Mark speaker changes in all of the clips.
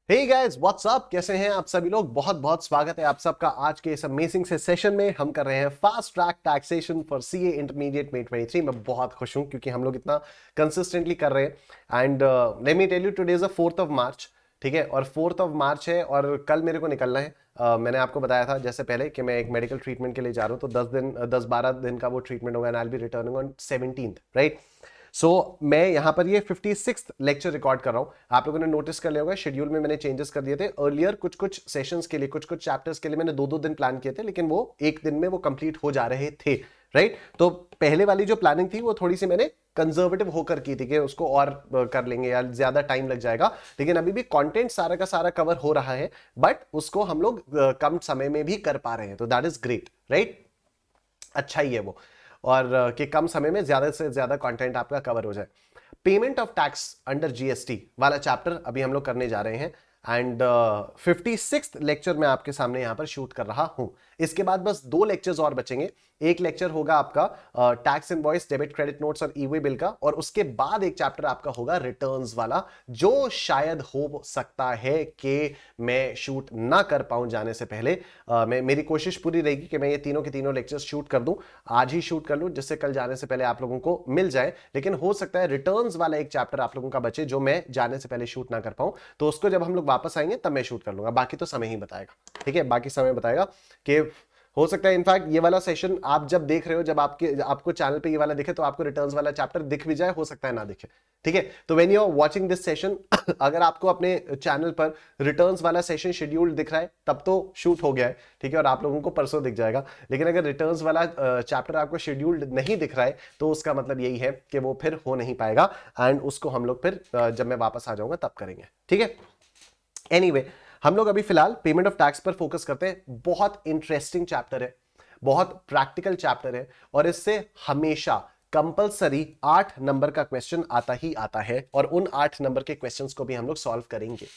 Speaker 1: Hey guys what's up, कैसे हैं आप सभी लोग। बहुत बहुत स्वागत है आप सबका आज के इस अमेजिंग से सेशन में। हम कर रहे हैं fast track taxation for CA intermediate में 23। मैं बहुत खुश हूं क्योंकि हम लोग इतना कंसिस्टेंटली कर रहे हैं। And let me tell you, today is the 4th of March. ठीक है, और 4th ऑफ मार्च है और कल मेरे को निकलना है। मैंने आपको बताया था जैसे पहले कि मैं एक मेडिकल ट्रीटमेंट के लिए जा रहा हूं, तो 10-12 दिन का वो ट्रीटमेंट होगा and I will be returning on 17th, right. मैं यहाँ पर ये 56th लेक्चर रिकॉर्ड कर रहा हूँ। आप लोगों ने नोटिस कर लिया होगा शेड्यूल में मैंने चेंजेस कर दिए थे। अर्लियर कुछ कुछ सेशंस के लिए, कुछ कुछ चैप्टर्स के लिए मैंने 2-2 दिन प्लान किए थे, लेकिन वो एक दिन में वो कंप्लीट हो जा रहे थे, राइट। तो पहले वाली जो प्लानिंग थी वो थोड़ी सी मैंने कंजर्वेटिव होकर की थी कि उसको और कर लेंगे या ज्यादा टाइम लग जाएगा, लेकिन अभी भी कंटेंट सारा का सारा कवर हो रहा है, बट उसको हम लोग कम समय में भी कर पा रहे हैं, तो दैट इज ग्रेट, राइट। अच्छा ही है वो। और कि कम समय में ज्यादा से ज्यादा कंटेंट आपका कवर हो जाए। Payment of tax under GST वाला चैप्टर अभी हम लोग करने जा रहे हैं एंड 56th लेक्चर मैं आपके सामने यहां पर शूट कर रहा हूं। इसके बाद बस 2 लेक्चर्स और बचेंगे। एक लेक्चर होगा आपका tax invoice, debit credit notes और ई-वे बिल का, और उसके बाद एक चैप्टर आपका होगा रिटर्न्स वाला, जो शायद हो सकता है कि मैं शूट ना कर पाऊं जाने से पहले। मेरी कोशिश पूरी रहेगी कि मैं ये तीनों के तीनों लेक्चर्स शूट कर दूं, आज ही शूट कर लूं, जिससे कल जाने से पहले आप लोगों को मिल जाए। लेकिन हो सकता है रिटर्न्स वाला एक चैप्टर आप लोगों का बचे जो मैं जाने से पहले शूट ना कर पाऊं, तो उसको जब हम लोग वापस आएंगे तब मैं शूट कर लूंगा। बाकी तो समय ही बताएगा, ठीक है, बाकी समय बताएगा कि हो सकता है इनफैक्ट ये वाला सेशन आप जब देख रहे हो, जब आपको चैनल पे ये वाला दिखे तो आपको रिटर्न्स वाला चैप्टर दिख भी जाए, हो सकता है ना दिखे, ठीक है। तो when you are watching this session अगर आपको अपने चैनल पर रिटर्न्स वाला सेशन शेड्यूल दिख रहा है तब तो शूट हो गया है, ठीक है, और आप लोगों को परसों दिख जाएगा। लेकिन अगर रिटर्न्स वाला चैप्टर आपको शेड्यूल नहीं दिख रहा है तो उसका मतलब यही है कि वो फिर हो नहीं पाएगा, एंड उसको हम लोग फिर जब मैं वापस आ जाऊंगा तब करेंगे, ठीक है। एनीवे, हम लोग अभी फिलहाल पेमेंट ऑफ टैक्स पर फोकस करते हैं। बहुत इंटरेस्टिंग चैप्टर है, बहुत प्रैक्टिकल चैप्टर है, और इससे हमेशा कंपलसरी 8 नंबर का क्वेश्चन आता ही आता है, और उन 8 नंबर के क्वेश्चंस को भी हम लोग सॉल्व करेंगे,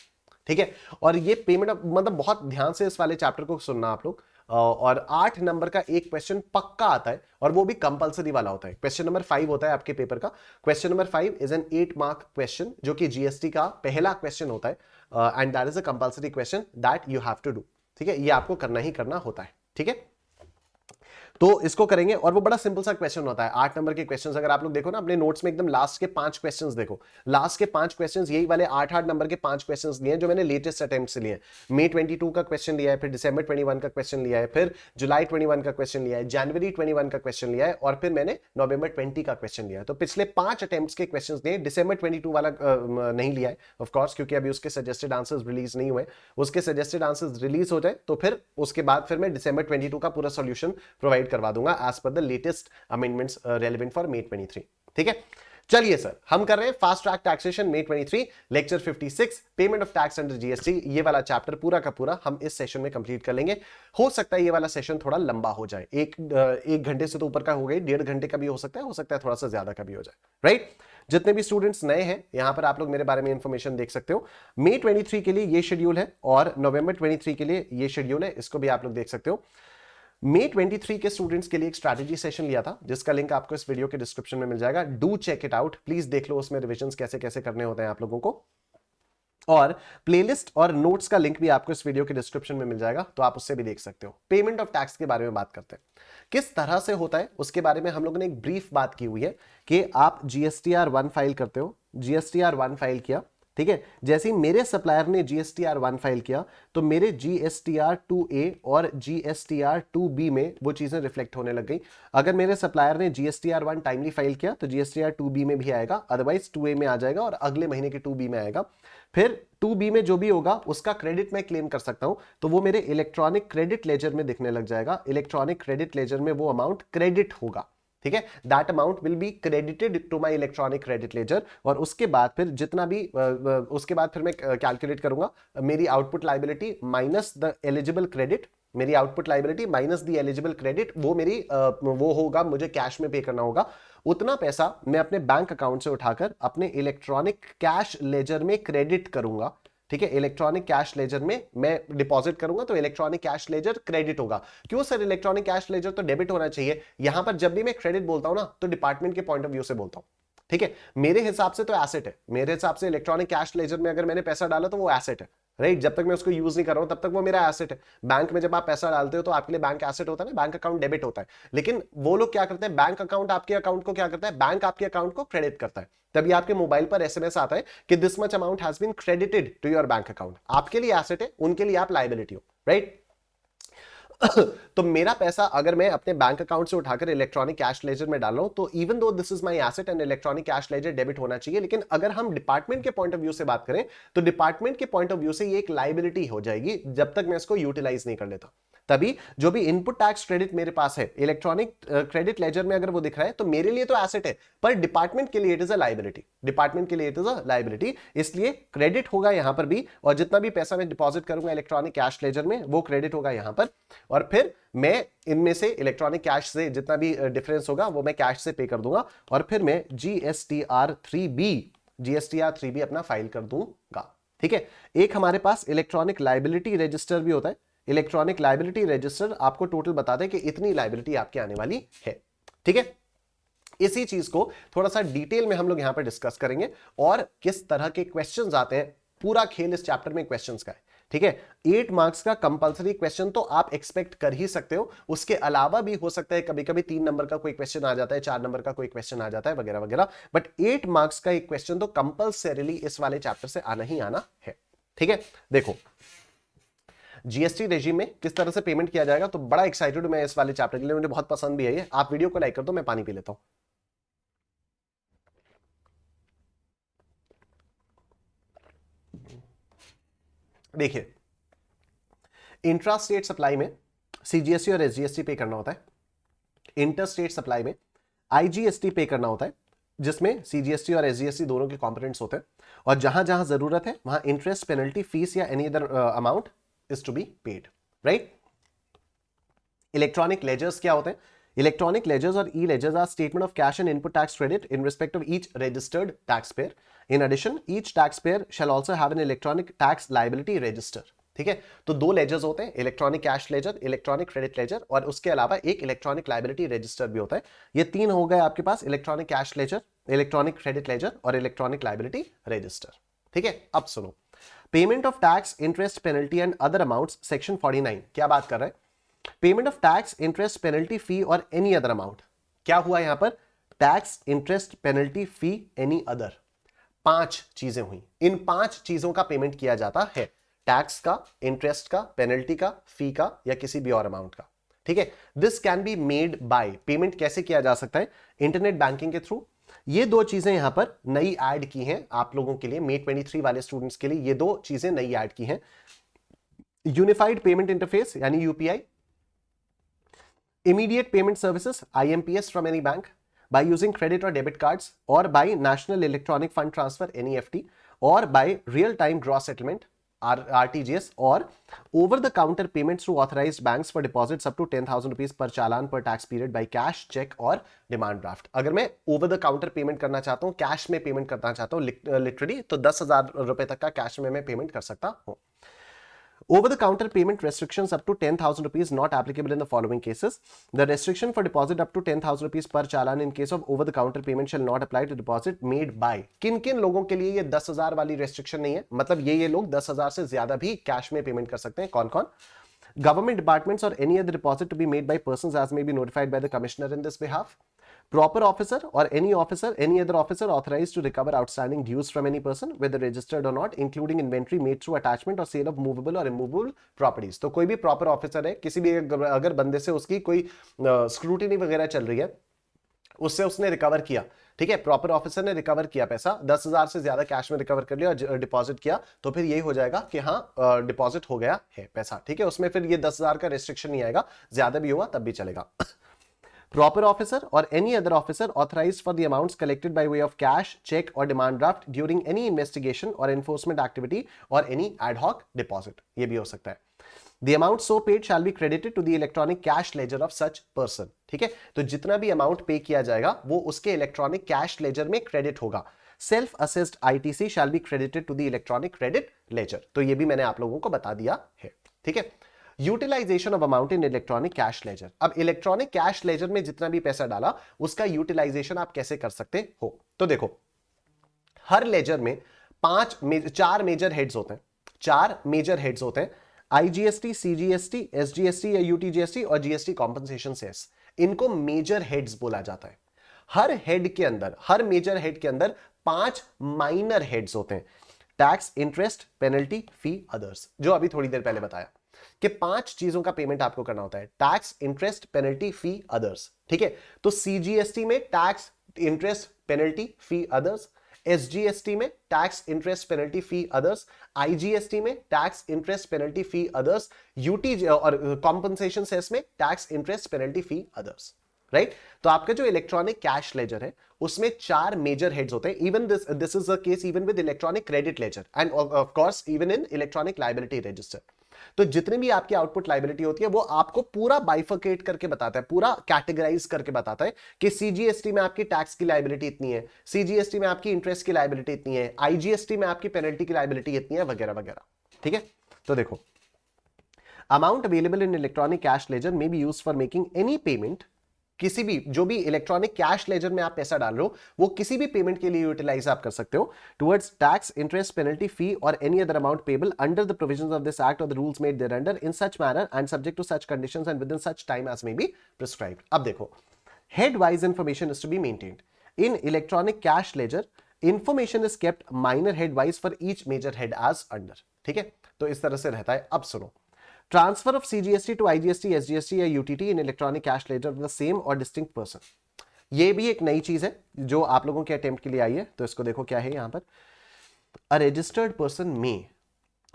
Speaker 1: ठीक है। और ये पेमेंट मतलब बहुत ध्यान से इस वाले चैप्टर को सुनना आप लोग। और 8 नंबर का एक क्वेश्चन पक्का आता है, और वो भी कंपलसरी वाला होता है। क्वेश्चन नंबर 5 होता है आपके पेपर का। Question number 5 is an 8 mark question, जो कि जीएसटी का पहला क्वेश्चन होता है, and that is a compulsory question that you have to do, ठीक है। ये आपको करना ही करना होता है, ठीक है। तो इसको करेंगे, और वो बड़ा सिंपल सा क्वेश्चन होता है। 8 नंबर के क्वेश्चंस अगर आप लोग देखो ना अपने नोट्स में, एकदम लास्ट के 5 क्वेश्चंस देखो, लास्ट के 5 क्वेश्चंस यही वाले 8-8 नंबर के 5 क्वेश्चंस लिए हैं जो मैंने लेटेस्ट अटेम्प्ट से लिए हैं। मई 22 का क्वेश्चन लिया है, फिर दिसंबर 21 का क्वेश्चन लिया है, फिर जुलाई 21 का क्वेश्चन लिया है, जनवरी 21 का क्वेश्चन लिया है, और फिर मैंने नवंबर 20 का क्वेश्चन लिया है। तो पिछले 5 अटेम्प्ट्स के क्वेश्चंस लिए। दिसंबर 22 वाला नहीं लिया है ऑफ कोर्स, क्योंकि अभी उसके सजेस्टेड आंसर्स रिलीज नहीं हुए। उसके सजेस्टेड आंसर्स रिलीज हो जाए तो फिर उसके बाद फिर मैं दिसंबर 22 का पूरा सॉल्यूशन प्रोवाइड करवा दूंगा as per the latest amendments relevant for May 23, ठीक है। चलिए सर, हम कर रहे हैं fast track taxation May 23 lecture 56 payment of tax under GST. ये वाला चैप्टर पूरा का पूरा हम इस सेशन में कंप्लीट कर लेंगे। हो सकता है ये वाला सेशन थोड़ा लंबा हो जाए, एक घंटे से तो ऊपर का हो गई, 1.5 घंटे का भी हो सकता है थोड़ा सा ज्यादा का भी हो जाए, राइट। जितने भी स्टूडेंट्स नए हैं यहां पर आप लोग मेरे बारे में इंफॉर्मेशन देख सकते हो। May 23 के लिए ये शेड्यूल है और नवंबर 23 के लिए ये शेड्यूल है, इसको भी आप लोग देख सकते हो। May 23 के स्टूडेंट्स के लिए एक स्ट्रैटेजी सेशन लिया था, जिसका लिंक आपको इस वीडियो के डिस्क्रिप्शन में मिल जाएगा। Do check it out, please देख लो उसमें रिविजन कैसे कैसे करने होते हैं आप लोगों को। और प्लेलिस्ट और नोट्स का लिंक भी आपको इस वीडियो के डिस्क्रिप्शन में मिल जाएगा, तो आप उससे भी देख सकते हो। पेमेंट ऑफ टैक्स के बारे में बात करते हैं, किस तरह से होता है उसके बारे में हम लोगों ने एक ब्रीफ बात की हुई है कि आप GSTR 1 फाइल करते हो। GSTR 1 फाइल किया, ठीक है। जैसे ही मेरे सप्लायर ने GSTR 1 फाइल किया तो मेरे GSTR 2A और GSTR 2B में वो चीजें रिफ्लेक्ट होने लग गई। अगर मेरे सप्लायर ने GSTR 1 टाइमली फाइल किया तो GSTR 2B में भी आएगा, अदरवाइज 2A में आ जाएगा और अगले महीने के 2B में आएगा। फिर 2B में जो भी होगा उसका क्रेडिट मैं क्लेम कर सकता हूं, तो वो मेरे इलेक्ट्रॉनिक क्रेडिट लेजर में दिखने लग जाएगा। इलेक्ट्रॉनिक क्रेडिट लेजर में वो अमाउंट क्रेडिट होगा, ठीक है। That amount will be credited to my electronic credit ledger. और उसके बाद फिर जितना भी उसके बाद फिर मैं कैलकुलेट करूंगा मेरी output liability minus the eligible credit. मेरी output liability minus the eligible credit, वो मेरी वो होगा, मुझे कैश में पे करना होगा। उतना पैसा मैं अपने बैंक अकाउंट से उठाकर अपने इलेक्ट्रॉनिक कैश लेजर में क्रेडिट करूंगा, ठीक है। इलेक्ट्रॉनिक कैश लेजर में मैं डिपॉजिट करूंगा तो इलेक्ट्रॉनिक कैश लेजर क्रेडिट होगा। क्यों सर, इलेक्ट्रॉनिक कैश लेजर तो डेबिट होना चाहिए। यहां पर जब भी मैं क्रेडिट बोलता हूं ना तो डिपार्टमेंट के पॉइंट ऑफ व्यू से बोलता हूं, ठीक है। मेरे हिसाब से तो एसेट है, मेरे हिसाब से इलेक्ट्रॉनिक कैश लेजर में अगर मैंने पैसा डाला तो वो एसेट है, राइट, जब तक मैं उसको यूज नहीं कर रहा हूं तब तक वो मेरा एसेट है। बैंक में जब आप पैसा डालते हो तो आपके लिए बैंक एसेट होता है ना, बैंक अकाउंट डेबिट होता है। लेकिन वो लोग क्या करते हैं, बैंक अकाउंट आपके अकाउंट को क्या करता है, बैंक आपके अकाउंट को क्रेडिट करता है। तभी आपके मोबाइल पर एसएमएस आता है कि this much amount has been credited to your bank account. आपके लिए एसेट है, उनके लिए आप लायबिलिटी हो, राइट। तो मेरा पैसा अगर मैं अपने बैंक अकाउंट से उठाकर इलेक्ट्रॉनिक कैश लेजर में डाल रहा हूं तो even though this is my asset and electronic cash laser debit होना चाहिए। लेकिन अगर हम डिपार्टमेंट के पॉइंट ऑफ व्यू से बात करें तो डिपार्टमेंट के पॉइंट ऑफ व्यू से ये एक लायबिलिटी हो जाएगी जब तक मैं इसको यूटिलाइज नहीं कर लेता। तभी जो भी इनपुट टैक्स क्रेडिट मेरे पास है इलेक्ट्रॉनिक क्रेडिट लेजर में अगर वो दिख रहा है तो मेरे लिए तो एसेट है, पर डिपार्टमेंट के लिए it is a liability, department के लिए इट इज अ लायबिलिटी। इसलिए क्रेडिट होगा यहां पर भी, और जितना भी पैसा मैं डिपॉजिट करूंगा इलेक्ट्रॉनिक कैश लेजर में वो क्रेडिट होगा यहां पर। और फिर मैं इनमें से इलेक्ट्रॉनिक कैश से जितना भी डिफरेंस होगा वो मैं कैश से पे कर दूंगा, और फिर मैं जीएसटीआर 3बी अपना फाइल कर दूंगा। ठीक है, एक हमारे पास इलेक्ट्रॉनिक लायबिलिटी रजिस्टर भी होता है। इलेक्ट्रॉनिक लायबिलिटी रजिस्टर आपको टोटल बता दे कि इतनी लायबिलिटी आपके आने वाली है। ठीक है, इसी चीज को थोड़ा सा डिटेल में हम लोग यहां पर डिस्कस करेंगे और किस तरह के क्वेश्चंस आते हैं। पूरा खेल इस चैप्टर में क्वेश्चंस का है। ठीक है, 8 मार्क्स का कंपलसरी क्वेश्चन तो आप एक्सपेक्ट कर ही सकते हो, उसके अलावा भी हो सकता है कभी कभी 3 नंबर का कोई क्वेश्चन आ जाता है, 4 नंबर का कोई क्वेश्चन आ जाता है वगैरह वगैरह, बट 8 मार्क्स का एक क्वेश्चन तो कंपलसरीली इस वाले चैप्टर से आना ही आना है। ठीक है, देखो जीएसटी रेजिम में किस तरह से पेमेंट किया जाएगा, तो बड़ा एक्साइटेड हूं मैं इस वाले चैप्टर के लिए, मुझे बहुत पसंद भी है। आप वीडियो को लाइक कर दो, मैं पानी पी लेता हूं। देखिए, इंट्रा स्टेट सप्लाई में सीजीएसटी और एसजीएसटी पे करना होता है, इंटर स्टेट सप्लाई में आईजीएसटी पे करना होता है, जिसमें सीजीएसटी और एसजीएसटी दोनों के कंपोनेंट्स होते हैं, और जहां जहां जरूरत है वहां इंटरेस्ट, पेनल्टी, फीस या any other amount is to be paid, right. Electronic ledgers क्या होते हैं? इलेक्ट्रॉनिक लेजर्स और E ledgers are statement of cash and input tax credit in respect of each registered tax payer. In addition each tax payer shall also have an electronic tax liability register. ठीक है, तो 2 लेजर्स होते हैं, electronic cash ledger, electronic credit ledger, और उसके अलावा एक इलेक्ट्रॉनिक लायबिलिटी रजिस्टर भी होता है। ये 3 हो गए आपके पास, electronic cash ledger, electronic credit ledger और इलेक्ट्रॉनिक लायबिलिटी रजिस्टर। ठीक है, अब सुनो, payment of tax, interest, penalty and other amounts, section 49 क्या बात कर रहा है? Payment of tax, interest, penalty, fee और एनी अदर अमाउंट। क्या हुआ यहां पर? Tax, interest, penalty, fee, any other, 5 चीजें हुई। इन 5 चीजों का पेमेंट किया जाता है, टैक्स का, इंटरेस्ट का, पेनल्टी का, फी का या किसी भी और अमाउंट का। ठीक है, this can be made by, payment कैसे किया जा सकता है? इंटरनेट बैंकिंग के थ्रू। ये 2 चीजें यहां पर नई ऐड की हैं आप लोगों के लिए, मे 23 वाले स्टूडेंट्स के लिए ये 2 चीजें नई ऐड की हैं। यूनिफाइड पेमेंट इंटरफेस यानी UPI, immediate payment services IMPS from any bank by using credit or debit cards, or by National Electronic Fund Transfer NEFT, or by real time gross settlement RTGS, or over the counter payments through authorized banks for deposits up to 10,000 rupees per challan per tax period by cash, check और demand draft. अगर मैं over the counter payment करना चाहता हूं, cash में payment करना चाहता हूं लिटरली, तो 10,000 रुपए तक का कैश में मैं पेमेंट कर सकता हूं। Over-the-counter payment restrictions up to 10,000 rupees not applicable in the following cases. The restriction for deposit up to 10,000 rupees per challan in case of over-the-counter payment shall not apply to deposit made by। किन किन लोगों के लिए ये 10,000 वाली restriction नहीं है? मतलब ये लोग 10,000 से ज्यादा भी कैश में पेमेंट कर सकते हैं। कौन कौन? Government departments or any other deposit to be made by persons as may be notified by the commissioner in this behalf. Proper officer or any other officer authorized to recover outstanding dues from any person, whether registered or not, including inventory made through attachment or sale of movable or immovable properties। तो कोई भी proper officer है, किसी भी अगर बंदे से उसकी कोई स्क्रूटिनी वगैरह चल रही है, उससे उसने रिकवर किया, ठीक है, प्रॉपर ऑफिसर ने रिकवर किया पैसा, 10,000 से ज्यादा कैश में रिकवर कर लिया और डिपॉजिट किया, तो फिर यही हो जाएगा कि हाँ डिपॉजिट हो गया है पैसा। ठीक है, उसमें फिर ये 10,000 का रेस्ट्रिक्शन नहीं आएगा, ज्यादा भी हुआ तब भी चलेगा। Proper officer or any other officer authorized for the amounts collected by way of cash, check or demand draft during any investigation or enforcement activity or any ad hoc deposit, ये भी हो सकता है। The amount so paid shall be credited to the electronic cash ledger of such person। ठीक है, तो जितना भी अमाउंट पे किया जाएगा वो उसके इलेक्ट्रॉनिक कैश लेजर में क्रेडिट होगा। Self assessed ITC shall be credited to the electronic credit ledger। तो ये भी मैंने आप लोगों को बता दिया है। ठीक है, utilisation of amount in electronic cash ledger. अब इलेक्ट्रॉनिक कैश लेजर में जितना भी पैसा डाला उसका यूटिलाइजेशन आप कैसे कर सकते हो? तो देखो, हर लेजर में 4 मेजर हेड्स होते हैं। चार मेजर हेड्स होते हैं, आईजीएसटी, सीजीएसटी, एसजीएसटी या यूटीजीएसटी और जीएसटी कॉम्पनसेशन सेस। इनको मेजर हेड्स बोला जाता है। हर हेड के अंदर, हर मेजर हेड के अंदर 5 माइनर हेड्स होते हैं, टैक्स, इंटरेस्ट, पेनल्टी, फी, अदर्स, जो अभी थोड़ी देर पहले बताया कि 5 चीजों का पेमेंट आपको करना होता है, टैक्स, इंटरेस्ट, पेनल्टी, फी, अदर्स। ठीक है, तो सीजीएसटी में टैक्स, इंटरेस्ट, पेनल्टी, फी, अदर्स, एसजीएसटी में टैक्स, इंटरेस्ट, पेनल्टी, फी, अदर्स, आईजीएसटी में टैक्स, इंटरेस्ट, पेनल्टी, फी, अदर्स, यूटी और कॉम्पनसेशन सेस में टैक्स, इंटरेस्ट, पेनल्टी, फी, अदर्स। राइट, तो आपका जो इलेक्ट्रॉनिक कैश लेजर है उसमें 4 मेजर हेड्स होते हैं। Even this is the case even with electronic credit ledger end of course even in electronic liability register. तो जितने भी आपकी आउटपुट लायबिलिटी होती है वो आपको पूरा बाइफर्केट करके बताता है, पूरा कैटेगराइज करके बताता है कि सीजीएसटी में आपकी टैक्स की लायबिलिटी इतनी है, सीजीएसटी में आपकी इंटरेस्ट की लायबिलिटी इतनी है, आईजीएसटी में आपकी पेनल्टी की लायबिलिटी इतनी है, वगैरह वगैरह। ठीक है, तो देखो, amount available in electronic cash laser may be used for making any payment, किसी भी, जो भी इलेक्ट्रॉनिक कैश लेजर में आप पैसा डाल रहे हो वो किसी भी पेमेंट के लिए यूटिलाइज आप कर सकते हो, towards tax, interest, penalty, fee और any other amount payable under the provisions of this act और the rules made thereunder in such manner and subject to such conditions and within such time as may be prescribed. अब देखो, head wise information is to be maintained in electronic cash ledger, information is kept minor head wise for each major head as under. ठीक है, तो इस तरह से रहता है। अब सुनो, transfer of CGST to IGST, SGST या UTT in electronic cash ledger the same और डिस्टिंक्ट पर्सन, ये भी एक नई चीज है जो आप लोगों के अटेम्प्ट के लिए आई है। तो इसको देखो क्या है यहां पर, a registered person may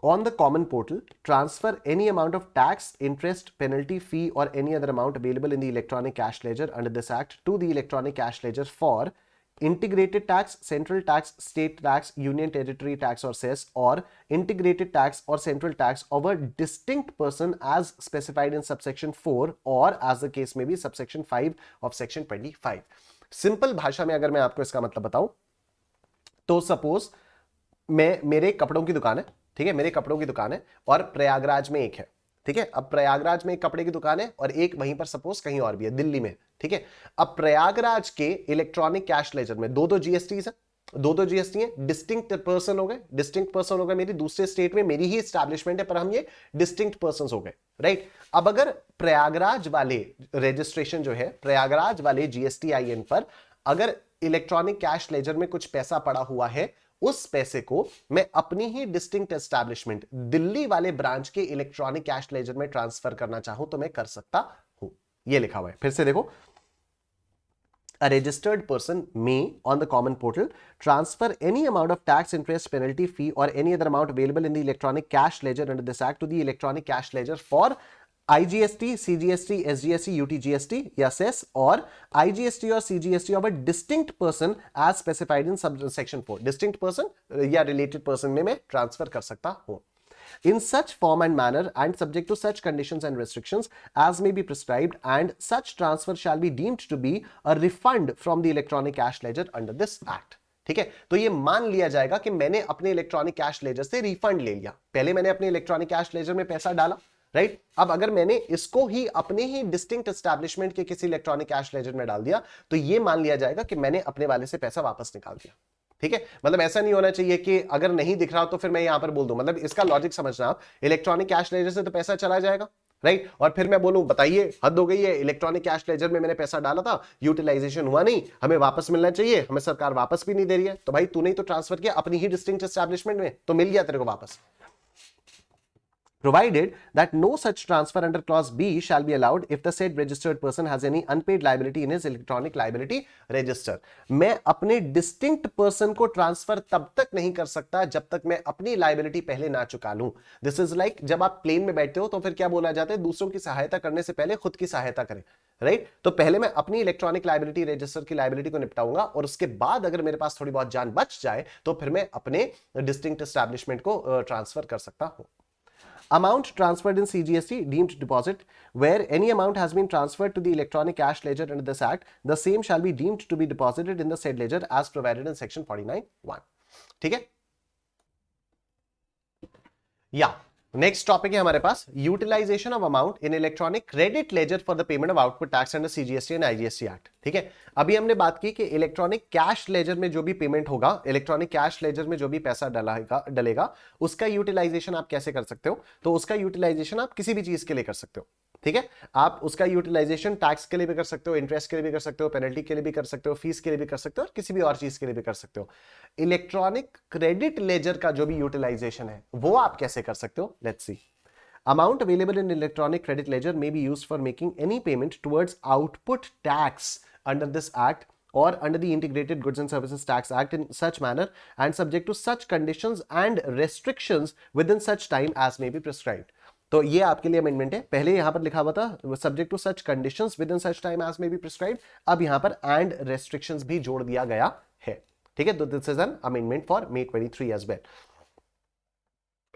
Speaker 1: on the common portal transfer any amount of tax, interest, penalty, fee or any other amount available in the electronic cash ledger under this act to the electronic cash ledger for integrated tax, central tax, state tax, union territory tax or cess, or integrated tax or central tax of a distinct person as specified in subsection 4 or as the case may be subsection 5 of section 25। Simple भाषा में अगर मैं आपको इसका मतलब बताऊं तो suppose मेरे कपड़ों की दुकान है, ठीक है, मेरे कपड़ों की दुकान है और प्रयागराज में एक है। ठीक है, अब प्रयागराज में एक कपड़े की दुकान है और एक वहीं पर सपोज कहीं और भी है, दिल्ली में। ठीक है, अब प्रयागराज के इलेक्ट्रॉनिक कैश लेजर में दो जीएसटी है, दो जीएसटी है, डिस्टिंक्ट पर्सन हो गए, डिस्टिंक्ट पर्सन हो गए, मेरी दूसरे स्टेट में मेरी ही एस्टैब्लिशमेंट है पर हम ये डिस्टिंक्ट पर्सन हो गए। राइट, अब अगर प्रयागराज वाले रजिस्ट्रेशन जो है, प्रयागराज वाले जीएसटीआईएन पर अगर इलेक्ट्रॉनिक कैश लेजर में कुछ पैसा पड़ा हुआ है, उस पैसे को मैं अपनी ही डिस्टिंक्ट एस्टैब्लिशमेंट दिल्ली वाले ब्रांच के इलेक्ट्रॉनिक कैश लेजर में ट्रांसफर करना चाहूं तो मैं कर सकता हूं। ये लिखा हुआ है, फिर से देखो, a registered person may on the common portal transfer any amount of tax, interest, penalty, fee or any other amount available in the electronic cash ledger under this act to the electronic cash ledger for IGST, CGST, SGST, UTGST या cess और IGST और CGST of a distinct person as specified in subsection 4। distinct person या related person में मैं transfer कर सकता हूं in such form and manner and subject to such conditions and restrictions as may be prescribed, and such transfer shall be deemed to be a refund from the electronic cash ledger under this act। ठीक है, तो ये मान लिया जाएगा कि मैंने अपने इलेक्ट्रॉनिक कैश लेजर से रिफंड ले लिया, पहले मैंने अपने इलेक्ट्रॉनिक कैश लेजर में पैसा डाला, राइट, अब अगर मैंने इसको ही अपने ही डिस्टिंक्ट एस्टैब्लिशमेंट के किसी इलेक्ट्रॉनिक कैश लेजर में डाल दिया तो ये मान लिया जाएगा कि मैंने अपने वाले से पैसा वापस निकाल दिया। ठीक है, मतलब ऐसा नहीं होना चाहिए कि अगर नहीं दिख रहा तो फिर मैं यहां पर बोल दूं, मतलब इसका लॉजिक समझना आप, इलेक्ट्रॉनिक कैश लेजर से तो पैसा चला जाएगा, राइट, और फिर मैं बोलूं बताइए हद हो गई है, इलेक्ट्रॉनिक कैश लेजर में मैंने पैसा डाला था, यूटिलाइजेशन हुआ नहीं, हमें वापस मिलना चाहिए, हमें सरकार वापस भी नहीं दे रही है, तो भाई तूने ही तो ट्रांसफर किया अपनी ही डिस्टिंक्ट एस्टैब्लिशमेंट में, तो मिल गया तेरे को वापस। Provided that no such transfer under clause B shall be allowed if the said registered person has any unpaid liability in his electronic liability register। मैं अपने distinct person को ट्रांसफर तब तक नहीं कर सकता जब तक मैं अपनी liability पहले ना चुका लूं। This is like जब आप प्लेन में बैठते हो तो फिर क्या बोला जाता है, दूसरों की सहायता करने से पहले खुद की सहायता करें, राइट, तो पहले मैं अपनी इलेक्ट्रॉनिक लायबिलिटी रजिस्टर की लायबिलिटी को निपटाऊंगा और उसके बाद अगर मेरे पास थोड़ी बहुत जान बच जाए तो फिर मैं अपने डिस्टिंक्ट एस्टैब्लिशमेंट को ट्रांसफर कर सकता हूं। Amount transferred in CGST deemed deposit, where any amount has been transferred to the electronic cash ledger under this act, the same shall be deemed to be deposited in the said ledger as provided in section 49(1)। ठीक है, या next topic है हमारे पास utilization of amount in electronic credit ledger for the payment of output tax under CGST and IGST act. ठीक है, अभी हमने बात की कि इलेक्ट्रॉनिक कैश लेजर में जो भी पेमेंट होगा, इलेक्ट्रॉनिक कैश लेजर में जो भी पैसा डलेगा उसका यूटिलाइजेशन आप कैसे कर सकते हो। तो उसका यूटिलाइजेशन आप किसी भी चीज के लिए कर सकते हो। ठीक है, आप उसका यूटिलाइजेशन टैक्स के लिए भी कर सकते हो, इंटरेस्ट के लिए भी कर सकते हो, पेनल्टी के लिए भी कर सकते हो, फीस के लिए भी कर सकते हो, और किसी भी और चीज के लिए भी कर सकते हो। इलेक्ट्रॉनिक क्रेडिट लेजर का जो भी यूटिलाइजेशन है वो आप कैसे कर सकते हो, let's see. Amount available in electronic credit ledger may be used for making any payment towards output tax under this act or under the Integrated Goods and Services Tax Act in such manner and subject to such conditions and restrictions within such time as may be prescribed। तो ये आपके लिए amendment है। पहले यहां पर लिखा हुआ था subject to such conditions within such time as may be prescribed, अब यहां पर एंड रेस्ट्रिक्शंस भी जोड़ दिया गया है। ठीक है, तो this is an amendment for May 23 as well.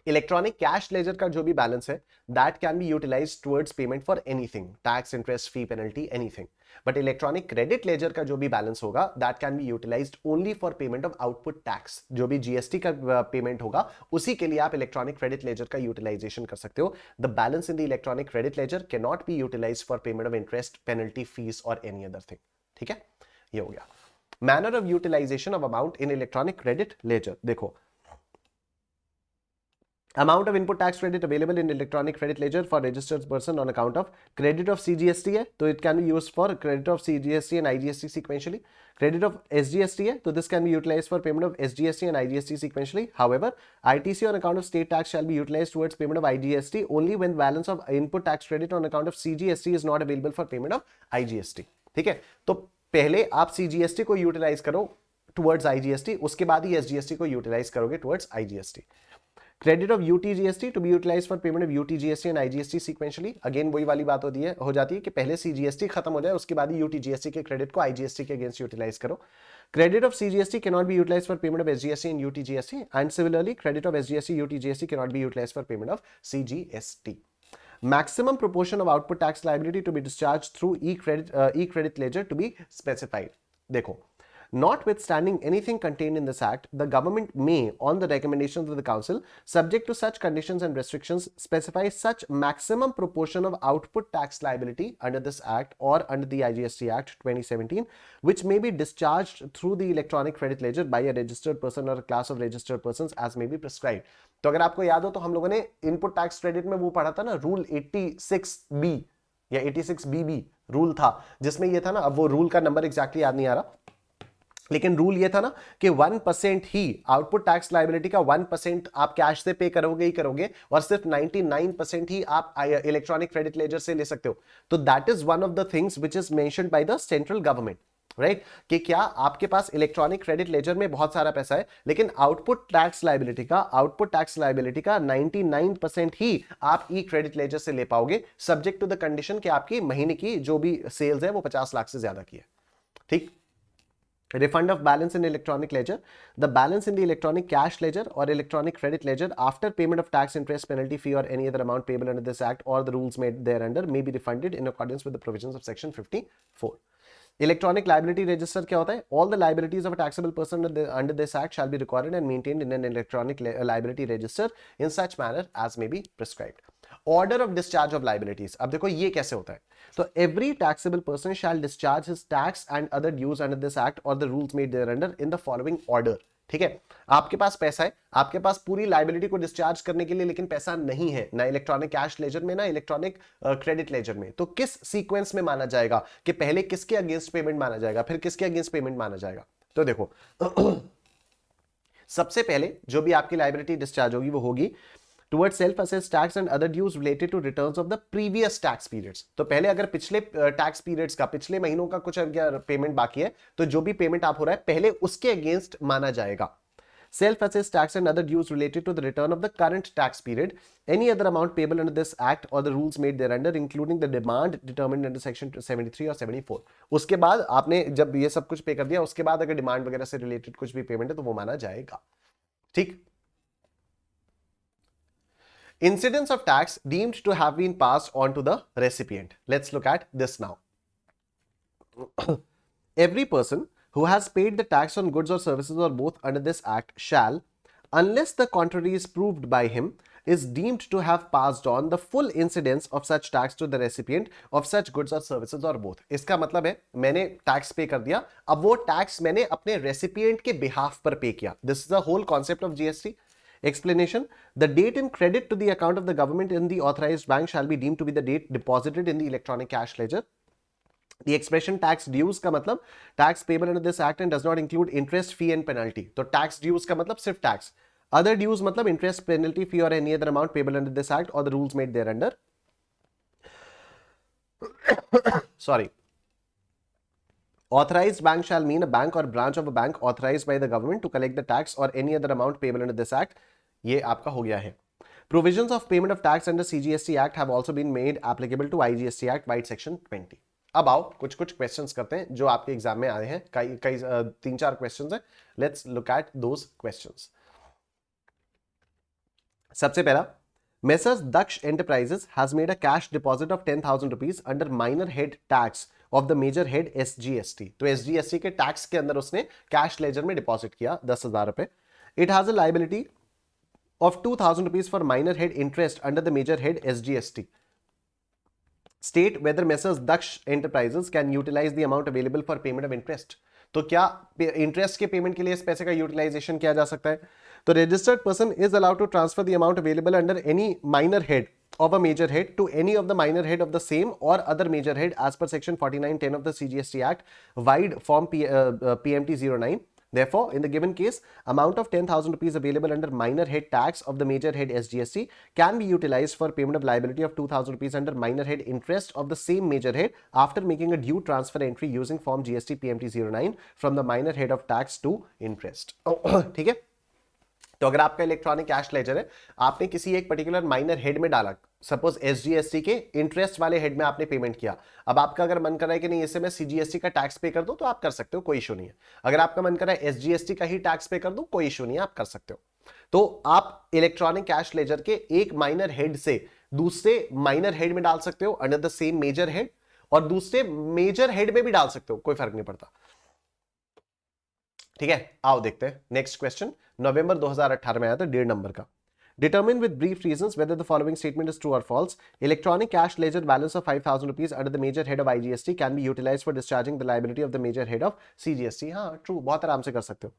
Speaker 1: Electronic cash ledger का जो भी बैलेंस है that can be utilised towards payment for anything, tax, interest, fee, penalty, anything. But electronic credit ledger का जो भी बैलेंस होगा that can be utilised only for payment of output tax. जो भी जीएसटी का पेमेंट होगा उसी के लिए आप इलेक्ट्रॉनिक क्रेडिट लेजर का यूटिलाइजेशन कर सकते हो। The balance in the electronic credit ledger can not be utilised for payment of interest, penalty, fees और एनी अदर थिंग। ठीक है, ये हो गया। Manner of utilisation of amount in electronic credit ledger. देखो, amount of input tax credit available in electronic credit ledger for registered person on account of credit of CGST है तो it can be used for credit of CGST and IGST sequentially। credit of SGST है तो this can be utilized for payment of SGST and IGST sequentially। however, ITC on account of state tax shall be utilized towards payment of IGST only when balance of input tax credit on account of CGST is not available for payment of IGST। ठीक है, तो पहले आप CGST को utilise करो towards IGST, उसके बाद ही SGST को यूटिलाइज करोगे towards IGST। Credit of UTGST to be utilised for payment of UTGST and IGST sequentially. Again वही वाली बात होती है, हो जाती है कि पहले सीजीएसटी खत्म हो जाए उसके बाद ही यूटीजीएसटी के क्रेडिट को आईजीएसटी के अगेंस्ट यूटिलाइज करो। Credit of CGST can not be utilised for payment of SGST and UTGST and similarly credit of SGST UTGST can not be utilised for payment of CGST. Maximum proportion of output tax liability to be discharged through e-credit ledger to be specified। देखो, notwithstanding anything contained in this act, the government may, on the recommendations of the council, subject to such conditions and restrictions, specify such maximum proportion of output tax liability under this act or under the IGST Act 2017, which may be discharged through the electronic credit ledger by a registered person or a class of registered persons as may be prescribed। तो अगर आपको याद हो तो हम लोगों ने input tax credit में वो पढ़ा था ना, रूल 86B या 86BB रूल था, जिसमें ये था ना, अब वो रूल का नंबर एग्जैक्टली याद नहीं आ रहा, लेकिन रूल ये था ना कि 1% ही आउटपुट टैक्स लाइबिलिटी का 1% आप कैश से पे करोगे ही करोगे और सिर्फ 99% ही आप इलेक्ट्रॉनिक क्रेडिट लेजर से ले सकते हो। तो that is one of the things which is mentioned by the central government, right, कि क्या आपके पास इलेक्ट्रॉनिक क्रेडिट लेजर में बहुत सारा पैसा है लेकिन आउटपुट टैक्स लाइबिलिटी का 99% ही आप ई क्रेडिट लेजर से ले पाओगे, सब्जेक्ट टू द कंडीशन कि आपकी महीने की जो भी सेल्स है वो 50 लाख से ज्यादा की है। ठीक, refund of balance in electronic ledger, the balance in the electronic cash ledger or electronic credit ledger after payment of tax, interest, penalty, fee or any other amount payable under this act or the rules made thereunder may be refunded in accordance with the provisions of section 54। Electronic liability register क्या होता है? All the liabilities of a taxable person under this act shall be recorded and maintained in an electronic liability register in such manner as may be prescribed। Order of discharge of liabilities, अब देखो ये कैसे होता है। तो every taxable person shall discharge his tax and other dues under this act or the rules made thereunder in the following order। ठीक है, आपके पास पैसा है, आपके पास पूरी लाइबिलिटी को डिस्चार्ज करने के लिए लेकिन पैसा नहीं है, ना इलेक्ट्रॉनिक कैश लेजर में ना इलेक्ट्रॉनिक क्रेडिट लेजर में, तो किस सीक्वेंस में माना जाएगा कि पहले किसके अगेंस्ट पेमेंट माना जाएगा फिर किसके अगेंस्ट पेमेंट माना जाएगा। तो देखो सबसे पहले जो भी आपकी लाइबिलिटी डिस्चार्ज होगी वो होगी towards self-assessed tax and other dues related to returns of the previous tax periods। तो पहले अगर पिछले टैक्स पीरियड्स का, पिछले महीनों का कुछ पेमेंट बाकी है तो जो भी पेमेंट आप हो रहा है पहले उसके अगेंस्ट माना जाएगा। Self-assessed tax and other dues related to the return of the current tax period, any other amount payable under this act or the rules made thereunder, including the demand determined under section 73 और 74। उसके बाद आपने जब ये सब कुछ पे कर दिया उसके बाद अगर डिमांड वगैरह से रिलेटेड कुछ भी पेमेंट है तो वो माना जाएगा। ठीक, incidence of tax deemed to have been passed on to the recipient, let's look at this now। Every person who has paid the tax on goods or services or both under this act shall, unless the contrary is proved by him, is deemed to have passed on the full incidence of such tax to the recipient of such goods or services or both. इसका मतलब है मैंने tax पे कर दिया, अब वो tax मैंने अपने रेसिपिएंट के बिहाफ पर पे किया. This is the whole concept of GST. Explanation: the date in credit to the account of the government in the authorized bank shall be deemed to be the date deposited in the electronic cash ledger. The expression tax dues का मतलब tax payable under this act and does not include interest, fee and penalty. तो tax dues का मतलब सिर्फ tax. Other dues मतलब interest, penalty, fee or any other amount payable under this act or the rules made thereunder. Sorry. Authorized bank shall mean a bank or branch of a bank authorized by the government to collect the tax or any other amount payable under this act. ये आपका हो गया है. Provisions of payment of tax under CGST Act have also been made applicable to IGST Act by Section 20. अब आओ कुछ questions करते हैं जो आपके एग्जाम में आए हैं. कई 3-4 क्वेश्चंस हैं. Let's look at those questions. सबसे पहला, Messrs Daksh Enterprises has made a cash deposit of 10,000 rupees under minor head tax of the major head SGST. तो SGST के टैक्स के अंदर उसने कैश लेजर में डिपॉजिट किया 10,000 रुपए. It has a liability of 2,000 rupees for minor head interest under the major head SGST. State whether Messrs Daksh Enterprises can utilize the amount available for payment of interest. तो क्या interest के payment के लिए इस पैसे का utilisation किया जा सकता है? तो registered person is allowed to transfer the amount available under any minor head of a major head to any of the minor head of the same or other major head as per section 4910 of the CGST Act, wide form PMT 09. Therefore, in the given case, amount of 10,000 rupees available under minor head tax of the major head SGST can be utilized for payment of liability of 2,000 rupees under minor head interest of the same major head after making a due transfer entry using form GST PMT 09 from the minor head of tax to interest. ठीक है. तो अगर आपका electronic cash laser है, आपने किसी एक particular minor head में डाला, सपोज एसजीएसटी के इंटरेस्ट वाले हेड में आपने पेमेंट किया. अब आपका अगर मन कर रहा है कि नहीं इससे मैं सीजीएसटी का टैक्स पे कर दूं, तो आप कर सकते हो, कोई इशू नहीं है. अगर आपका मन कर रहा है एसजीएसटी का ही टैक्स पे कर दूं, कोई इशू नहीं है, आप कर सकते हो. तो आप इलेक्ट्रॉनिक कैश लेजर के एक माइनर हेड से दूसरे माइनर हेड में डाल सकते हो under the same major head, और दूसरे मेजर हेड में भी डाल सकते हो, कोई फर्क नहीं पड़ता. ठीक है, आओ देखते हैं नेक्स्ट क्वेश्चन. नवंबर 2018 में आया था, 1.5 नंबर का. Determine with brief reasons whether the following statement is true or false. Electronic cash ledger balance of 5,000 rupees under the major head of IGST can be utilized for discharging the liability of the major head of CGST. हाँ, true, बहुत आराम से कर सकते हो.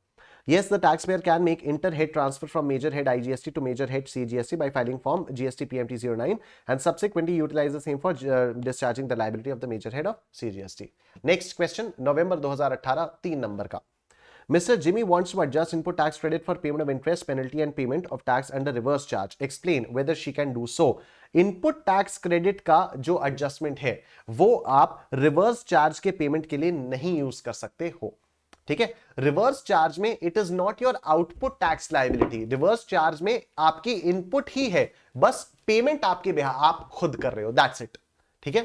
Speaker 1: Yes, the taxpayer can make inter-head transfer from major head IGST to major head CGST by filing form GST PMT 09 and subsequently utilize the same for discharging the liability of the major head of CGST. Next question, November 2018, 3 number का. Mr. Jimmy wants to adjust input tax credit for payment of interest, penalty and payment of tax under reverse charge. Explain whether she can do so. Input tax credit का जो adjustment है वो आप reverse charge के payment के लिए नहीं use कर सकते हो. ठीक है, रिवर्स चार्ज में it is not your output tax liability. Reverse charge में आपकी इनपुट ही है, बस पेमेंट आपके बिहाफ आप खुद कर रहे हो, दैट्स इट. ठीक है,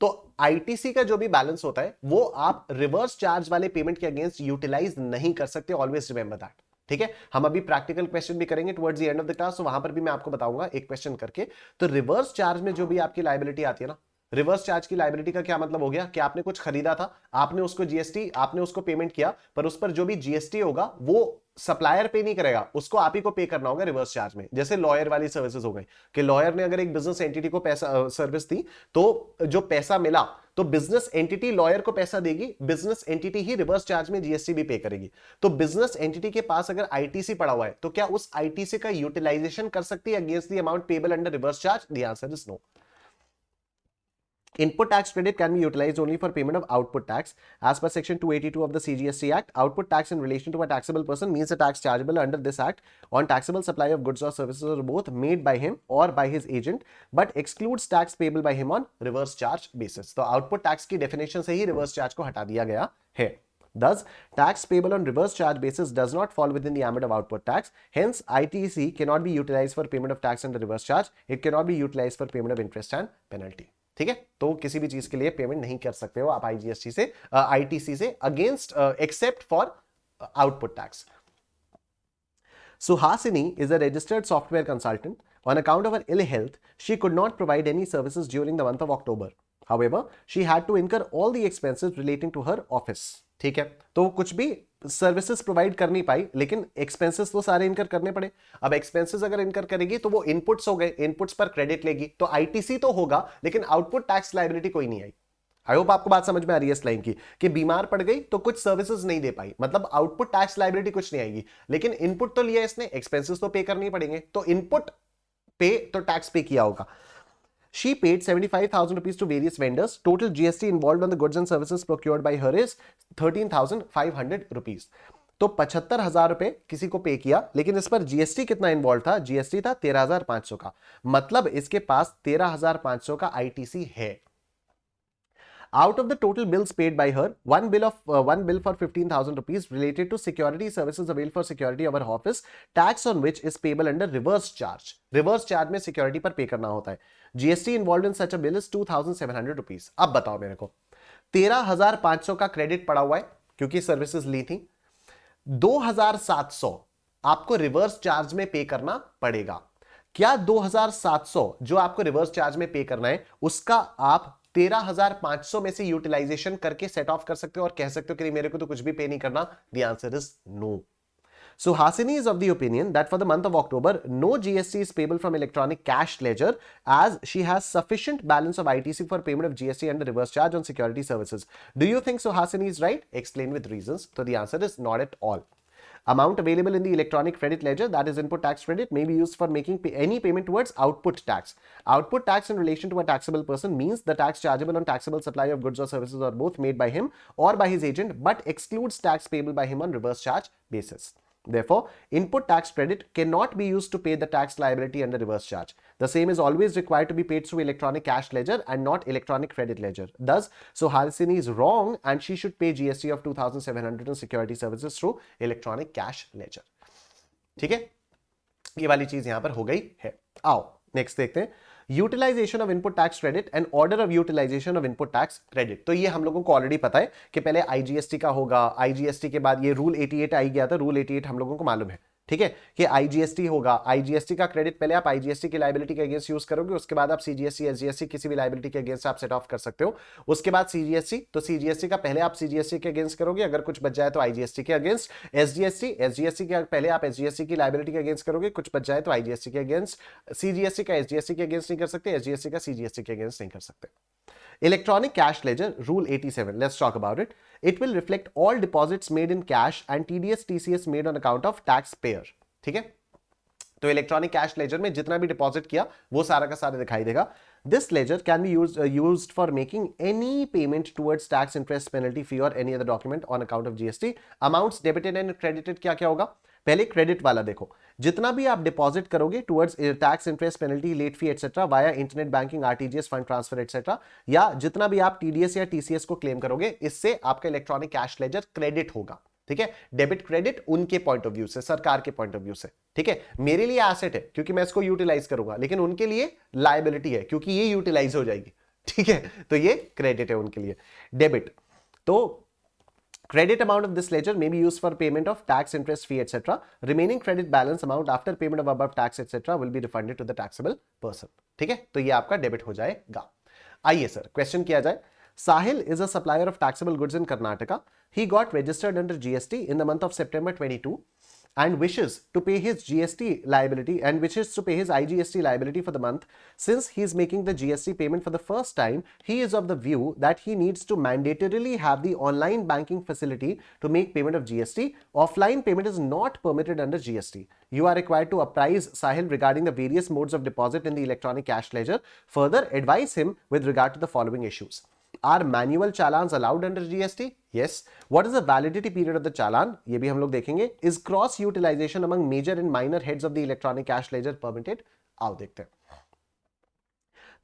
Speaker 1: तो आईटीसी का जो भी बैलेंस होता है वो आप रिवर्स चार्ज वाले पेमेंट के अगेंस्ट यूटिलाइज नहीं कर सकते. Always remember that. ठीक है, हम अभी प्रैक्टिकल क्वेश्चन भी करेंगे towards the end of the class, तो वहां पर भी मैं आपको बताऊंगा एक क्वेश्चन करके. तो रिवर्स चार्ज में जो भी आपकी लायबिलिटी आती है ना, रिवर्स चार्ज की लायबिलिटी का क्या मतलब हो गया कि आपने कुछ खरीदा था, आपने उसको जीएसटी, आपने उसको पेमेंट किया, पर उस पर जो भी जीएसटी होगा वो सप्लायर पे नहीं करेगा, उसको आप ही को पे करना होगा रिवर्स चार्ज में. जैसे लॉयर वाली सर्विसेज हो गई कि लॉयर ने अगर एक बिजनेस एंटिटी को पैसा सर्विस दी, तो जो पैसा मिला तो बिजनेस एंटिटी लॉयर को पैसा देगी, बिजनेस एंटिटी ही रिवर्स चार्ज में जीएसटी भी पे करेगी. तो बिजनेस एंटिटी के पास अगर आईटीसी पड़ा हुआ है तो क्या उस आईटीसी का यूटिलाइजेशन कर सकती है against the amount payable under reverse charge? The answer is no. Input tax credit can be utilized only for payment of output tax. As per section 282 of the CGST Act, output tax in relation to a taxable person means the tax chargeable under this act on taxable supply of goods or services or both made by him or by his agent, but excludes tax payable by him on reverse charge basis. तो output tax की definition से ही reverse charge को हटा दिया गया है. Thus, tax payable on reverse charge basis does not fall within the ambit of output tax. Hence, ITC cannot be utilized for payment of tax under reverse charge. It cannot be utilized for payment of interest and penalty. ठीक है, तो किसी भी चीज के लिए payment नहीं कर सकते हो आप आईजीएसटी से, आईटीसी से against except for output tax. Suhasini is a registered software consultant. On account of her ill health, she could not provide any services during the month of October. However, she had to incur all the expenses relating to her office. ठीक है, तो वो कुछ भी services provide कर नहीं पाई, लेकिन expenses तो सारे इनकर करने पड़े। अब एक्सपेंसेस अगर इनकर करेगी तो वो इनपुट्स हो गए, इनपुट्स पर क्रेडिट लेगी, तो आईटीसी तो होगा लेकिन आउटपुट टैक्स लायबिलिटी कोई नहीं आई। आई होप आपको बात समझ में आ रही है इस लाइन की, कि बीमार पड़ गई तो कुछ सर्विसेज नहीं दे पाई, मतलब आउटपुट टैक्स लायबिलिटी कुछ नहीं आएगी, लेकिन इनपुट तो लिया इसने, एक्सपेंसेस तो पे करने ही पड़ेंगे, तो इनपुट पे तो टैक्स पे किया होगा। She paid 75,000 rupees to various vendors. Total GST involved on the goods and services procured by her is 13,500 rupees. तो 75,000 रुपए किसी को पे किया, लेकिन इस पर जीएसटी कितना इन्वॉल्व था? जीएसटी था 13,500 का, मतलब इसके पास 13,500 का आईटीसी है। Out of the total bills paid by her, one bill for 15,000 rupees related to security services availed for security of her office, tax on which is payable under reverse charge. Reverse charge में security पर पे करना होता है। GST involved in such a bill is 2,700 rupees. अब बताओ मेरे को, 13,500 का क्रेडिट पड़ा हुआ है क्योंकि सर्विसेज ली थी, 2,700 आपको रिवर्स चार्ज में पे करना पड़ेगा। क्या 2,700 जो आपको रिवर्स चार्ज में पे करना है उसका आप 13,500 में से यूटिलाइजेशन करके सेट ऑफ कर सकते हो और कह सकते हो कि मेरे को तो कुछ भी पे नहीं करना? The answer is no. So Hasini is of the opinion that for the month of October, no GST is payable from electronic cash ledger as she has sufficient balance of ITC for payment of GST under reverse charge on security services. Do you think so Hasini is right? Explain with reasons. So the answer is not at all. Amount available in the electronic credit ledger, that is input tax credit, may be used for making any payment towards output tax. Output tax in relation to a taxable person means the tax chargeable on taxable supply of goods or services or both made by him or by his agent, but excludes tax payable by him on reverse charge basis. Therefore, input tax credit cannot be used to pay the tax liability under reverse charge. The same is always required to be paid through electronic cash ledger and not electronic credit ledger. Thus, so Hasini is wrong and she should pay GST of 2,700 on security services through electronic cash ledger. ठीक है, ये वाली चीज यहां पर हो गई है। आओ नेक्स्ट देखते हैं, utilisation of input tax credit and order of utilisation of input tax credit. तो ये हम लोगों को ऑलरेडी पता है कि पहले आईजीएसटी का होगा, आईजीएसटी के बाद ये रूल 88 आई गया था, रूल 88 हम लोगों को मालूम है, ठीक है, कि आईजीएसटी होगा, आईजीएसटी का क्रेडिट पहले आप आईजीएसटी की लायबिलिटी के अगेंस्ट यूज करोगे, उसके बाद आप सीजीएसटी एसजीएसटी किसी भी लायबिलिटी के अगेंस्ट आप सेट ऑफ कर सकते हो, उसके बाद सीजीएसटी, तो सीजीएसटी का पहले आप सीजीएसटी के अगेंस्ट करोगे, अगर कुछ बच जाए तो आईजीएसटी के अगेंस्ट, एसजीएसटी के पहले आप एसजीएसटी की लायबिलिटी के अगेंस्ट करोगे, कुछ बच जाए तो आईजीएसटी के अगेंस्ट, सीजीएसटी का एसजीएसटी के अगेंस्ट नहीं कर सकते, एसजीएसटी का सीजीएसटी के अगेंस्ट नहीं कर सकते। Electronic cash ledger, Rule 87. Let's talk about it. It will reflect all deposits made in cash and TDS, TCS made on account of taxpayer. ठीक है, तो इलेक्ट्रॉनिक कैश लेजर में जितना भी डिपॉजिट किया वो सारा का सारा दिखाई देगा। This ledger can be used for making any payment towards tax, interest, penalty, fee और any other document on account of GST. Amounts debited and credited क्या क्या होगा? पहले क्रेडिट वाला देखो, जितना भी आप डिपॉजिट करोगे towards tax, interest, penalty, late fee etcetera via internet banking, RTGS, fund transfer etcetera, या जितना भी आप टीडीएस या टीसीएस को क्लेम करोगे, इससे आपका इलेक्ट्रॉनिक कैश लेजर क्रेडिट होगा। ठीक है, डेबिट क्रेडिट उनके पॉइंट ऑफ व्यू से, सरकार के पॉइंट ऑफ व्यू से। ठीक है, मेरे लिए एसेट है क्योंकि मैं इसको यूटिलाइज करूंगा, लेकिन उनके लिए लायबिलिटी है क्योंकि ये यूटिलाइज हो जाएगी। ठीक है, तो ये क्रेडिट है उनके लिए। डेबिट, तो credit amount of this ledger may be used for payment of tax, interest, fee, etc. Remaining credit balance amount after payment of above tax, etc. will be refunded to the taxable person. ठीक है, तो ये आपका debit हो जाएगा। आइए sir question किया जाए। Sahil is a supplier of taxable goods in Karnataka. He got registered under GST in the month of September 22 and wishes to pay his GST liability and wishes to pay his IGST liability for the month. Since he is making the GST payment for the first time, he is of the view that he needs to mandatorily have the online banking facility to make payment of GST. Offline payment is not permitted under GST. You are required to apprise Sahil regarding the various modes of deposit in the electronic cash ledger. Further, advise him with regard to the following issues. Are manual challans allowed under GST? Yes. What is the validity period of the challan? ये भी हम लोग देखेंगे. Is cross utilization among major and minor heads of the electronic cash ledger permitted? आओ देखते हैं.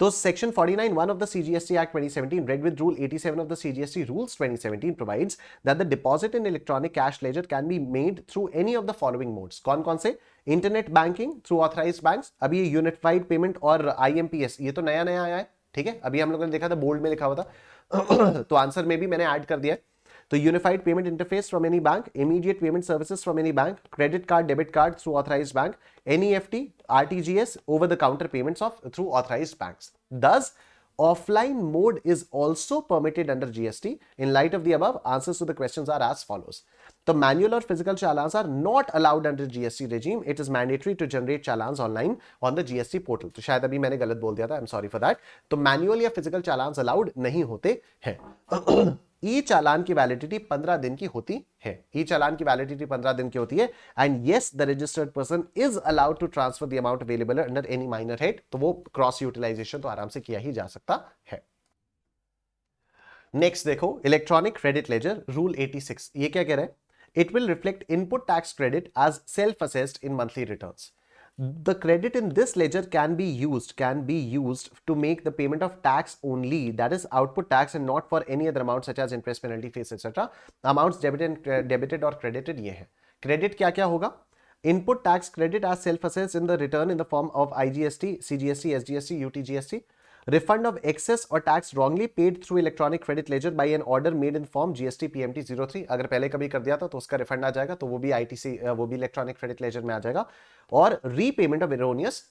Speaker 1: तो section 49(1) of the CGST Act 2017 read with rule 87 of the CGST rules 2017 provides that the deposit in electronic cash ledger can be made through any of the following modes. कौन कौन से? Internet banking through authorised banks, अभी ये unified payment और IMPS ये तो नया नया आया है। ठीक है, अभी हम लोगों ने देखा था बोल्ड में लिखा हुआ था तो आंसर में भी मैंने ऐड कर दिया है। तो unified payment interface from any bank, immediate payment services from any bank, credit card, debit card through authorised bank, NEFT, RTGS, over the counter payments of through authorised banks. Thus, Offline mode is also permitted under GST. In light of the above, answers to the questions are as follows. तो manual और physical challans are not allowed under GST regime. It is mandatory to generate challans online on the GST portal. तो शायद अभी मैंने गलत बोल दिया था, I'm sorry for that. तो manual या physical challans allowed नहीं होते हैं. ई चालान की वैलिडिटी 15 दिन की होती है. ई चालान की वैलिडिटी 15 दिन की होती है. And yes, the registered person is allowed to transfer the amount available under any minor head. तो वो क्रॉस यूटिलाइजेशन तो आराम से किया ही जा सकता है. नेक्स्ट देखो, इलेक्ट्रॉनिक क्रेडिट लेजर रूल 86. ये क्या कह रहा है? It will reflect input tax credit as self assessed in monthly returns. The credit in this ledger can be used to make the payment of tax only, that is output tax, and not for any other amount such as interest, penalty, fees, etc. Amounts debited or credited ये है. Credit क्या क्या होगा? Input tax credit as self-assessed in the return in the form of IGST, CGST, SGST, UTGST. Refund of excess or tax wrongly paid through electronic credit ledger by an order made in form GST PMT 03. अगर पहले कभी कर दिया था तो उसका refund आ जाएगा, तो वो भी ITC, वो भी इलेक्ट्रॉनिक क्रेडिट लेजर में आ जाएगा. और रीपेमेंट ऑफ एरोनियस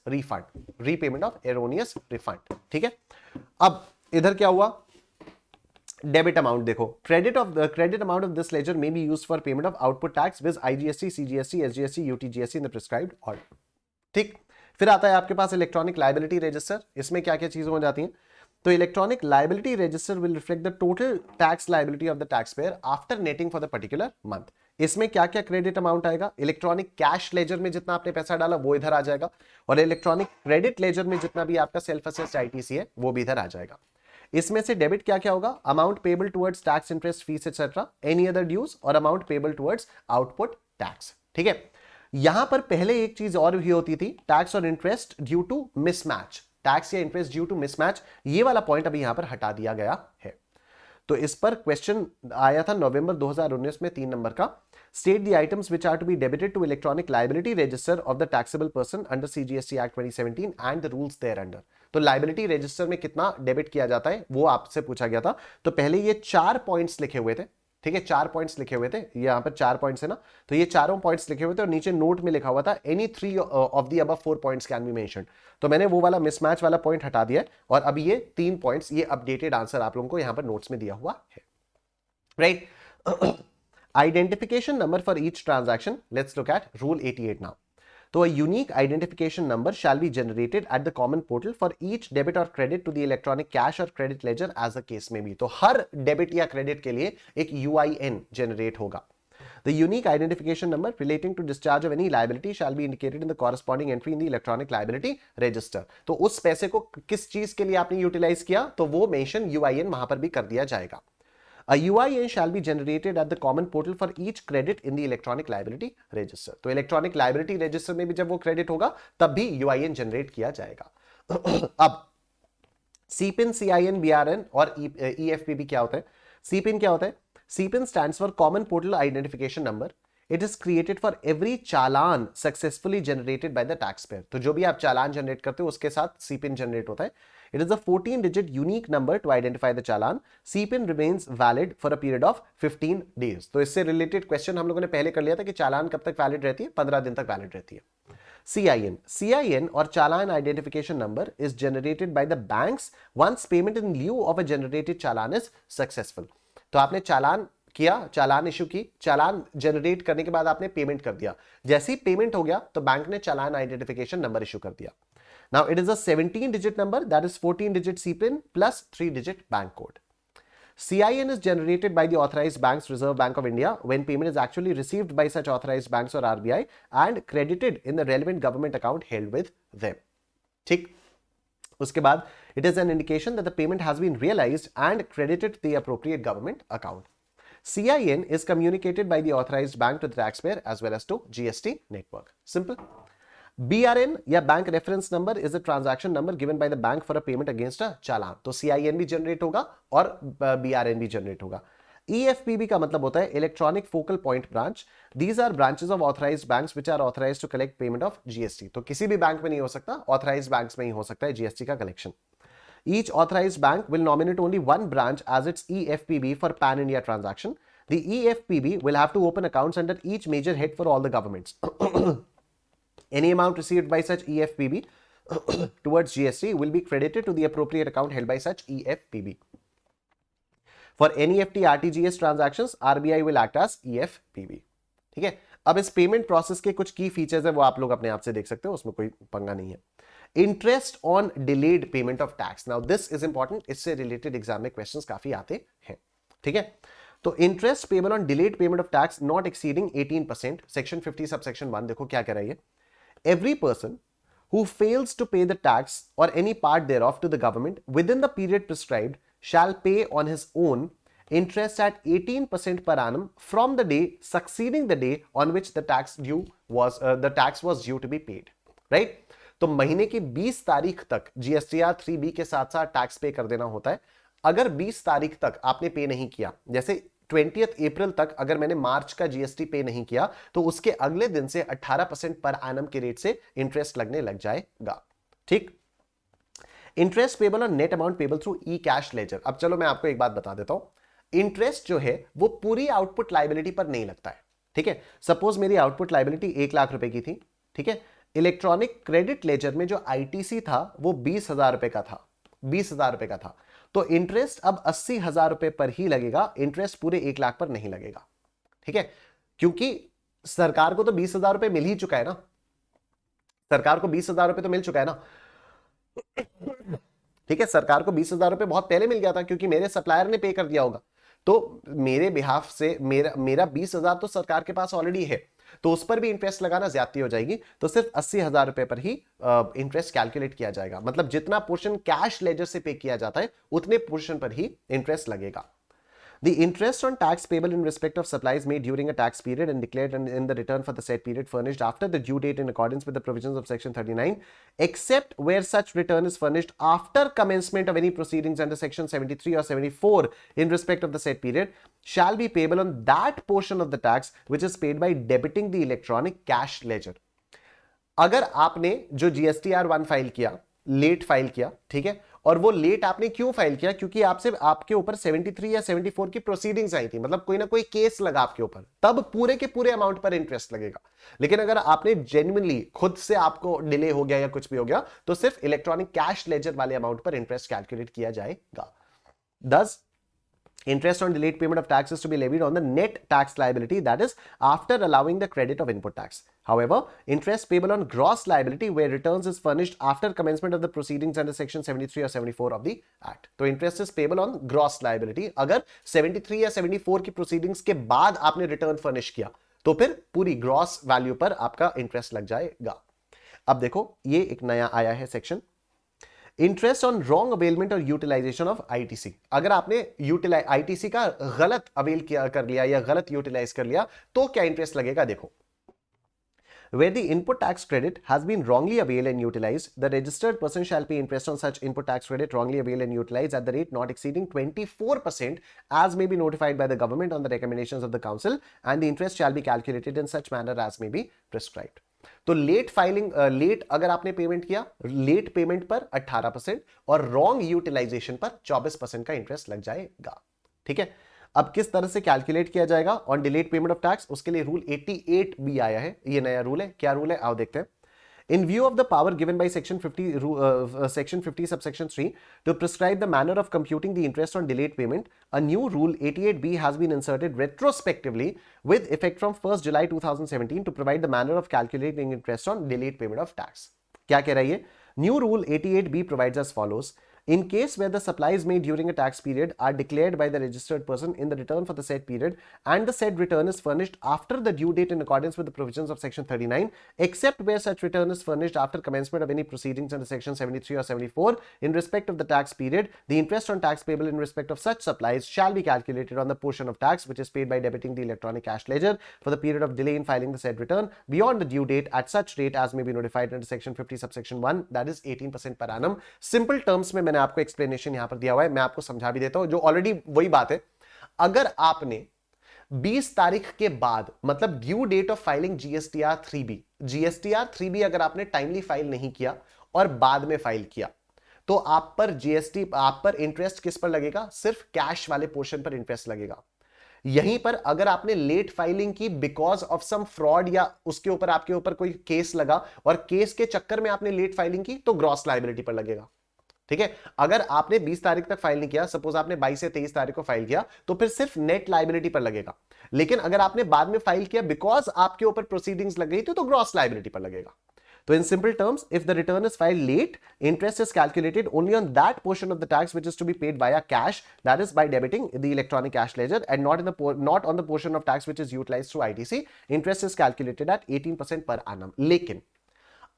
Speaker 1: रिफंड. ठीक है. अब इधर क्या हुआ? डेबिट अमाउंट देखो, credit amount of this ledger may be used for payment of output tax with IGST, CGST, SGST, UTGST in the prescribed order. ठीक. फिर आता है आपके पास इलेक्ट्रॉनिक लायबिलिटी रजिस्टर. इसमें क्या क्या चीजें हो जाती हैं? तो electronic liability register will reflect the total tax liability of the tax payer after netting for the particular month. इसमें क्या क्या क्रेडिट अमाउंट आएगा? इलेक्ट्रॉनिक कैश लेजर में जितना आपने पैसा डाला वो इधर आ जाएगा, और इलेक्ट्रॉनिक क्रेडिट लेजर में जितना भी आपका सेल्फ असेस्ड ITC है वो भी इधर आ जाएगा. इसमें से डेबिट क्या क्या होगा? Amount payable towards tax, interest, fees etcetera, any other dues, और amount payable towards output tax. ठीक है. यहां पर पहले एक चीज और भी होती थी, टैक्स और interest due to mismatch. Tax या इंटरेस्ट ड्यू टू मिसमैच, ये वाला पॉइंट अभी यहां पर हटा दिया गया है. तो इस पर क्वेश्चन आया था नवंबर 2019 में 3 नंबर का. State the items which are to be debited to electronic liability register of the taxable person under CGST act 2017 and the rules thereunder. तो लायबिलिटी रजिस्टर में कितना डेबिट किया जाता है वो आपसे पूछा गया था. तो पहले ये 4 पॉइंट्स लिखे हुए थे. ठीक है, 4 पॉइंट्स लिखे हुए थे. यहां पर 4 पॉइंट्स है ना, तो ये चारों पॉइंट्स लिखे हुए थे और नीचे नोट में लिखा हुआ था any 3 of the above 4 points can be mentioned. तो मैंने वो वाला मिसमैच वाला पॉइंट हटा दिया है, और अभी ये 3 पॉइंट्स, ये अपडेटेड आंसर आप लोगों को यहां पर नोट्स में दिया हुआ है. Right. Identification number for each transaction. Let's look at Rule 88 now. So a unique identification number shall be generated at the common portal for each debit or credit to the electronic cash or credit ledger as the case may be. तो हर debit या credit के लिए एक UIN generate होगा. The unique identification number relating to discharge of any liability shall be indicated in the corresponding entry in the electronic liability register. तो उस पैसे को किस चीज के लिए आपने यूटिलाइज किया, तो वो मेंशन UIN वहां पर भी कर दिया जाएगा. A UIN shall be generated at the common portal for each credit in the electronic liability register. तो electronic liability register में भी जब वो क्रेडिट होगा तब भी UIN जनरेट किया जाएगा. अब CPIN, CIN, BRN और EFPB क्या होता है? CPIN क्या होता है? CPIN stands for Common Portal Identification Number. It is created for every challan successfully generated by the taxpayer. तो जो भी आप चालान जनरेट करते हो उसके साथ CPIN जनरेट होता है. It is a 14-digit unique number to identify the challan. CPIN remains valid for a period of 15 days. तो इससे रिलेटेड क्वेश्चन हम लोगों ने पहले कर लिया था कि चालान कब तक वैलिड रहती है? 15 दिन तक वैलिड रहती है. CIN और challan identification number is generated by the banks once payment in lieu of a generated challan is successful. तो आपने चालान किया, चालान इशू की, चालान जनरेट करने के बाद आपने पेमेंट कर दिया. जैसे ही पेमेंट हो गया तो बैंक ने चालान आइडेंटिफिकेशन नंबर इशू कर दिया. Now it is a 17-digit number, that is 14-digit CPIN plus 3-digit bank code. CIN is generated by the authorized banks, Reserve Bank of India, when payment is actually received by such authorized banks or RBI and credited in the relevant government account held with them. ठीक. उसके बाद it is an indication that the payment has been realized and credited to the appropriate government account. CIN is communicated by the authorized bank to the taxpayer as well as to GST network. Simple. BRN या bank reference number is a transaction number given by the bank for a payment against a challan. तो CIN भी generate होगा और BRN भी generate होगा. EFPB का मतलब होता है electronic focal point branch. These are branches of authorised banks which are authorised to collect payment of GST. तो किसी भी बैंक में नहीं हो सकता, ऑथराइज्ड बैंक्स में ही हो सकता है GST का collection. Each authorized bank will nominate only one branch as its EFPB for pan-India transaction. The EFPB will have to open accounts under each major head for all the governments. Any amount received by such EFPB towards GST will be credited to the appropriate account held by such EFPB. For NEFT RTGS transactions, RBI will act as EFPB. ठीक है, अब इस payment process के कुछ की features है वो आप लोग अपने आप से देख सकते हो, उसमें कोई पंगा नहीं है. Interest on delayed payment of tax. Now this is important, इससे रिलेटेड एग्जाम में क्वेश्चंस काफी आते हैं. ठीक है, तो interest payable on delayed payment of tax not exceeding 18%. Section 50 subsection 1 देखो क्या कह रहा है. Every person who fails to pay the tax or any part thereof to the government within the period prescribed shall pay on his own interest at 18% per annum from the day succeeding the day on which the tax was due to be paid. Right? तो महीने की 20 तारीख तक GSTR 3B के साथ साथ tax पे कर देना होता है. अगर 20 तारीख तक आपने पे नहीं किया, जैसे 20 अप्रैल तक अगर मैंने मार्च का जीएसटी पे नहीं किया, तो उसके अगले दिन से 18% पर एनम के रेट से इंटरेस्ट लगने लग जाएगा. ठीक. Interest payable on net amount payable through E cash ledger. अब चलो मैं आपको एक बात बता देता हूं. इंटरेस्ट जो है वो पूरी आउटपुट लायबिलिटी पर नहीं लगता है. ठीक है, सपोज मेरी आउटपुट लायबिलिटी 1 लाख रुपए की थी. ठीक है, इलेक्ट्रॉनिक क्रेडिट लेजर में जो आईटीसी था वो 20,000 रुपए का था. 20,000 रुपए का था, तो इंटरेस्ट अब 80,000 रुपए पर ही लगेगा. इंटरेस्ट पूरे 1 लाख पर नहीं लगेगा. ठीक है, क्योंकि सरकार को तो 20,000 रुपए मिल ही चुका है ना. सरकार को 20,000 रुपए तो मिल चुका है ना. ठीक है, सरकार को 20,000 रुपए बहुत पहले मिल गया था क्योंकि मेरे सप्लायर ने पे कर दिया होगा. तो मेरे बिहाफ से मेरा 20,000 तो सरकार के पास ऑलरेडी है, तो उस पर भी इंटरेस्ट लगाना ज्यादती हो जाएगी. तो सिर्फ 80,000 रुपए पर ही इंटरेस्ट कैलकुलेट किया जाएगा. मतलब जितना पोर्शन कैश लेजर से पे किया जाता है उतने पोर्शन पर ही इंटरेस्ट लगेगा. The interest on tax payable in respect of supplies made during a tax period and declared in the return for the said period furnished after the due date in accordance with the provisions of section 39, except where such return is furnished after commencement of any proceedings under section 73 or 74 in respect of the said period, shall be payable on that portion of the tax which is paid by debiting the electronic cash ledger. अगर आपने जो GSTR 1 file किया, late file किया, ठीक है, और वो late आपने क्यों फाइल किया? क्योंकि आपके ऊपर 73 या 74 की प्रोसीडिंग्स आई थी, मतलब कोई ना कोई केस लगा आपके ऊपर, तब पूरे के पूरे अमाउंट पर इंटरेस्ट लगेगा. लेकिन अगर आपने जेन्युइनली खुद से आपको डिले हो गया या कुछ भी हो गया, तो सिर्फ इलेक्ट्रॉनिक कैश लेजर वाले अमाउंट पर इंटरेस्ट कैलकुलेट किया जाएगा. Thus, interest on delayed payment of tax is to be levied on the net tax liability, that is, after allowing the credit of input tax. However, interest payable on gross liability where returns is furnished after commencement of the proceedings under section 73 or 74 of the Act. तो interest is payable on gross liability. अगर 73 या 74 की proceedings के बाद आपने return furnish किया, तो फिर पूरी gross value पर आपका interest लग जाएगा. अब देखो, ये एक नया आया है section, interest on wrong availment और यूटिलाइजेशन ऑफ आईटीसी. अगर आपने आईटीसी का गलत अवेल कर लिया या गलत यूटिलाइज कर लिया तो क्या इंटरेस्ट लगेगा? देखो, where the input tax credit has been wrongly availed and utilized, the registered person shall pay interest on such input tax credit wrongly availed and utilized at the rate not exceeding 24% as may be notified by the government on the recommendations of the council, and the interest shall be calculated in such manner as may be prescribed. तो late filing, late अगर आपने payment किया, late payment पर 18% और wrong utilisation पर 24% का interest लग जाएगा. ठीक है, अब किस तरह से कैलकुलेट किया जाएगा on delayed payment of tax, उसके लिए रूल 88 भी आया है. ये नया रूल है. क्या रूल है आओ देखते हैं. In view of the power given by section 50 subsection 3 to prescribe the manner of computing the interest on delayed payment, a new rule 88B has been inserted retrospectively with effect from 1st July 2017 to provide the manner of calculating interest on delayed payment of tax. क्या कह रहा है ये? New rule 88B provides as follows. In case where the supplies made during a tax period are declared by the registered person in the return for the said period and the said return is furnished after the due date in accordance with the provisions of section 39, except where such return is furnished after commencement of any proceedings under section 73 or 74 in respect of the tax period, the interest on tax payable in respect of such supplies shall be calculated on the portion of tax which is paid by debiting the electronic cash ledger for the period of delay in filing the said return beyond the due date at such rate as may be notified under section 50 subsection 1, that is 18% per annum. Simple terms में मैंने आपको explanation यहां पर दिया हुआ है, मैं आपको समझा भी देता हूं, जो ऑलरेडी वही बात है. अगर आपने 20 तारीख के बाद, मतलब due date of filing GSTR 3बी अगर आपने टाइमली फाइल नहीं किया और बाद में फाइल किया, तो आप पर इंटरेस्ट किस पर लगेगा? सिर्फ कैश वाले पोर्शन पर इंटरेस्ट लगेगा. यहीं पर अगर आपने लेट फाइलिंग की बिकॉज ऑफ सम फ्रॉड या उसके ऊपर आपके ऊपर कोई केस लगा और केस के चक्कर में आपने लेट फाइलिंग की तो ग्रॉस लायबिलिटी पर लगेगा। ठीक है, अगर आपने 20 तारीख तक फाइल नहीं किया, सपोज आपने 22 या 23 तारीख को फाइल किया, तो फिर सिर्फ नेट लायबिलिटी पर लगेगा। लेकिन अगर आपने बाद में फाइल किया बिकॉज आपके ऊपर प्रोसीडिंग्स लग गई थी तो ग्रॉस लायबिलिटी पर लगेगा। तो in simple terms, if the return is filed late, interest is calculated only on that portion of the tax which is to be paid via cash, that is by debiting the electronic cash ledger, and not on the portion of tax which is utilized through ITC. Interest is calculated at 18% per annum. लेकिन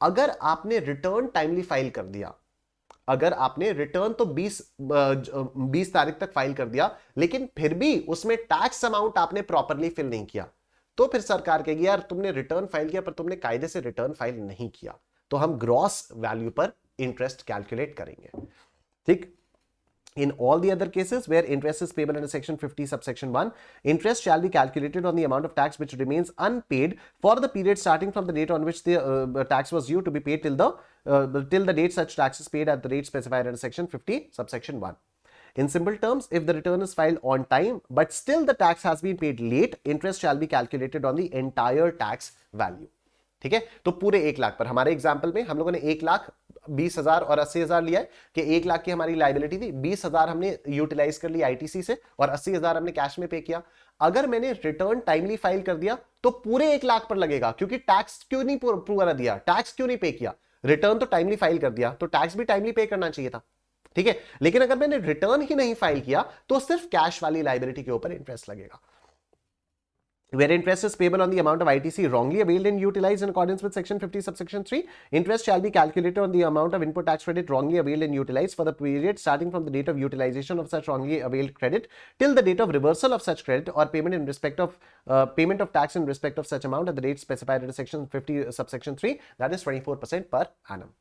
Speaker 1: अगर आपने return timely file कर दिया, अगर आपने return तो 20 तारीख तक फाइल कर दिया, लेकिन फिर भी उसमें टैक्स अमाउंट आपने प्रॉपरली फिल नहीं किया, तो फिर सरकार कहेगी यार तुमने रिटर्न फाइल किया पर तुमने कायदे से रिटर्न फाइल नहीं किया, तो हम ग्रॉस वैल्यू पर इंटरेस्ट कैलकुलेट करेंगे। ठीक, in all the other cases where interest is payable under section 50 subsection 1, interest shall be calculated on the amount of tax which remains unpaid for the period starting from the date on which the tax was due to be paid till the date such tax is paid at the rate specified under section 50 subsection 1. In simple terms, if the return is filed on time but still the tax has been paid late, interest shall be calculated on the entire tax value. ठीक है, तो पूरे 1 लाख पर, हमारे example में हम लोगों ने 1,20,000 और 80,000 लिया है कि 1 लाख की हमारी लाइबिलिटी थी, 20,000 हमने यूटिलाइज कर लिया आईटीसी से और 80,000 हमने कैश में पे किया। अगर मैंने रिटर्न टाइमली फाइल कर दिया तो पूरे 1 लाख पर लगेगा, क्योंकि टैक्स क्यों नहीं पूरा दिया, टैक्स क्यों नहीं पे किया, रिटर्न तो टाइमली फाइल कर दिया तो टैक्स भी टाइमली पे करना चाहिए था। ठीक है, लेकिन अगर मैंने रिटर्न ही नहीं फाइल किया तो सिर्फ कैश वाली लाइबिलिटी के ऊपर इंटरेस्ट लगेगा। Where interest is payable on the amount of ITC wrongly availed and utilized in accordance with section 50 subsection 3, interest shall be calculated on the amount of input tax credit wrongly availed and utilized for the period starting from the date of utilization of such wrongly availed credit till the date of reversal of such credit or payment in respect of payment of tax in respect of such amount at the rate specified in section 50 subsection 3, that is 24% per annum.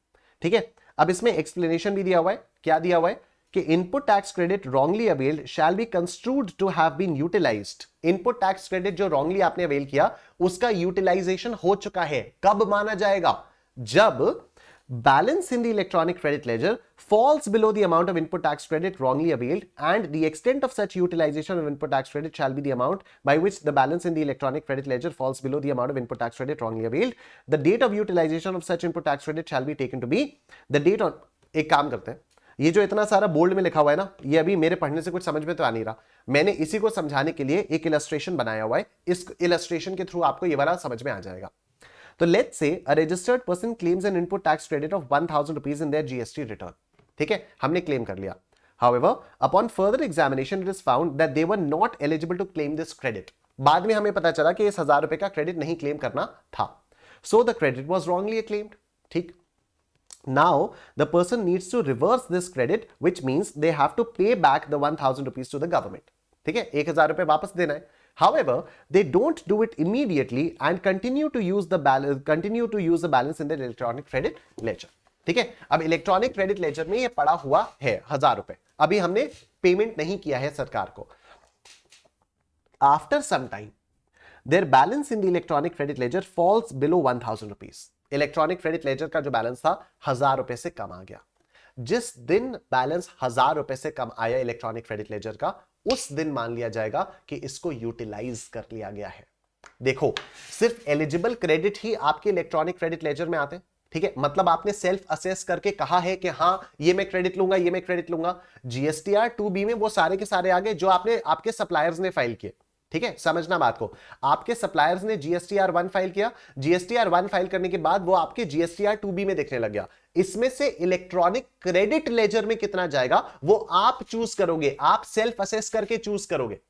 Speaker 1: ठीक है, अब इसमें explanation भी दिया हुआ है, क्या दिया हुआ है कि input tax credit wrongly availed shall be construed to have been utilised. Input tax credit जो रॉन्गली आपने अवेल किया उसका यूटिलाइजेशन हो चुका है, कब माना जाएगा, जब balance in the electronic credit ledger falls below the amount of input tax credit wrongly availed, and the extent of such utilization of input tax credit shall be the amount by which the balance in the electronic credit ledger falls below the amount of input tax credit wrongly availed. The date of utilization of such input tax credit shall be taken to be the date on। एक काम करते हैं, ये जो इतना सारा bold में लिखा हुआ है ना, ये अभी मेरे पढ़ने से कुछ समझ में तो आ नहीं रहा, मैंने इसी को समझाने के लिए एक इलस्ट्रेशन बनाया हुआ है, इस इलस्ट्रेशन के थ्रू आपको ये वाला समझ में आ जाएगा। तो let's say a registered person claims N input tax credit of 1000 rupees in their GST return. ठीक है, हमने क्लेम कर लिया। However, upon further examination, it is found that they were not eligible to claim this credit. बाद में हमें पता चला कि इस 1000 रुपए का क्रेडिट नहीं क्लेम करना था। So the credit was wrongly claimed. ठीक, now the person needs to reverse this credit, which means they have to pay back the 1000 rupees to the government. ठीक है, 1000 रुपए वापस देना है। However, they don't do it immediately and continue to use the balance in their electronic credit ledger. ठीक है, अब electronic credit laser में ये पड़ा हुआ है 1000 रुपए, अभी हमने पेमेंट नहीं किया है सरकार को। After some time, their balance in the electronic credit ledger falls below 1000 rupees. Electronic credit ledger का जो बैलेंस था 1000 रुपए से कम आ गया। जिस दिन बैलेंस 1000 रुपए से कम आया इलेक्ट्रॉनिक क्रेडिट लेजर का, उस दिन मान लिया जाएगा कि इसको यूटिलाइज कर लिया गया है। देखो, सिर्फ एलिजिबल क्रेडिट ही आपके इलेक्ट्रॉनिक क्रेडिट लेजर में आते हैं। ठीक है, मतलब आपने सेल्फ असेस करके कहा है कि हाँ ये मैं क्रेडिट लूंगा, ये मैं क्रेडिट लूंगा। जीएसटीआर 2B में वो सारे के सारे आ गए जो आपने आपके सप्लायर्स ने फाइल किए। ठीक है, समझना बात को, आपके सप्लायर्स ने जीएसटीआर 1 फाइल किया, जीएसटीआर 1 फाइल करने के बाद वो आपके जीएसटीआर 2B में देखने लग गया। इसमें से इलेक्ट्रॉनिक क्रेडिट लेजर में कितना जाएगा वो आप चूज करोगे, आप सेल्फ असेस करके चूज करोगे।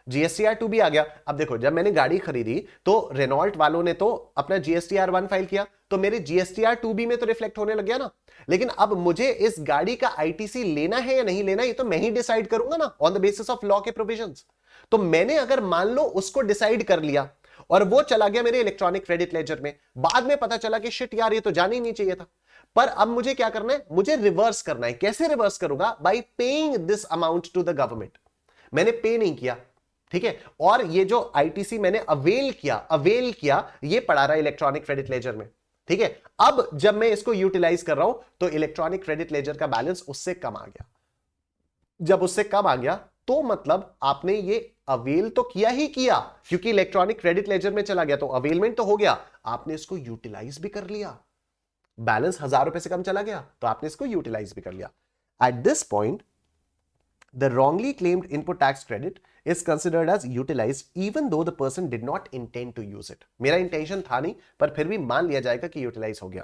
Speaker 1: जीएसटीआर 2B आ गया। अब देखो, जब मैंने गाड़ी खरीदी तो रेनॉल्ट वालों ने तो अपना जीएसटीआर 1 फाइल किया, तो मेरे जीएसटीआर 2B में तो रिफ्लेक्ट होने लग गया ना। लेकिन अब मुझे इस गाड़ी का आईटीसी लेना है या नहीं लेना, ये तो मैं ही डिसाइड करूंगा ना, on the basis of law के प्रोविजंस। तो मैंने अगर मान लो उसको डिसाइड कर लिया और वो चला गया मेरे इलेक्ट्रॉनिक क्रेडिट लेजर में, बाद में पता चला कि शिट यार ये तो जाना ही नहीं चाहिए था। पर अब मुझे क्या करना है, मुझे रिवर्स करना है। कैसे रिवर्स करूंगा? By paying this amount to the government. मैंने पे नहीं किया, ठीक है, और ये जो आईटीसी मैंने अवेल किया ये पड़ा रहा इलेक्ट्रॉनिक क्रेडिट लेजर में। ठीक है, अब जब मैं इसको यूटिलाइज कर रहा हूं तो इलेक्ट्रॉनिक क्रेडिट लेजर का बैलेंस उससे कम आ गया। जब उससे कम आ गया तो मतलब आपने ये अवेल तो किया ही किया, क्योंकि इलेक्ट्रॉनिक क्रेडिट लेजर में चला गया तो अवेलमेंट तो हो गया, आपने इसको यूटिलाइज भी कर लिया। बैलेंस 1000 रुपए से कम चला गया तो आपने इसको यूटिलाइज भी कर लिया। At this point the wrongly claimed input tax credit is considered as utilized even though the person did not intend to use it. मेरा इंटेंशन था नहीं पर फिर भी मान लिया जाएगा कि यूटिलाइज हो गया।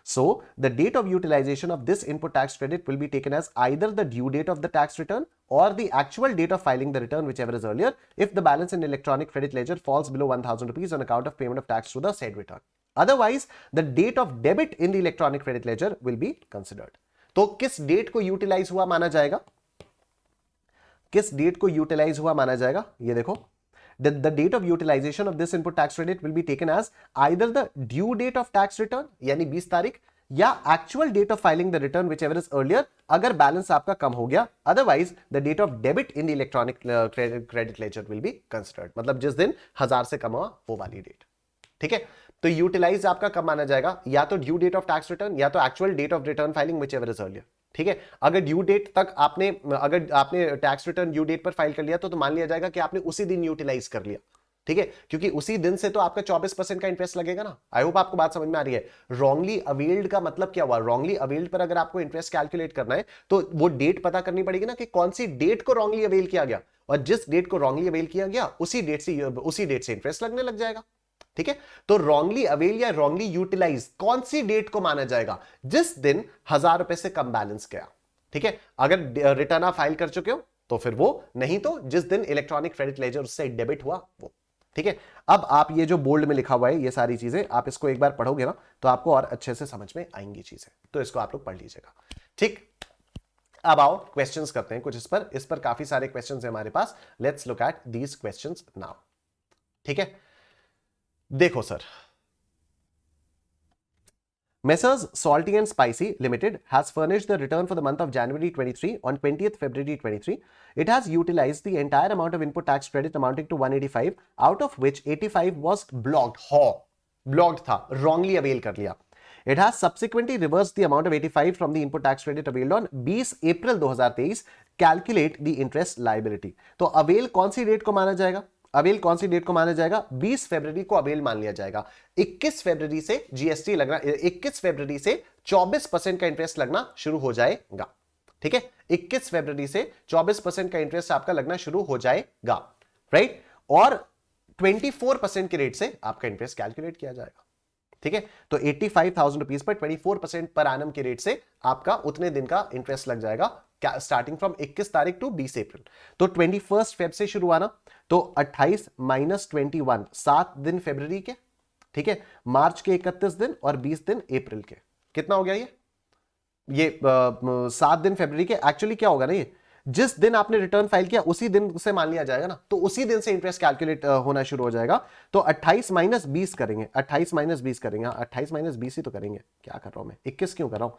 Speaker 1: So the date of utilization of this input tax credit will be taken as either the due date of the tax return or the actual date of filing the return, whichever is earlier, if the balance in electronic credit ledger falls below 1000 rupees on account of payment of tax to the said return. Otherwise, the date of debit in the electronic credit ledger will be considered. तो किस date को utilise हुआ माना जाएगा, किस date को utilise हुआ माना जाएगा, ये देखो, the date of utilization of this input tax credit will be taken as either the due date of tax return यानी 20 तारीख या actual date of filing the return whichever is earlier अगर बैलेंस आपका कम हो गया, otherwise the date of debit in the electronic credit ledger will be considered, मतलब जिस दिन 1000 से कम हुआ वो वाली डेट। ठीक है, तो यूटिलाइज आपका कब माना जाएगा, या तो due date of tax return या तो actual date of return filing whichever is earlier। ठीक है, अगर ड्यू डेट तक आपने अगर आपने टैक्स रिटर्न ड्यू डेट पर फाइल कर लिया तो मान लिया जाएगा कि आपने उसी दिन यूटिलाइज कर लिया। ठीक है, क्योंकि उसी दिन से तो आपका 24% का इंटरेस्ट लगेगा ना। आई होप आपको बात समझ में आ रही है। रॉन्गली अवेल्ड का मतलब क्या हुआ, रॉन्गली अवेल्ड पर अगर आपको इंटरेस्ट कैलकुलेट करना है तो वो डेट पता करनी पड़ेगी ना कि कौन सी डेट को रॉन्गली अवेल किया गया, और जिस डेट को रॉन्गली अवेल किया गया उसी डेट से इंटरेस्ट लगने लग जाएगा। ठीक है, तो रॉन्गली अवेल या रॉन्गली यूटिलाइज कौन सी डेट को माना जाएगा, जिस दिन 1000 रुपए से कम बैलेंस गया। ठीक है, अगर रिटर्न आप फाइल कर चुके हो तो फिर वो, नहीं तो जिस दिन इलेक्ट्रॉनिक क्रेडिट लेजर उससे डेबिट हुआ वो। ठीक है, अब आप ये जो बोल्ड में लिखा हुआ है ये सारी चीजें आप इसको एक बार पढ़ोगे ना तो आपको और अच्छे से समझ में आएंगी चीजें, तो इसको आप लोग पढ़ लीजिएगा। ठीक, अब आओ क्वेश्चंस करते हैं कुछ इस पर काफी सारे क्वेश्चंस हैं हमारे पास। Let's look at these questions now. ठीक है, देखो sir, Messrs. Salty and Spicy Limited has furnished the return for the month of January 23 on 20th February 23. It has utilized the entire amount of input tax credit amounting to 185, out of which 85 was blocked. Blocked था, wrongly avail कर लिया. It has subsequently reversed the amount of 85 from the input tax credit availed on 20 April 2023. Calculate the interest liability. तो avail कौन सी date को माना जाएगा, avail कौन सी date को माना जाएगा, 20 फरवरी को अवेल मान लिया जाएगा। 21 फरवरी से जीएसटी लगना, 21 फरवरी से 24% का इंटरेस्ट लगना शुरू हो जाएगा। ठीक है, 21 फरवरी से 24% का इंटरेस्ट आपका लगना शुरू हो जाएगा, राइट, और 24% के रेट से आपका इंटरेस्ट कैलकुलेट किया जाएगा। ठीक है, तो 85,000 रुपीज पर 24% पर एनम के रेट से आपका उतने दिन का इंटरेस्ट लग जाएगा, स्टार्टिंग फ्रॉम 21 तारीख टू 20 अप्रैल। तो 21 फेब से शुरू आना, तो 28 माइनस 21 7 दिन फरवरी के, ठीक है, मार्च के 31 दिन और 20 दिन अप्रैल के, कितना हो गया ये 7 दिन फरवरी के। एक्चुअली क्या होगा ना, ये जिस दिन आपने रिटर्न फाइल किया उसी दिन से मान लिया जाएगा ना, तो उसी दिन से इंटरेस्ट कैलकुलेट होना शुरू हो जाएगा। तो 28 माइनस 20 करेंगे, 28 माइनस 20 करेंगे, 28 माइनस 20 ही तो करेंगे, क्या कर रहा हूं मैं, 21 क्यों कर रहा हूं,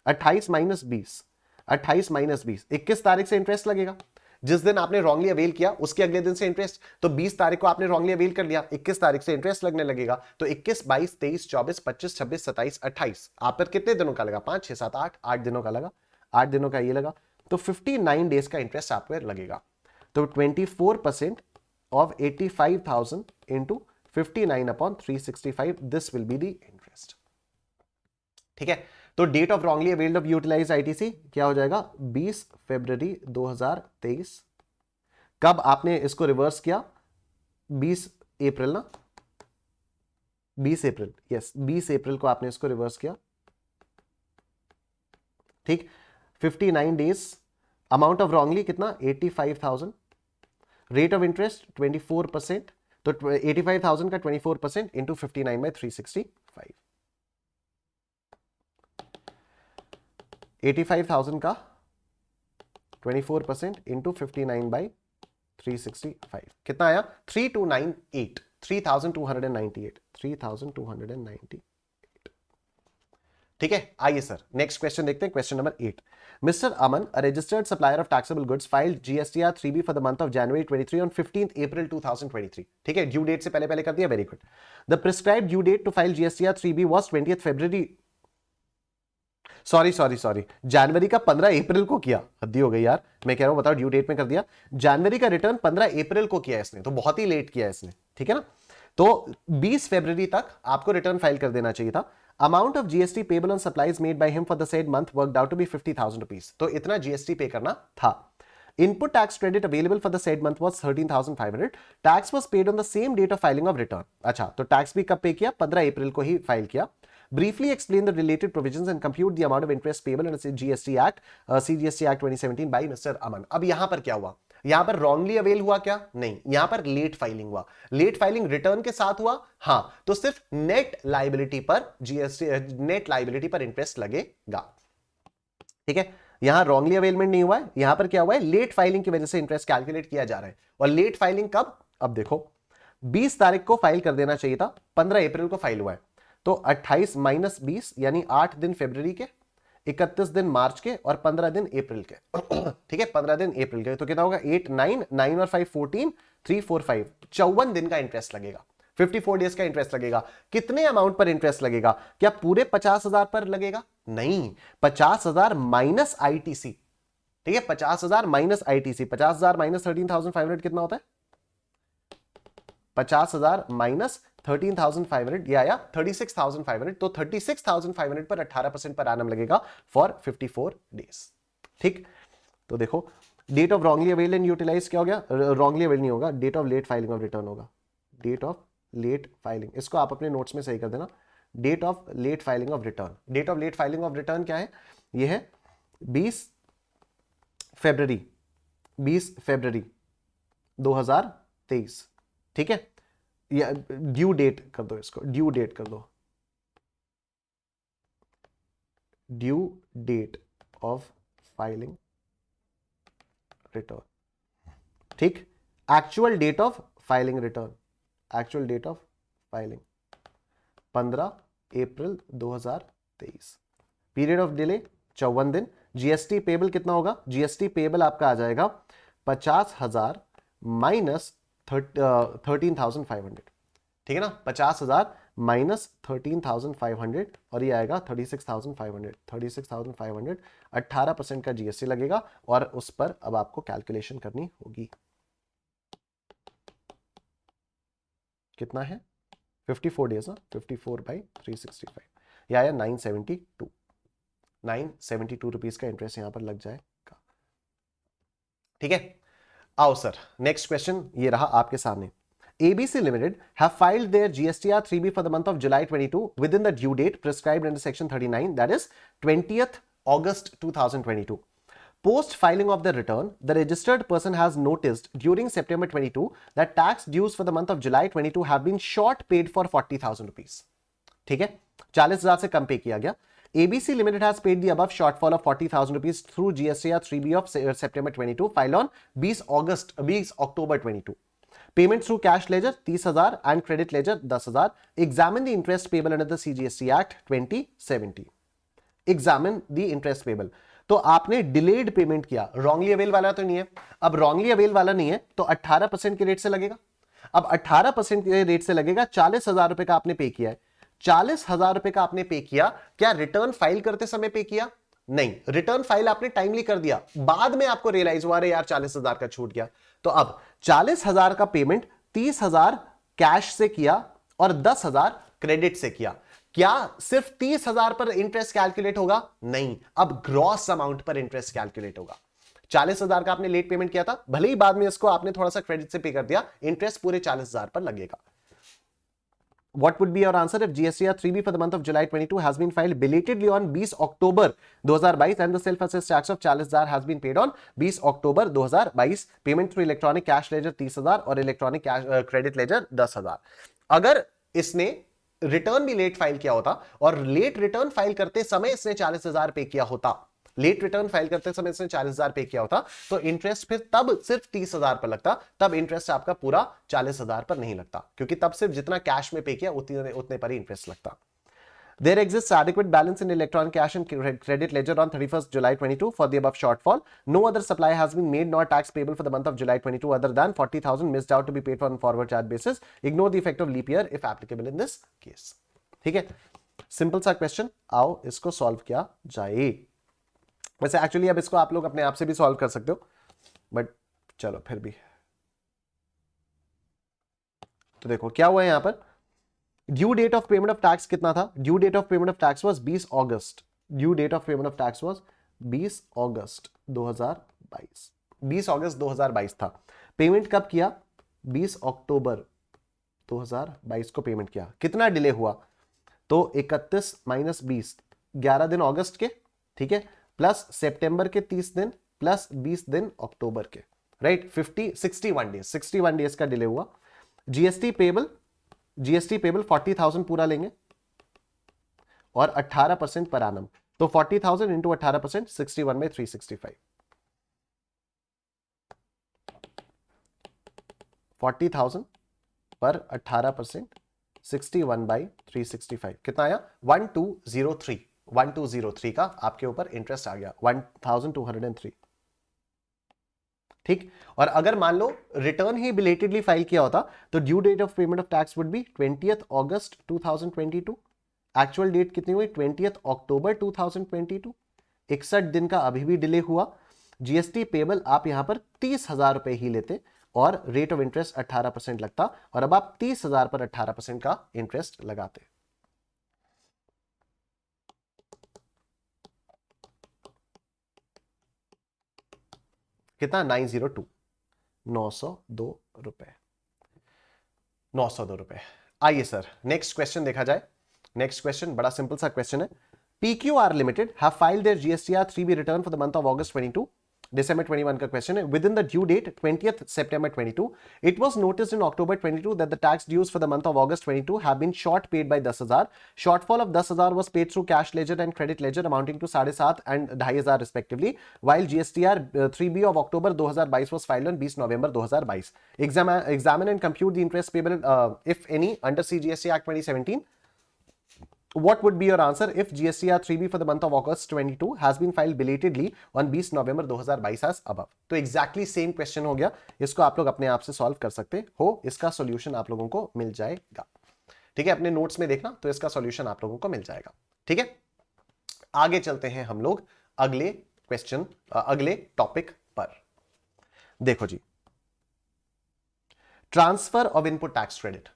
Speaker 1: 28 माइनस 20, 28 माइनस 20, 21 तारीख से इंटरेस्ट लगेगा। जिस दिन आपने रॉन्गली अवेल किया उसके अगले दिन से इंटरेस्ट, तो 20 तारीख को आपने रॉन्गली अवेल कर लिया, 21 तारीख से इंटरेस्ट लगने लगेगा। तो 21, 22, 23, 24, 25, 26, 27, 28 आप पर कितने दिनों का लगा, 5, 6, 7, 8 दिनों का लगा, 8 दिनों का ये लगा, तो 59 डेज का इंटरेस्ट आप पर लगेगा। तो 24% of 85,000 into 59 upon 365, this will be the interest. ठीक है, तो date of wrongly availed of utilise ITC क्या हो जाएगा, 20 फरवरी 2023। कब आपने इसको रिवर्स किया, 20 अप्रैल ना, 20 अप्रैल, यस 20 अप्रैल को आपने इसको रिवर्स किया। ठीक, 59 डेज, अमाउंट ऑफ रॉन्गली कितना, 85,000, रेट ऑफ इंटरेस्ट 24%, तो 85,000 का 24% इंटू 59 बाई 365, 85,000 का 24% इंटू 59 बाई 365 कितना आया, 3298, 3298, 3298। ठीक है, आइए सर नेक्स्ट क्वेश्चन देखते हैं, question number 8। Mister Aman, a registered supplier of taxable goods, filed GSTR 3B for the month of January 23 on 15th April 2023। ठीक है, ड्यू डेट से पहले कर दिया, very good. The prescribed due date to file GSTR 3B was 20th February sorry, जनवरी का 15 अप्रैल को किया, हद्दी हो गई यार, मैं कह रहा हूं बताओ ड्यू डेट में कर दिया। जनवरी का रिटर्न 15 अप्रैल को किया इसने, तो बहुत ही लेट किया इसने, ठीक है ना। तो 20 फरवरी तक आपको रिटर्न फाइल कर देना चाहिए था। Amount of GST payable on supplies made by him for the said month worked out to be 50,000 rupees, तो इतना जीएसटी पे करना था। Input tax credit available for the said month was 13,500. Tax was paid on the same date of filing of return. अच्छा, तो tax भी कब पे किया? 15 अप्रैल को ही फाइल किया। Briefly explain the related provisions and compute the amount of interest payable under GST Act, CGST Act 2017 by Mr. Aman. अब यहां पर क्या हुआ? यहां पर रॉन्गली अवेल हुआ क्या? नहीं, यहां पर लेट फाइलिंग हुआ। लेट फाइलिंग रिटर्न के साथ हुआ, हां, तो सिर्फ नेट लाइबिलिटी पर जीएसटी, नेट लाइबिलिटी पर इंटरेस्ट लगेगा, ठीक है। यहां रॉन्गली अवेलमेंट नहीं हुआ है, यहां पर क्या हुआ है? लेट फाइलिंग की वजह से इंटरेस्ट कैलकुलेट किया जा रहा है। और लेट फाइलिंग कब? अब देखो, 20 तारीख को फाइल कर देना चाहिए था, 15 अप्रैल को फाइल हुआ है, तो 28 माइनस 20 यानी 8 दिन फरवरी के, 31 दिन मार्च के और 15 दिन अप्रैल के, ठीक है, 15 दिन अप्रैल के, तो कितना होगा? 8 9 9 और 5 14 3 4 5, 54 दिन का इंटरेस्ट लगेगा, 54 डेज का इंटरेस्ट लगेगा। कितने अमाउंट पर इंटरेस्ट लगेगा? क्या पूरे 50,000 पर लगेगा? नहीं, 50,000 माइनस आईटीसी, ठीक है, 50,000 माइनस आईटीसी, 50,000 माइनस 13,500 कितना होता है? 50,000 माइनस 13,500 या 36,500, तो 36,500 पर 18% पर एनम लगेगा फॉर 54 डेज, ठीक। तो देखो, date of wrongly availed and utilise क्या हो गया? रॉन्गली अवेल्ड नहीं होगा, date of late filing of return होगा, डेट ऑफ लेट फाइलिंग, इसको आप अपने नोट्स में सही कर देना। Date of late filing of return, date of late filing of return क्या है? ये है 20 फरवरी 2023, ठीक है। या ड्यू डेट कर दो, इसको ड्यू डेट कर दो, due date of filing return, ठीक। Actual date of filing return, actual date of filing 15 April 2023, period of delay 54 दिन। जीएसटी पेबल कितना होगा? जीएसटी पेबल आपका आ जाएगा 50,000 माइनस 13,500, ठीक है ना, 50,000 माइनस 13,500 और ये आएगा 36,500, 36,500, 18% का जीएसटी लगेगा और उस पर अब आपको कैलकुलेशन करनी होगी। कितना है? 54 डेज, 54 बाई 365, या 972 रुपीज का इंटरेस्ट यहां पर लग जाएगा, ठीक है। आओ सर, नेक्स्ट क्वेश्चन ये रहा आपके सामने। ABC Limited have filed their GSTR 3B for the month of July 22 within the due date prescribed under Section 39, that is 20th August 2022. Post filing of the return, the registered person has noticed during September 22 that tax dues for the month of July 22 have been short paid for 40,000 rupees. ठीक है, 40,000 से कम पे किया गया। ABC Limited has paid the above shortfall of 40,000 rupees through GSTR 3B of September 22 filed on 20 October 22. Payment through cash ledger 30,000 and credit ledger 10,000. Examine the interest payable under the CGST Act 2070. Examine the interest payable. तो आपने delayed payment किया, wrongly avail वाला तो नहीं है। अब wrongly avail वाला नहीं है तो 18% के रेट से लगेगा। अब 18% के रेट से लगेगा, 40,000 रुपए का आपने पे किया है, 40,000 रुपए का आपने पे किया। क्या रिटर्न फाइल करते समय पे किया? नहीं, रिटर्न फाइल आपने टाइमली कर दिया, बाद में आपको रियलाइज हुआ, अरे यार 40,000 का छूट गया। तो अब 40,000 का पेमेंट 30,000 कैश से किया और 10,000 क्रेडिट से किया। क्या सिर्फ 30,000 पर इंटरेस्ट कैलकुलेट होगा? नहीं, अब ग्रॉस अमाउंट पर इंटरेस्ट कैलकुलेट होगा। 40,000 का आपने लेट पेमेंट किया था, भले ही बाद में इसको आपने थोड़ा सा क्रेडिट से पे कर दिया, इंटरेस्ट पूरे 40,000 पर लगेगा। What would be your answer if GSTR 3B for the month of July 22 has been filed belatedly on 20 October 2022 and the self-assessed tax of 40,000 has been paid on 20 October 2022? Payment through electronic cash ledger 30,000 और electronic credit laser 10,000। अगर इसने return भी late file किया होता और late return file करते समय इसने 40,000 पे किया होता, लेट रिटर्न फाइल करते समय इसने 40,000 पे किया होता, तो इंटरेस्ट फिर तब सिर्फ 30,000 पर लगता, तब इंटरेस्ट आपका पूरा 40,000 पर नहीं लगता, क्योंकि तब सिर्फ जितना कैश में पे किया उतने पर ही इंटरेस्ट लगता। There exists adequate balance in electronic cash and credit ledger on 31st July 22 for the above shortfall. No other supply has been made nor tax payable for the month of July 22 other than 40,000 missed out to be paid on forward charge basis. Ignore the effect of leap year if applicable in this case. ठीक है, simple सा question, आओ इसको solve किया जाए। वैसे actually अब इसको आप लोग अपने आप से भी सॉल्व कर सकते हो, बट चलो फिर भी। तो देखो क्या हुआ है यहां पर, due date of payment of tax कितना था, due date of payment of tax was 20 August, due date of payment of tax was 20 August 2022, 20 August 2022 था। पेमेंट कब किया, 20 अक्टूबर 2022 को पेमेंट किया। कितना डिले हुआ, तो 31 माइनस 20, 11 दिन अगस्त के, ठीक है, प्लस सितंबर के 30 दिन, प्लस 20 दिन अक्टूबर के, राइट, 61 डेज का डिले हुआ। जीएसटी पेबल 40,000 पूरा लेंगे और 18% पर एनम, तो 40,000 इंटू 18%, 61/365, 40,000 पर 18%, 61/365 कितना आया, 1203 का आपके ऊपर इंटरेस्ट आ गया, 1203। ठीक, और अगर मान लो रिटर्न ही बिलेटेडली फाइल किया होता तो due date of payment of tax would be 20 August 2022, actual date कितनी हुई, 20 अक्टूबर 2022, 61 दिन का अभी भी डिले हुआ। जीएसटी पेबल आप यहां पर 30,000 रुपए ही लेते और रेट ऑफ इंटरेस्ट 18% लगता, और अब आप 30,000 पर 18% का इंटरेस्ट लगाते। कितना, 902, 902 रुपए, 902 रुपए। आइए सर नेक्स्ट क्वेश्चन देखा जाए। नेक्स्ट क्वेश्चन बड़ा सिंपल सा क्वेश्चन है। PQR limited have filed their GSTR 3B return for the month of August 22, December 21 का क्वेश्चन है, within the due date 20th September 22, it was noticed in October 22 that the tax dues for the month of August 22 have been short paid by 10,000. Shortfall of 10,000 was paid through cash ledger and credit ledger amounting to 7,500 and 2,500 respectively, while GSTR 3B of October 2022 was filed on 20 November 2022. Examine and compute the interest payable, if any, under CGST Act 2017. What would be your answer if GSTR 3B for the month of August 22 has been filed belatedly on 20 November 2022 as above? तो exactly same question हो गया, इसको आप लोग अपने आप से solve कर सकते हो, इसका सॉल्यूशन आप लोगों को मिल जाएगा। ठीक है, अपने नोट्स में देखना, तो इसका सॉल्यूशन आप लोगों को मिल जाएगा। ठीक है, आगे चलते हैं हम लोग अगले क्वेश्चन, अगले टॉपिक पर। देखो जी, transfer of input tax credit.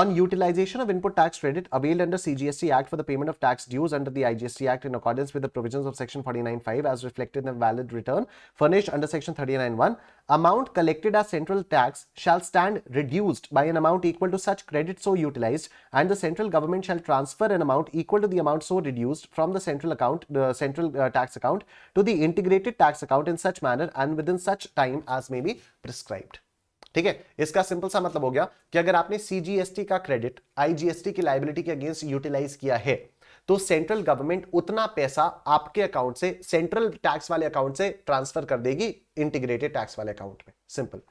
Speaker 1: On utilization of input tax credit availed under CGST Act for the payment of tax dues under the IGST Act in accordance with the provisions of Section 49(5) as reflected in a valid return furnished under Section 39(1), amount collected as central tax shall stand reduced by an amount equal to such credit so utilized, and the central government shall transfer an amount equal to the amount so reduced from the central account, the central tax account, to the integrated tax account in such manner and within such time as may be prescribed। ठीक है, इसका simple सा मतलब हो गया कि अगर आपने सीजीएसटी का क्रेडिट आईजीएसटी की लायबिलिटी के अगेंस्ट यूटिलाइज किया है, तो सेंट्रल गवर्नमेंट उतना पैसा आपके अकाउंट से, सेंट्रल टैक्स वाले अकाउंट से ट्रांसफर कर देगी इंटीग्रेटेड टैक्स वाले अकाउंट में। Simple.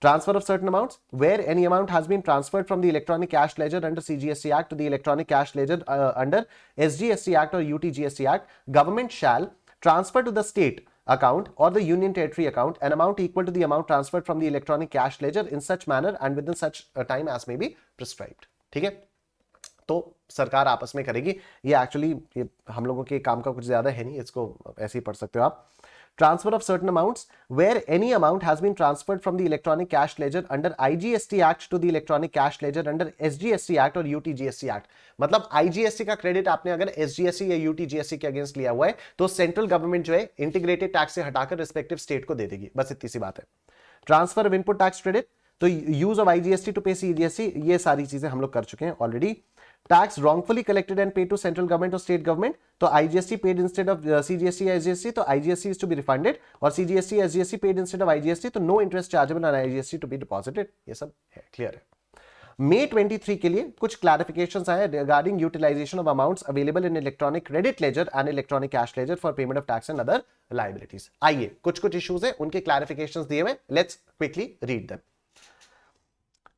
Speaker 1: Transfer of certain amounts, where any amount has been transferred from the electronic cash ledger under CGST Act to the electronic cash ledger under SGST Act or UTGST Act, government shall transfer to the state account or the union territory account an amount equal to the amount transferred from the electronic cash ledger in such manner and within such time as may be prescribed। ठीक है, तो सरकार आपस में करेगी। ये actually हम लोगों के काम का कुछ ज्यादा है नहीं, इसको ऐसे ही पढ़ सकते हो आप। Transfer of certain amounts, where any amount has been transferred from the electronic cash ledger under IGST Act to the electronic cash ledger under SGST Act or UTGST Act। मतलब IGST का क्रेडिट आपने अगर SGST या UTGST के against लिया हुआ है, तो सेंट्रल गवर्नमेंट जो है इंटीग्रेटेड टैक्स से हटाकर रिस्पेक्टिव स्टेट को दे देगी, बस इतनी सी बात है। Transfer of input tax credit, तो यूज ऑफ आईजीएसटी टू पे सीजीएसटी, ये सारी चीजें हम लोग कर चुके हैं already. Tax wrongfully collected and paid to central government or state government, तो IGST paid instead of CGST या SGST, तो IGST is to be refunded, और CGST SGST paid instead of IGST, तो no interest chargeable on IGST to be deposited। ये सब है, clear है। May 23 के लिए कुछ क्लैरिफिकेशंस आए regarding utilization of amounts available in electronic credit ledger and electronic cash ledger for payment of tax and other liabilities। आइए, कुछ इश्यूज है, उनके क्लैरिफिकेशंस दिए हुए, let's quickly read them.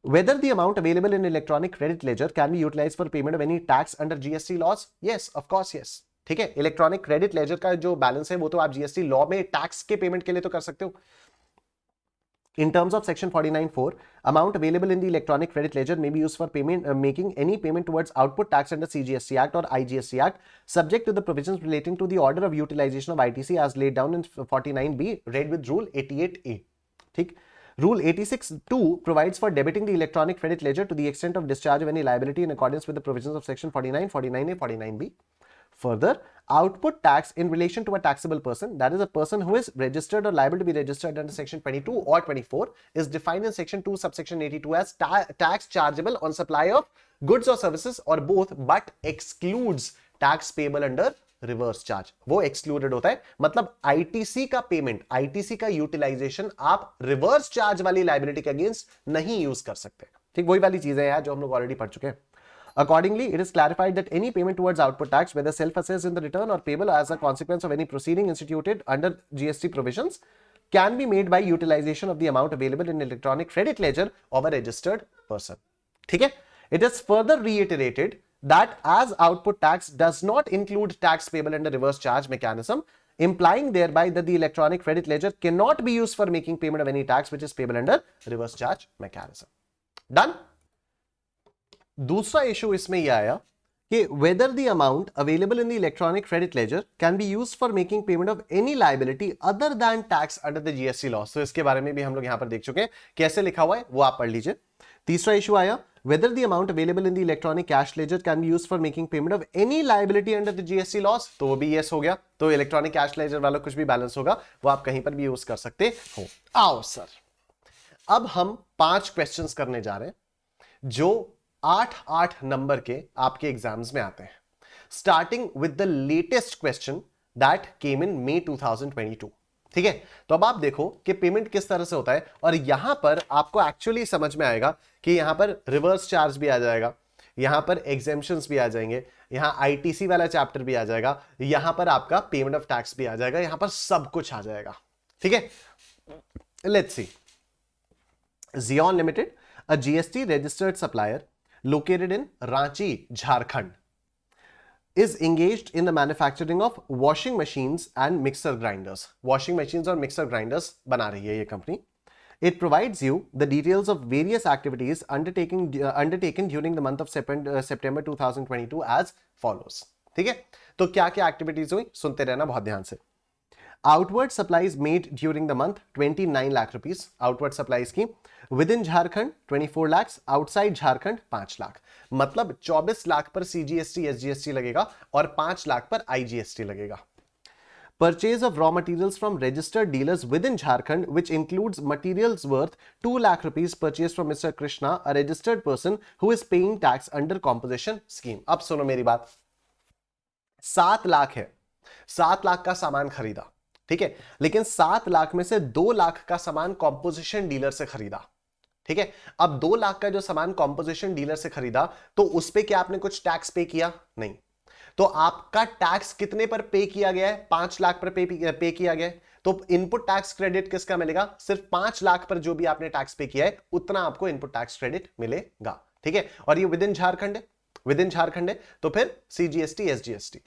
Speaker 1: Whether the amount available in electronic credit ledger can be utilized for payment of any tax under GST laws? Yes, of course, yes। ठीक है, electronic credit ledger का जो balance है वो तो आप GST law में tax के पेमेंट के लिए तो कर सकते हो। In terms of section 49(4), amount available in the electronic credit ledger may be used for payment, making any payment towards output tax under CGST Act or IGST Act, subject to the provisions relating to the order of utilization of ITC as laid down in 49B, read with Rule 88A. ठीक. Rule 86(2) provides for debiting the electronic credit ledger to the extent of discharge of any liability in accordance with the provisions of section 49, 49A, 49B. Further, output tax in relation to a taxable person, that is a person who is registered or liable to be registered under section 22 or 24, is defined in section 2 subsection 82 as tax chargeable on supply of goods or services or both, but excludes tax payable under reverse charge. वो excluded होता है, मतलब ITC का payment, ITC का utilisation आप reverse charge वाली liability के against नहीं यूज कर सकते. ठीक, वही वाली चीजें हैं जो हम लोग ऑलरेडी पढ़ चुके हैं. Accordingly, it is clarified that any payment towards output tax, whether self-assessed in the return or payable as a consequence of any proceeding instituted under GST provisions, can be made by utilization of the amount available in electronic credit ledger of a registered person. ठीक है? It is further reiterated that as output tax does not include tax payable under reverse charge mechanism, implying thereby that the electronic credit ledger cannot be used for making payment of any tax which is payable under reverse charge mechanism. Done? दूसरा issue इसमें यह आया कि whether the amount available in the electronic credit ledger can be used for making payment of any liability other than tax under the GST laws. तो इसके बारे में भी हम लोग यहां पर देख चुके हैं, कैसे लिखा हुआ है वो आप पढ़ लीजिए. तीसरा इशू आया whether the amount available in the electronic cash ledger can be used for making payment of any liability under the GST laws. तो वो भी yes हो गया. तो इलेक्ट्रॉनिक कैश लेजर वाला कुछ भी बैलेंस होगा वो आप कहीं पर भी यूज कर सकते हो. आओ सर, अब हम 5 क्वेश्चंस करने जा रहे हैं जो 8 नंबर के आपके एग्जाम्स में आते हैं, starting with the latest question that came in May 2022. ठीक है, तो अब आप देखो कि पेमेंट किस तरह से होता है और यहां पर आपको एक्चुअली समझ में आएगा कि यहां पर रिवर्स चार्ज भी आ जाएगा, यहां पर एग्जेम्पशंस भी आ जाएंगे, यहां आईटीसी वाला चैप्टर भी आ जाएगा, यहां पर आपका पेमेंट ऑफ टैक्स भी आ जाएगा, यहां पर सब कुछ आ जाएगा. ठीक है, let's see. Xeon Limited, a GST registered supplier located in Ranchi, Jharkhand, is engaged in the manufacturing of washing machines and mixer grinders. Washing machines और mixer grinders बना रही है ये company. It provides you the details of various activities undertaken during the month of September 2022 as follows. ठीक है, तो क्या क्या एक्टिविटीज हुई सुनते रहना बहुत ध्यान से. Outward supplies made during the month 29 lakh rupees. Outward supplies की within Jharkhand 24 lakhs, outside Jharkhand 5 lakh. मतलब 24 लाख पर CGST SGST लगेगा और 5 लाख पर IGST लगेगा. Purchase of raw materials from registered dealers within Jharkhand, which includes materials worth 2 lakh rupees purchased from Mr. Krishna, a registered person who is paying tax under composition scheme. अब सुनो मेरी बात, 7 लाख है, 7 लाख का सामान खरीदा. ठीक है, लेकिन 7 लाख में से 2 लाख का सामान कॉम्पोजिशन डीलर से खरीदा. ठीक है, अब 2 लाख का जो सामान कॉम्पोजिशन डीलर से खरीदा तो उस पे क्या आपने कुछ टैक्स पे किया? नहीं. तो आपका टैक्स कितने पर पे किया गया है? 5 लाख पर पे किया गया है. तो इनपुट टैक्स क्रेडिट किसका मिलेगा? सिर्फ 5 लाख पर जो भी आपने टैक्स पे किया है उतना आपको इनपुट टैक्स क्रेडिट मिलेगा. ठीक है, और ये विद इन झारखंड है, विद इन झारखंड है, तो फिर CGST SGST.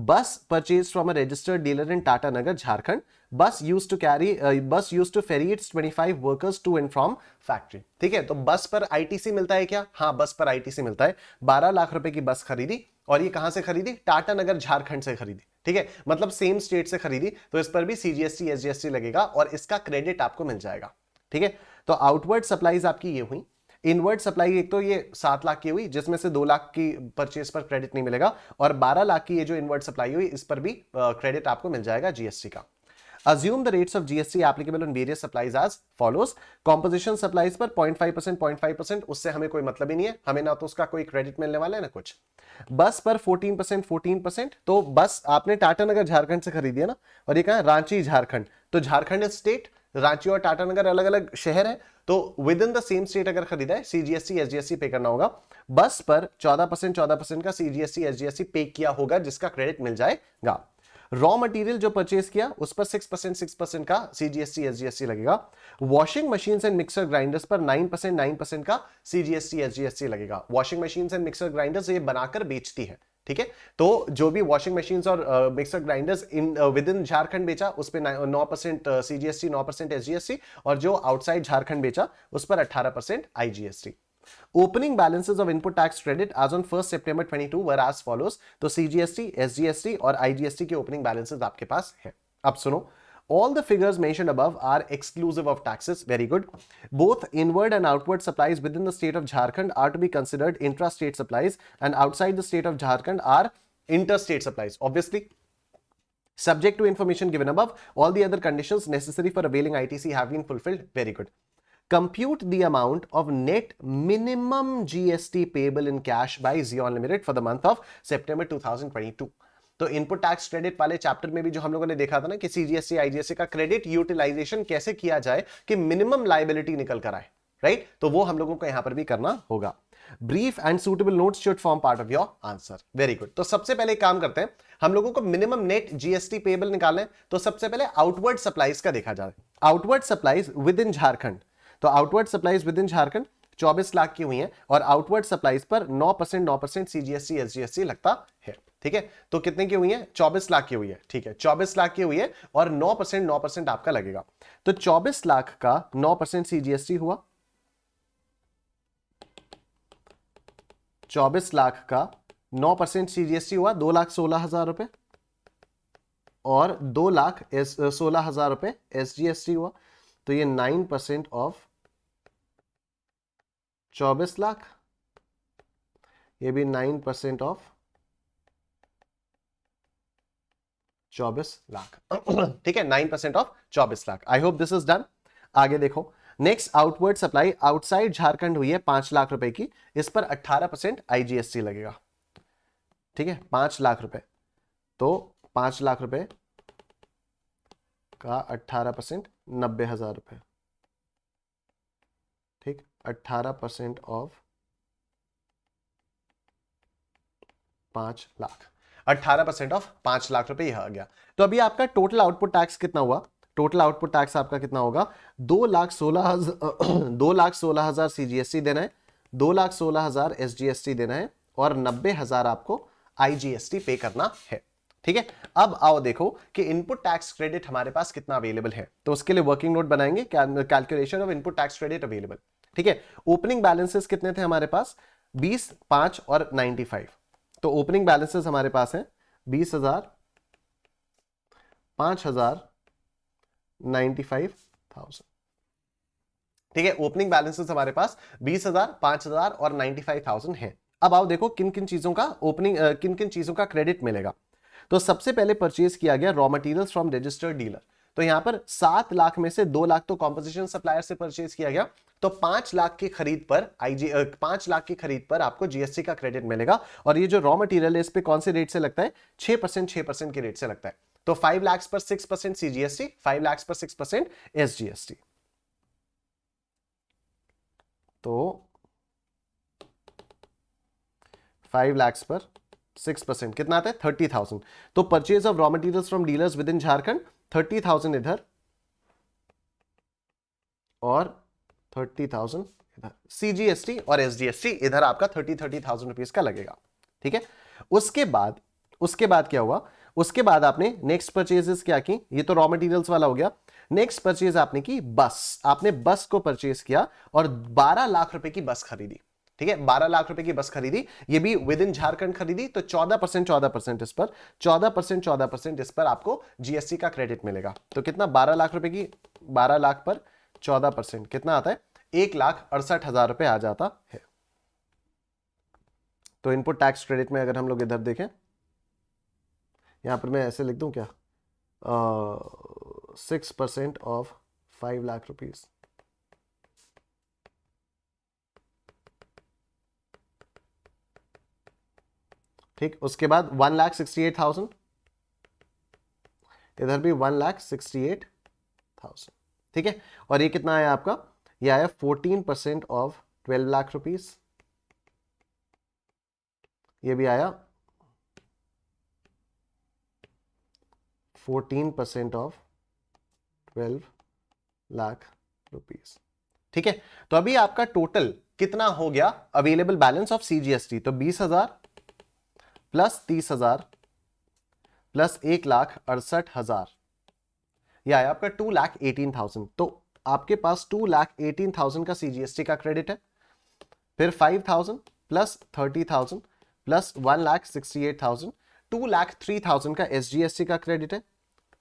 Speaker 1: Bus purchased from a registered dealer in Tata Nagar, Jharkhand. Bus used to ferry its 25 workers to and from factory. ठीक है, तो बस पर ITC मिलता है क्या? हाँ, बस पर ITC मिलता है. 12 लाख रुपए की बस खरीदी और ये कहां से खरीदी? टाटा नगर झारखंड से खरीदी. ठीक है, मतलब सेम स्टेट से खरीदी, तो इस पर भी CGST SGST लगेगा और इसका क्रेडिट आपको मिल जाएगा. ठीक है, तो आउटवर्ड सप्लाईज आपकी ये हुई. इनवर्ड सप्लाई एक तो ये 7 लाख की हुई जिसमें से 2 लाख की परचेज पर क्रेडिट नहीं मिलेगा और 12 लाख की ये जो इनवर्ड सप्लाई हुई इस पर भी क्रेडिट आपको मिल जाएगा GST का. Assume the rates of GST applicable on various supplies as follows. Composition supplies पर 0.5%, 0.5%, उससे हमें कोई मतलब ही नहीं है, हमें ना तो उसका कोई क्रेडिट मिलने वाला है ना कुछ. बस पर 14%, 14%, तो बस आपने टाटा नगर झारखंड से खरीदी है ना, और ये कहां? रांची झारखंड. तो झारखंड स्टेट, रांची और टाटा नगर अलग अलग शहर है, तो with in the same state अगर खरीदा है CGST SGST पे करना होगा. बस पर 14% का CGST SGST पे किया होगा जिसका क्रेडिट मिल जाएगा. रॉ मटेरियल जो परचेज किया उस पर 6% का CGST SGST लगेगा. Washing machines and mixer grinders पर 9% का CGST SGST लगेगा. Washing machines and mixer grinders ये बनाकर बेचती है. ठीक है, तो जो भी वॉशिंग मशीन्स और mixer grinders in with in Jharkhand बेचा उस पर 9% CGST, 9% SGST, और जो आउटसाइड झारखंड बेचा उस पर 18% IGST। Opening balances of input tax credit as on 1st September 22 were as follows। तो CGST, SGST और IGST के opening balances आपके पास हैं। अब सुनो, all the figures mentioned above are exclusive of taxes। Very good। Both inward and outward supplies within the state of Jharkhand are to be considered intra-state supplies, and outside the state of Jharkhand are interstate supplies, obviously। Subject to information given above, all the other conditions necessary for availing ITC have been fulfilled। Very good। Compute the amount of net minimum GST payable in cash by Xeon Limited for the month of September 2022। तो input tax credit वाले chapter में भी जो हम लोगों ने देखा था ना कि सीजीएसटी आईजीएसटी का क्रेडिट यूटिलाइजेशन कैसे किया जाए कि मिनिमम लायबिलिटी निकल कर आए, राइट, तो वो हम लोगों को यहां पर भी करना होगा। Brief and suitable notes should form part of your answer. Very good. तो सबसे पहले काम करते हैं, हम लोगों को मिनिमम नेट जीएसटी पेबल निकालना है, तो सबसे पहले आउटवर्ड सप्लाईज का देखा जाए। Outward supplies within Jharkhand, तो outward supplies within Jharkhand 24 lakh की हुई है और आउटवर्ड सप्लाईज पर 9% सीजीएसटी एसजीएसटी लगता है। ठीक है, तो कितने की हुई है? 24 लाख की हुई है। ठीक है, 24 लाख की हुई है और 9% आपका लगेगा। तो 24 लाख का 9% सीजीएसटी हुआ, 24 लाख का 9% सीजीएसटी हुआ 2,16,000 रुपए और 2,16,000 रुपए एसजीएसटी हुआ, तो ये 9% ऑफ 24 लाख, ये भी 9% ऑफ 24 लाख। ठीक है, 9% of 24 lakh. I hope this is done. आगे देखो, next outward supply outside Jharkhand हुई है 5 लाख रुपए की, इस पर 18% आईजीएसटी लगेगा। ठीक है, 5 लाख रुपए, तो 5 लाख रुपए का 18% 90,000 रुपए। ठीक, 18% ऑफ 5 लाख, 18% ऑफ 5 लाख रुपए यह आ गया। तो अभी आपका टोटल आउटपुट टैक्स कितना हुआ? टोटल आउटपुट टैक्स आपका कितना होगा? 2,16,000 सीजीएसटी देना है, 2,16,000 एसजीएसटी देना है और 90,000 आपको आईजीएसटी पे करना है। ठीक है, अब आओ देखो कि इनपुट टैक्स क्रेडिट हमारे पास कितना अवेलेबल है, तो उसके लिए वर्किंग नोट बनाएंगे, calculation of input tax credit available. ठीक है, ओपनिंग बैलेंसेस कितने थे हमारे पास? 20, 5 और 95। तो ओपनिंग बैलेंसेस हमारे पास हैं 20,000, 5,000, 95,000। ठीक है, ओपनिंग बैलेंसेस हमारे पास 20,000, 5,000 और 95,000 है। अब आओ देखो किन किन चीजों का किन किन चीजों का क्रेडिट मिलेगा। तो सबसे पहले परचेज किया गया raw materials from registered dealer, तो यहां पर 7 लाख में से 2 लाख तो कॉम्पोजिशन सप्लायर से परचेज किया गया, तो 5 लाख की खरीद पर 5 लाख की खरीद पर आपको जीएसटी का क्रेडिट मिलेगा। और ये जो रॉ मटेरियल है इस पे कौन से रेट से लगता है? 6% के रेट से लगता है। तो 5 लाख पर 6% सीजीएसटी, 5 लाख पर 6% एसजीएसटी। तो 5 लाख पर 6% कितना आता है? 30,000। तो purchase of raw materials from dealers with in Jharkhand 30,000 इधर और 30,000 इधर, सीजीएसटी और एसजीएसटी इधर आपका 30,000 रुपीज का लगेगा। ठीक है, उसके बाद क्या हुआ? उसके बाद आपने नेक्स्ट परचेजेस क्या की? ये तो रॉ मटेरियल्स वाला हो गया। नेक्स्ट परचेज आपने की बस, आपने बस को परचेज किया और 12 लाख रुपए की बस खरीदी। ठीक है, 12 लाख रुपए की बस खरीदी, ये भी विद इन झारखंड खरीदी, तो 14% इस पर 14% इस पर आपको जीएसटी का क्रेडिट मिलेगा। तो कितना? 12 लाख रुपए की 12 लाख पर 14% कितना आता है? 1,68,000 रुपए आ जाता है। तो इनपुट टैक्स क्रेडिट में अगर हम लोग इधर देखें, यहां पर मैं ऐसे लिख दूं क्या? 6% ऑफ 5 लाख रुपीज, ठीक। उसके बाद 1,68,000, इधर भी 1,68,000। ठीक है, और ये कितना आया आपका? ये आया 14% ऑफ 12 लाख रुपीज, ये भी आया 14% ऑफ 12 लाख रुपीज। ठीक है, तो अभी आपका टोटल कितना हो गया अवेलेबल बैलेंस ऑफ सीजीएसटी? तो 20,000 प्लस 30,000 प्लस 1,68,000, यह आया आपका 2,18,000। तो आपके पास 2,18,000 का CGST का क्रेडिट है, फिर 5,000 प्लस 30,000 प्लस 1,68,000, 2,03,000 का SGST का क्रेडिट है,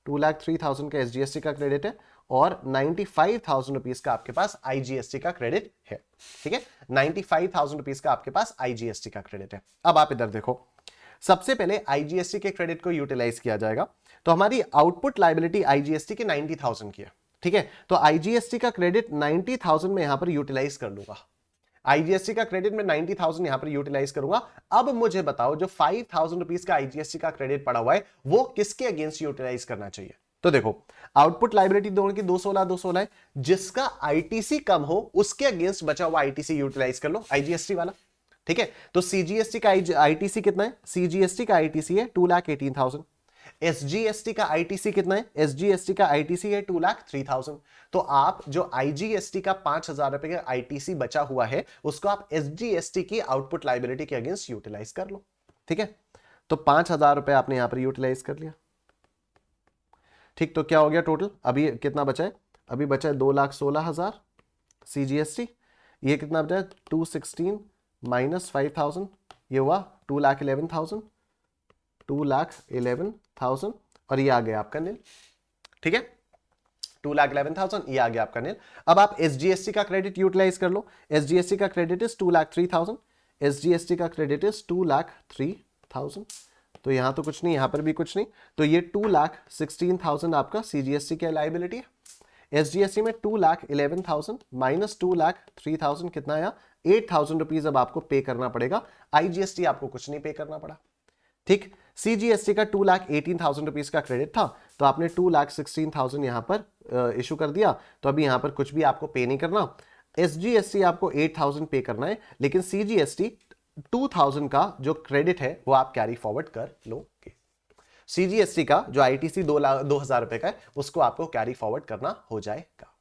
Speaker 1: 2,03,000 का SGST का क्रेडिट है, और 95,000 रुपीज का आपके पास IGST का क्रेडिट है। ठीक है, 95,000 रुपीज का आपके पास IGST का क्रेडिट है। अब आप इधर देखो, सबसे पहले IGST के क्रेडिट को यूटिलाइज किया जाएगा, तो हमारी आउटपुट लाइबिलिटी IGST की 90,000 की है। ठीक है, तो IGST का क्रेडिट 90,000 में यहां पर यूटिलाइज कर लूंगा, IGST का क्रेडिट में 90,000 यहां पर यूटिलाइज करूंगा। अब मुझे बताओ, जो 5,000 रुपीज का IGST का क्रेडिट पड़ा हुआ है वो किसके अगेंस्ट यूटिलाइज करना चाहिए? तो देखो, आउटपुट लाइबिलिटी दोनों की 216 है, जिसका ITC कम हो उसके अगेंस्ट बचा हुआ ITC यूटिलाइज कर लो, IGST वाला। ठीक है, तो CGST का ITC कितना है? CGST का ITC है 2,18,000। SGST का ITC कितना है? SGST का ITC है 2,03,000। तो आप जो IGST का 5,000 रुपए का ITC बचा हुआ है उसको आप SGST की आउटपुट लाइबिलिटी के अगेंस्ट यूटिलाइज कर लो। ठीक है, तो 5,000 रुपए आपने यहां पर यूटिलाइज कर लिया। ठीक, तो क्या हो गया टोटल? अभी कितना बचा है? अभी बचा है 2,16,000 CGST। ये कितना बचा है? 216 माइनस 5,000, ये हुआ 2,11,000, 2,11,000, और ये आ गया आपका नील। ठीक है, 2,11,000, ये आ गया आपका नील। अब आप SGST का क्रेडिट यूटिलाइज कर लो। SGST का क्रेडिट इज 2,03,000, SGST का क्रेडिट इज 2,03,000। तो यहां तो कुछ नहीं, यहां पर भी कुछ नहीं, तो ये 2,16,000 आपका CGST की लाइबिलिटी है। SGST में 2,11,000 माइनस 2,03,000 कितना आया? 8,000 रुपीज अब आपको पे करना पड़ेगा। IGST आपको कुछ नहीं पे करना पड़ा। ठीक, CGST का 2,18,000 रुपीज का क्रेडिट था, तो आपने 2,16,000 यहां पर इशू कर दिया, तो अभी यहां पर कुछ भी आपको पे नहीं करना। SGST आपको 8,000 पे करना है, लेकिन CGST 2,000 का जो क्रेडिट है वो आप कैरी फॉरवर्ड कर लोगे। CGST का जो ITC 2,00,000 रुपए का है उसको आपको कैरी फॉरवर्ड करना हो जाएगा।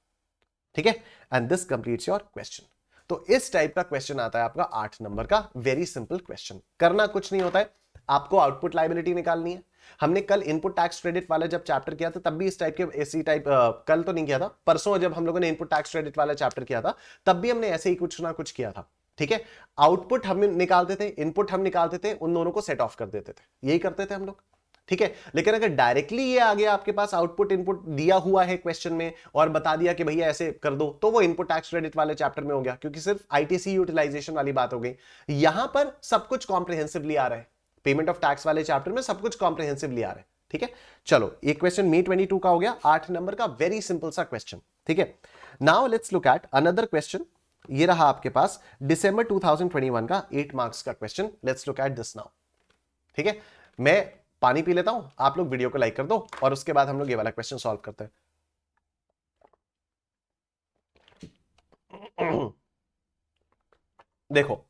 Speaker 1: ठीक है, and this completes your question. तो इस टाइप का क्वेश्चन आता है आपका 8 नंबर का, वेरी सिंपल क्वेश्चन। करना कुछ नहीं होता है, आपको आउटपुट लाइबिलिटी निकालनी है। हमने कल इनपुट टैक्स क्रेडिट वाला जब चैप्टर किया था तब भी इस टाइप के इसी टाइप कल तो नहीं किया था, परसों जब हम लोगों ने इनपुट टैक्स क्रेडिट वाला चैप्टर किया था तब भी हमने ऐसे ही कुछ ना कुछ किया था। ठीक है, आउटपुट हम निकालते थे, इनपुट हम निकालते थे, उन दोनों को सेट ऑफ कर देते थे, यही करते थे हम लोग। ठीक है, लेकिन अगर डायरेक्टली ये आ गया आपके पास आउटपुट इनपुट दिया हुआ है क्वेश्चन में और बता दिया कि भैया ऐसे कर दो, तो वो इनपुट टैक्स क्रेडिट वाले चैप्टर में हो गया, क्योंकि सिर्फ ITC यूटिलाइजेशन वाली बात हो गई। यहां पर सब कुछ कॉम्प्रिहेंसिवली आ रहा है, पेमेंट ऑफ टैक्स वाले चैप्टर में सब कुछ कॉम्प्रिहेंसिवली आ रहा है। ठीक है, चलो एक क्वेश्चन May 22 का हो गया, 8 नंबर का, वेरी सिंपल सा क्वेश्चन। ठीक है, now let's look at another question. ये रहा आपके पास दिसंबर 2021 का 8 मार्क्स का question. Let's look at this now. ठीक है, मैं पानी पी लेता हूं, आप लोग वीडियो को लाइक कर दो और उसके बाद हम लोग ये वाला क्वेश्चन सॉल्व करते हैं। देखो,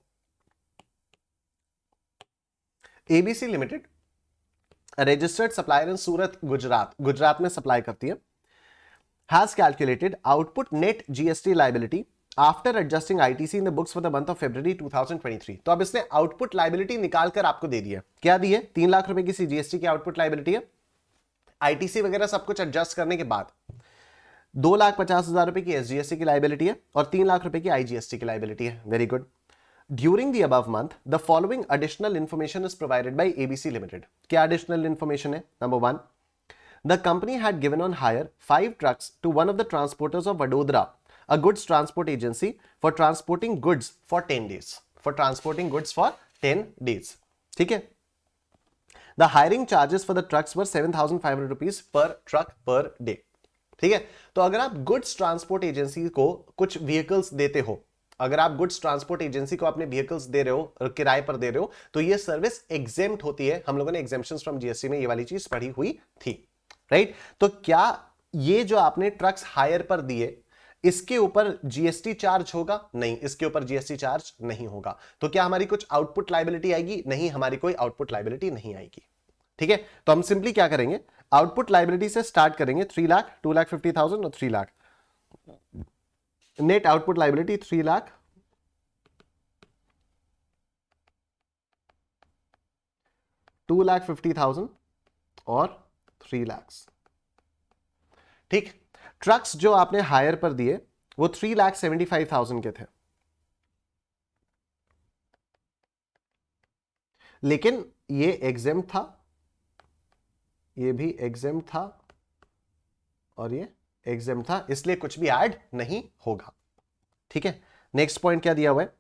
Speaker 1: ABC limited registered supplier in Surat Gujarat में सप्लाई करती है, has calculated output net GST liability after adjusting ITC in the books for the month of February 2023। तो अब इसने आउटपुट लाइबिलिटी निकालकर आपको दे दी है। क्या दी है? 3 लाख रुपए की CGST की आउटपुट लाइबिलिटी है, ITC वगैरह सब कुछ एडजस्ट करने के बाद 2,50,000 रुपए की SGST की लाइबिलिटी है और 3 लाख रुपए की IGST की लाइबिलिटी है। Very good. During the above month, the following additional information is provided by ABC Limited. क्या additional information है? Number 1, the company had given on hire 5 trucks to one of the transporters of Vadodara, a goods transport agency, for transporting goods for 10 days. For transporting goods for 10 days. ठीक है? The hiring charges for the trucks were 7,500 rupees per truck per day. ठीक है? तो अगर आप goods transport agency को कुछ vehicles देते हो, अगर आप गुड्स ट्रांसपोर्ट एजेंसी को अपने व्हीकल्स दे रहे हो, किराए पर दे रहे हो, तो ये सर्विस एग्जेम्प्ट होती है। हम लोगों ने एग्जेम्पशंस फ्रॉम GST में ये वाली चीज पढ़ी हुई थी, राइट? तो क्या ये जो आपने ट्रक्स हायर पर दिए इसके ऊपर GST चार्ज होगा? नहीं, इसके ऊपर GST चार्ज नहीं होगा। तो क्या हमारी कुछ आउटपुट लाइबिलिटी आएगी? नहीं, हमारी कोई आउटपुट लाइबिलिटी नहीं आएगी। ठीक है, तो हम सिंपली क्या करेंगे, आउटपुट लाइबिलिटी से स्टार्ट करेंगे। 3 लाख, 2,50,000 और 3 lakh, net output liability 3 lakh 2,50,000 और 3 लाख। ठीक, ट्रक्स जो आपने हायर पर दिए वो 3,75,000 के थे, लेकिन ये एग्जेम्प्ट था, ये भी एग्जेम्प्ट था और ये एग्जेम्प्ट था, इसलिए कुछ भी ऐड नहीं होगा। ठीक है, नेक्स्ट पॉइंट क्या दिया हुआ है?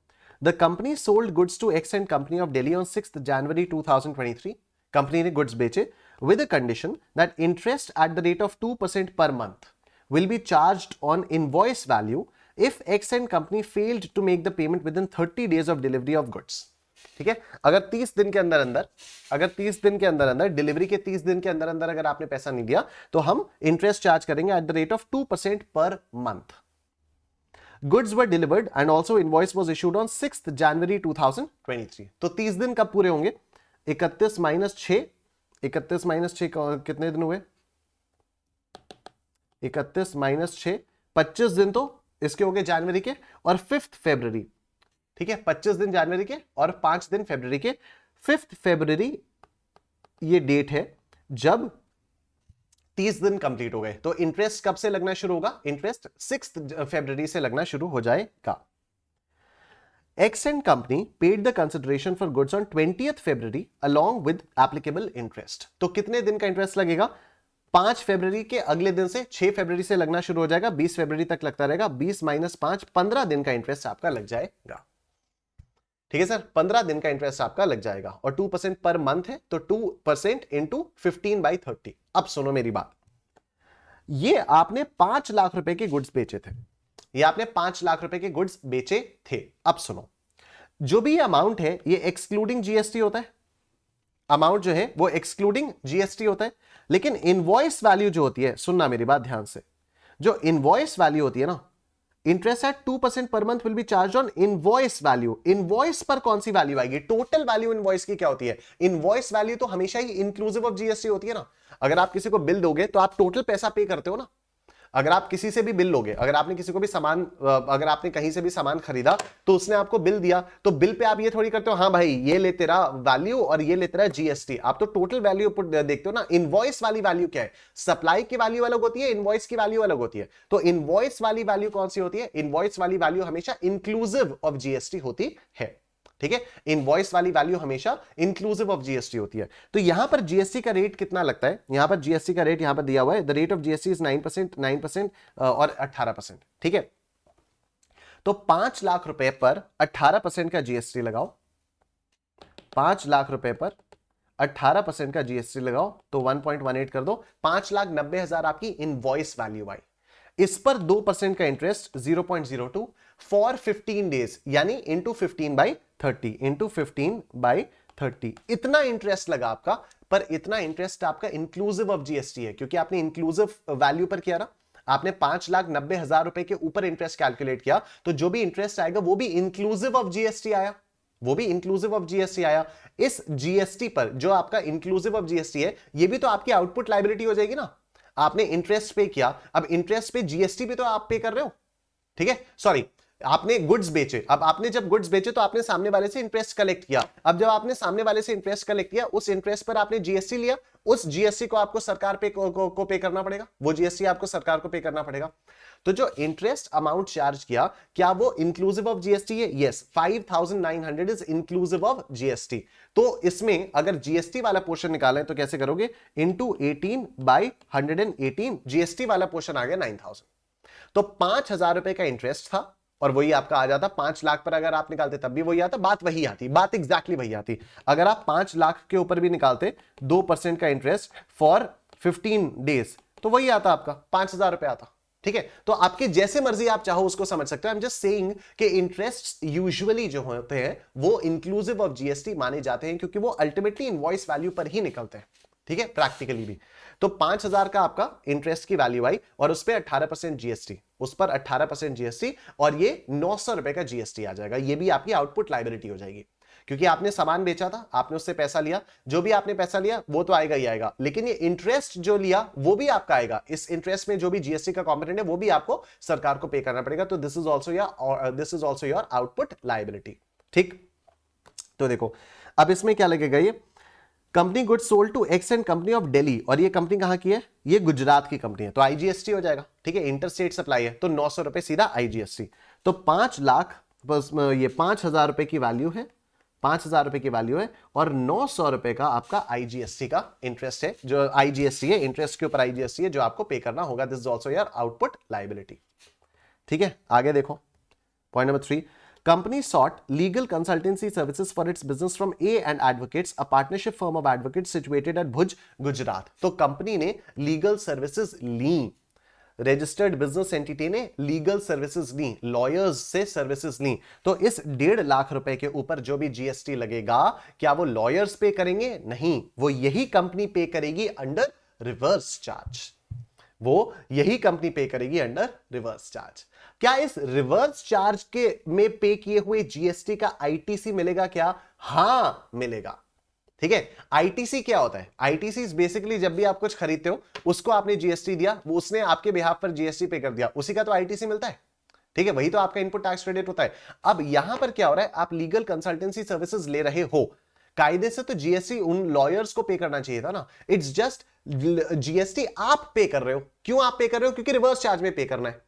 Speaker 1: The company sold goods to X and company of Delhi on 6 January 2023। Company ने गुड्स बेचे with a condition that interest at the rate of 2% per month will be charged on invoice value if X and company failed to make the payment within 30 days of delivery of goods। ठीक है, अगर 30 दिन के अंदर delivery के 30 दिन के अंदर अगर आपने पैसा नहीं दिया तो हम इंटरेस्ट चार्ज करेंगे eight the rate of 2% per month. Goods were delivered and also invoice was issued on 6 January 2023। तो 30 दिन कब पूरे होंगे? 31 माइनस 6, 31 माइनस 6 कितने दिन हुए? 31 माइनस 6, 25 दिन तो इसके हो गए जनवरी के, और 5 फरवरी। ठीक है, 25 दिन जनवरी के और 5 दिन फरवरी के। 5 फरवरी ये डेट है जब 30 दिन कंप्लीट हो गए, तो इंटरेस्ट कब से लगना शुरू होगा? इंटरेस्ट 6 फरवरी से लगना शुरू हो जाएगा। X and company paid the consideration for goods on 20th February along with applicable interest। तो कितने दिन का इंटरेस्ट लगेगा? 5 फरवरी के अगले दिन से 6 फरवरी से लगना शुरू हो जाएगा, 20 फरवरी तक लगता रहेगा। 20 माइनस 5, 15 दिन का इंटरेस्ट आपका लग जाएगा। ठीक है सर, 15 दिन का इंटरेस्ट आपका लग जाएगा, और 2% पर मंथ है तो 2% इंटू 15/30। अब सुनो मेरी बात, ये आपने 5 लाख रुपए के गुड्स बेचे थे, ये आपने 5 लाख रुपए के गुड्स बेचे थे। अब सुनो, जो भी अमाउंट है ये एक्सक्लूडिंग जीएसटी होता है, अमाउंट जो है वो एक्सक्लूडिंग जीएसटी होता है। लेकिन इनवॉइस वैल्यू जो होती है, सुनना मेरी बात ध्यान से, जो इनवॉइस वैल्यू होती है ना, interest eight 2% per month will be charge on invoice value. Invoice पर कौन सी वैल्यू आएगी? टोटल वैल्यू इनवॉइस की क्या होती है? इनवॉइस वैल्यू तो हमेशा ही इंक्लूसिव ऑफ जीएसटी होती है ना। अगर आप किसी को बिल दोगे तो आप टोटल पैसा पे करते हो ना। अगर आप किसी से भी बिल लोगे, अगर आपने किसी को भी सामान, अगर आपने कहीं से भी सामान खरीदा तो उसने आपको बिल दिया, तो बिल पे आप ये थोड़ी करते हो हाँ भाई ये ले तेरा वैल्यू और ये ले तेरा जीएसटी। आप तो टोटल वैल्यू देखते हो ना। इनवॉइस वाली वैल्यू क्या है? सप्लाई की वैल्यू अलग होती है, इनवॉइस की वैल्यू अलग होती है। तो इनवॉइस वाली वैल्यू कौन सी होती है? इनवॉइस वाली वैल्यू हमेशा इंक्लूसिव ऑफ जीएसटी होती है। ठीक है, इनवॉइस वाली वैल्यू हमेशा इंक्लूसिव ऑफ जीएसटी होती है। तो यहां पर जीएसटी का रेट कितना लगता है? यहां पर जीएसटी का रेट यहां पर दिया हुआ है, the rate of GST is 9%, 9% और 18%। ठीक है, तो 5 लाख रुपए पर 18% का जीएसटी लगाओ, 5 लाख रुपए पर 18% का जीएसटी लगाओ तो 1.18 कर दो, 5,90,000 आपकी इनवॉइस वैल्यू आई। इस पर 2% का इंटरेस्ट 0.02 फॉर 15 डेज, यानी इंटू 15/30, इंटू 15/30। इतना इंटरेस्ट लगा आपका, पर इतना इंटरेस्ट आपका इंक्लूसिव ऑफ जीएसटी है, क्योंकि आपने इंक्लूसिव वैल्यू पर किया ना। आपने 5,90,000 रुपए के ऊपर इंटरेस्ट कैलकुलेट किया, तो जो भी इंटरेस्ट आएगा वो भी इंक्लूसिव ऑफ जीएसटी आया, वो भी इंक्लूसिव ऑफ जीएसटी आया। इस जीएसटी पर जो आपका इंक्लूसिव ऑफ जीएसटी है, ये भी तो आपकी आउटपुट लायबिलिटी हो जाएगी ना। आपने इंटरेस्ट पे किया, अब इंटरेस्ट पे जीएसटी भी तो आप पे कर रहे हो। ठीक है, सॉरी, आपने गुड्स बेचे, अब आपने जब गुड्स बेचे तो आपने सामने वाले से इंटरेस्ट कलेक्ट किया। अब जब आपने सामने वाले से इंटरेस्ट कलेक्ट किया, उस इंटरेस्ट पर आपने जीएसटी लिया, उस जीएसटी को आपको सरकार को पे करना पड़ेगा, वो जीएसटी आपको सरकार को पे करना पड़ेगा। तो जो इंटरेस्ट अमाउंट चार्ज किया, क्या वो इंक्लूसिव ऑफ जीएसटी है? Yes, 5,900 is inclusive of GST. तो इसमें अगर जीएसटी वाला पोर्शन निकाला है तो कैसे करोगे? इंटू 18/118, जीएसटी वाला पोर्शन आ गया 9,000। तो 5,000 रुपए का इंटरेस्ट था, और वही आपका आ जाता। 5 लाख पर अगर आप निकालते तब भी वही आता, बात वही आती, बात एग्जैक्टली वही आती। अगर आप 5 लाख के ऊपर भी निकालते 2% का इंटरेस्ट फॉर 15 डेज, तो वही आता आपका, 5,000 रुपए आता। ठीक है, तो आपके जैसे मर्जी आप चाहो उसको समझ सकते हो। आई एम जस्ट सेइंग कि इंटरेस्ट यूजुअली जो होते हैं वो इंक्लूसिव ऑफ जीएसटी माने जाते हैं, क्योंकि वो अल्टीमेटली इनवॉइस वैल्यू पर ही निकलते हैं। ठीक है, प्रैक्टिकली भी। तो 5,000 का आपका इंटरेस्ट की वैल्यू आई, और उस पर 18% जीएसटी, उस पर 18% जीएसटी, और ये 900 रुपए का जीएसटी आ जाएगा। ये भी आपकी आउटपुट लायबिलिटी हो जाएगी, क्योंकि आपने सामान बेचा था, आपने उससे पैसा लिया, जो भी आपने पैसा लिया वो तो आएगा ही आएगा, लेकिन ये इंटरेस्ट जो लिया वो भी आपका आएगा। इस इंटरेस्ट में जो भी जीएसटी का कॉम्पोनेंट है वो भी आपको सरकार को पे करना पड़ेगा। तो this is also your output liability. ठीक, तो देखो अब इसमें क्या लगेगा, ये company goods sold to X and company of Delhi, और ये कंपनी कहां की है, ये गुजरात की कंपनी है, तो आईजीएसटी हो जाएगा, ठीक है, इंटरस्टेट सप्लाई है, तो 900 रुपए सीधा आईजीएसटी। तो 5 लाख बस ये 5,000 रुपए की वैल्यू है, 5,000 रुपए की वैल्यू है, और 900 रुपए का आपका आईजीएसटी का इंटरेस्ट है, जो आईजीएसटी है, इंटरेस्ट के ऊपर आईजीएसटी है जो आपको पे करना होगा। This is also your output liability. ठीक है, आगे देखो point number 3, company sought legal consultancy services for its business from A and Advocates, a partnership firm of advocates situated at Bhuj, Gujarat. तो कंपनी ने लीगल सर्विसेज ली, registered business entity ने legal services ली, lawyers से services ली। तो इस 1.5 लाख रुपए के ऊपर जो भी जीएसटी लगेगा, क्या वो लॉयर्स पे करेंगे? नहीं, वो यही कंपनी पे करेगी अंडर रिवर्स चार्ज, वो यही कंपनी पे करेगी अंडर रिवर्स चार्ज। क्या इस रिवर्स चार्ज के में पे किए हुए जीएसटी का आईटीसी मिलेगा क्या? हां मिलेगा। ठीक है, आईटीसी क्या होता है? आईटीसी बेसिकली जब भी आप कुछ खरीदते हो, उसको आपने जीएसटी दिया, वो उसने आपके बिहाफ पर जीएसटी पे कर दिया, उसी का तो आईटीसी मिलता है। ठीक है, वही तो आपका इनपुट टैक्स क्रेडिट होता है। अब यहां पर क्या हो रहा है, आप लीगल कंसल्टेंसी सर्विसेज ले रहे हो, कायदे से तो जीएसटी उन लॉयर्स को पे करना चाहिए था ना। इट्स जस्ट जीएसटी आप पे कर रहे हो। क्यों आप पे कर रहे हो? क्योंकि रिवर्स चार्ज में पे करना है।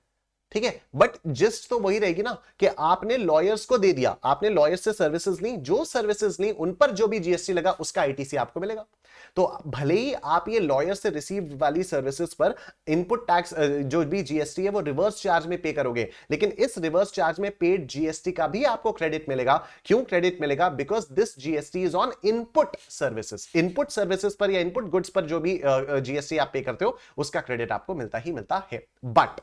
Speaker 1: ठीक है, बट जिस्ट तो वही रहेगी ना कि आपने लॉयर्स को दे दिया, आपने लॉयर्स से सर्विसेज ली, जो सर्विसेज ली उन पर जो भी जीएसटी लगा उसका आईटीसी आपको मिलेगा। तो भले ही आप ये लॉयर से रिसीव वाली सर्विसेज पर इनपुट टैक्स जो भी जीएसटी है वो रिवर्स चार्ज में पे करोगे, लेकिन इस रिवर्स चार्ज में पेड जीएसटी का भी आपको क्रेडिट मिलेगा। क्यों क्रेडिट मिलेगा? Because this GST is on input services. Input services पर या इनपुट गुड्स पर जो भी जीएसटी आप पे करते हो उसका क्रेडिट आपको मिलता ही मिलता है। बट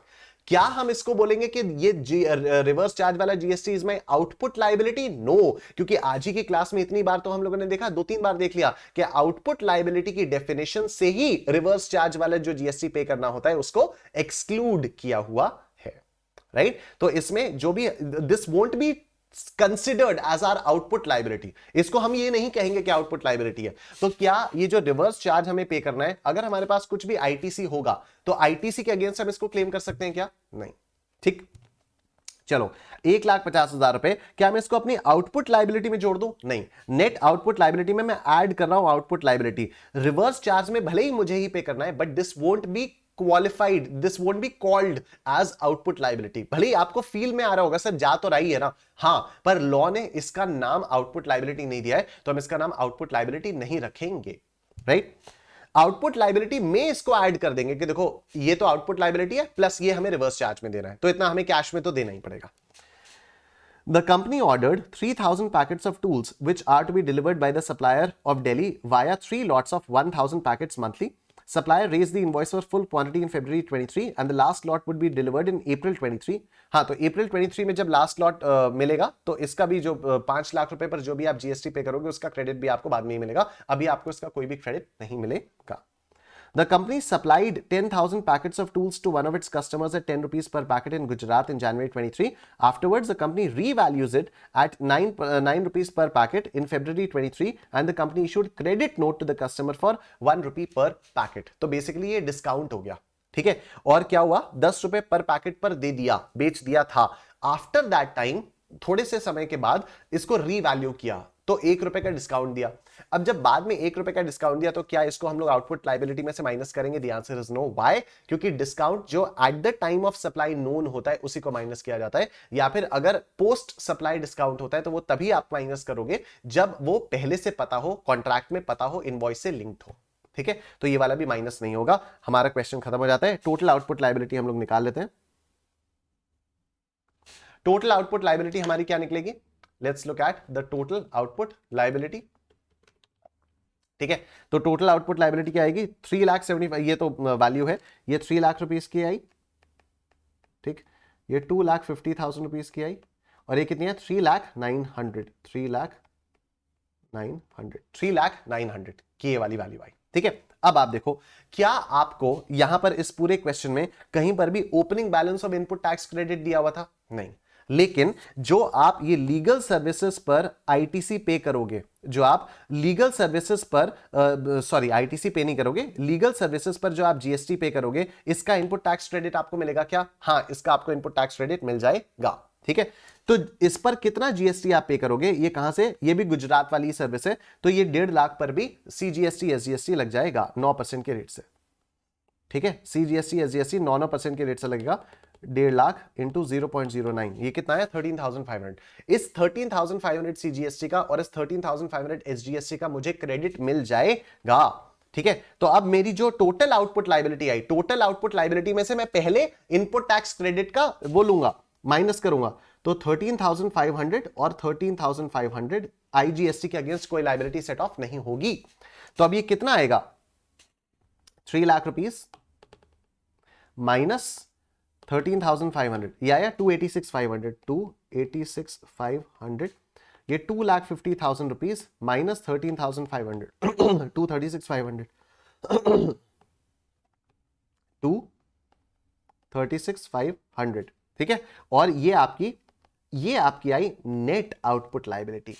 Speaker 1: क्या हम इसको बोलेंगे कि ये रिवर्स चार्ज वाला GST is my output liability? No, क्योंकि आज ही की क्लास में इतनी बार तो हम लोगों ने देखा, 2-3 बार देख लिया कि आउटपुट लायबिलिटी की डेफिनेशन से ही रिवर्स चार्ज वाला जो जीएसटी पे करना होता है उसको एक्सक्लूड किया हुआ है, राइट? तो इसमें जो भी this won't be considered as our output liability, इसको हम ये नहीं कहेंगे कि आउटपुट लायबिलिटी है। तो क्या ये जो रिवर्स चार्ज हमें पे करना है, अगर हमारे पास कुछ भी आईटीसी होगा तो आईटीसी के अगेंस्ट हम इसको क्लेम कर सकते हैं क्या? नहीं। ठीक, चलो 1,50,000 रुपए, क्या मैं इसको अपनी आउटपुट लायबिलिटी में जोड़ दूं? नहीं, नेट आउटपुट लायबिलिटी में मैं ऐड कर रहा हूं आउटपुट लायबिलिटी। रिवर्स चार्ज में भले ही मुझे ही पे करना है, but this won't be qualified, this won't be called as output liability. भले ही आपको फील में आ रहा होगा सर जा तो रही है ना, हां, पर लॉ ने इसका नाम आउटपुट लायबिलिटी नहीं दिया है, तो हम इसका नाम आउटपुट लायबिलिटी नहीं रखेंगे, राइट? आउटपुट लायबिलिटी में इसको ऐड कर देंगे कि देखो ये तो आउटपुट लायबिलिटी है, प्लस ये हमें रिवर्स चार्ज में देना है, तो इतना हमें कैश में तो देना ही पड़ेगा। The company ordered 3,000 packets of tools which are to be delivered by the supplier of Delhi via 3 lots of 1,000 packets monthly. Supplier raised the invoice for full quantity in February 23 and the last lot would be delivered in April 23. हाँ, तो April 23 में जब last lot मिलेगा तो इसका भी जो 5 लाख रुपए पर जो भी आप जीएसटी पे करोगे उसका क्रेडिट भी आपको बाद में ही मिलेगा, अभी आपको इसका कोई भी क्रेडिट नहीं मिलेगा। The company supplied 10,000 packets of tools to one of its customers at 10 rupees per packet in Gujarat in January 23. Afterwards, the company revalues it at 9 rupees per packet in February 23 and the company issued credit note to the customer for 1 rupee per packet. तो basically ये discount हो गया, ठीक है? और क्या हुआ? 10 रुपए पर पैकेट पर दे दिया, बेच दिया था। आफ्टर दैट टाइम, थोड़े से समय के बाद इसको रीवैल्यू किया तो 1 रुपए का डिस्काउंट दिया। अब जब बाद में 1 रुपए का डिस्काउंट दिया तो क्या इसको हम लोग आउटपुट लायबिलिटी में से माइनस करेंगे? The answer is no. Why? क्योंकि डिस्काउंट जो at the time of supply known होता है उसी को माइनस किया जाता है, या फिर अगर पोस्ट सप्लाई डिस्काउंट होता है तो वो तभी आप माइनस करोगे जब वो पहले से पता हो, कॉन्ट्रैक्ट में पता हो, इनवॉइस से लिंक्ड हो, ठीक है? तो ये वाला भी माइनस नहीं होगा। हमारा क्वेश्चन खत्म हो जाता है। टोटल आउटपुट लायबिलिटी हम लोग निकाल लेते हैं। टोटल आउटपुट लायबिलिटी हमारी क्या निकलेगी? Let's look at the total output liability. ठीक है, तो टोटल आउटपुट लायबिलिटी क्या आएगी? 3,75,000, ये तो वैल्यू है, ये 3 लाख रुपीस की आई, ठीक, ये 2,50,000 रुपीस की आई, और ये कितनी है? 3,09,000, 3,09,000 की ये वाली वैल्यू आई, ठीक है? अब आप देखो, क्या आपको यहां पर इस पूरे क्वेश्चन में कहीं पर भी opening balance of input tax credit दिया हुआ था? नहीं। लेकिन जो आप ये लीगल सर्विसेज पर आईटीसी पे करोगे, जो आप लीगल सर्विसेज पर सॉरी आईटीसी पे नहीं करोगे, लीगल सर्विसेज पर जो आप जीएसटी पे करोगे, इसका इनपुट टैक्स क्रेडिट आपको मिलेगा क्या? हाँ, इसका आपको इनपुट टैक्स क्रेडिट मिल जाएगा। ठीक है, तो इस पर कितना जीएसटी आप पे करोगे, ये कहां से, ये भी गुजरात वाली सर्विस है, तो ये 1.5 लाख पर भी सीजीएसटी एसजीएसटी लग जाएगा 9% के रेट से। ठीक है, सीजीएसटी एसजीएसटी 9% के रेट से लगेगा, 1.5 लाख इंटू 0.09, ये कितना है 13,500। इस 13,500 सीजीएसटी का और इस 13,500 एसजीएसटी का मुझे क्रेडिट मिल जाएगा। ठीक है, तो अब मेरी जो टोटल आउटपुट लायबिलिटी आई, टोटल आउटपुट लायबिलिटी में से मैं पहले इनपुट टैक्स क्रेडिट का वो लूंगा, माइनस करूंगा, तो 13,500 और 13,500 आईजीएसटी के अगेंस्ट कोई लायबिलिटी सेट ऑफ नहीं होगी। तो अब ये कितना आएगा, 3 लाख रुपीस माइनस 13,500, ये आया 286,500, 286,500, ये 2,50,000 रुपीज माइनस 13,500, 236,500, 236,500। ठीक है, और ये आपकी आई नेट आउटपुट लायबिलिटी।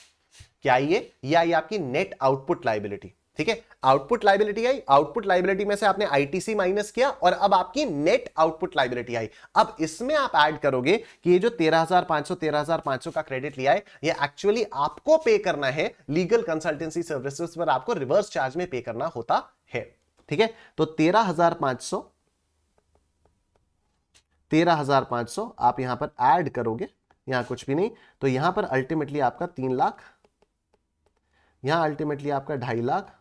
Speaker 1: क्या ये आई आपकी नेट आउटपुट लायबिलिटी। ठीक है, आउटपुट लायबिलिटी आई, आउटपुट लायबिलिटी में से आपने आईटीसी माइनस किया और अब आपकी नेट आउटपुट लायबिलिटी आई। अब इसमें आप ऐड करोगे कि ये जो 13,500 का क्रेडिट लिया है, ये एक्चुअली आपको पे करना है, लीगल कंसल्टेंसी सर्विसेज पर आपको रिवर्स चार्ज में पे करना होता है। ठीक है, तो 13,500 आप यहां पर ऐड करोगे, यहां कुछ भी नहीं, तो यहां पर अल्टीमेटली आपका 3 लाख, यहां अल्टीमेटली आपका 2.5 लाख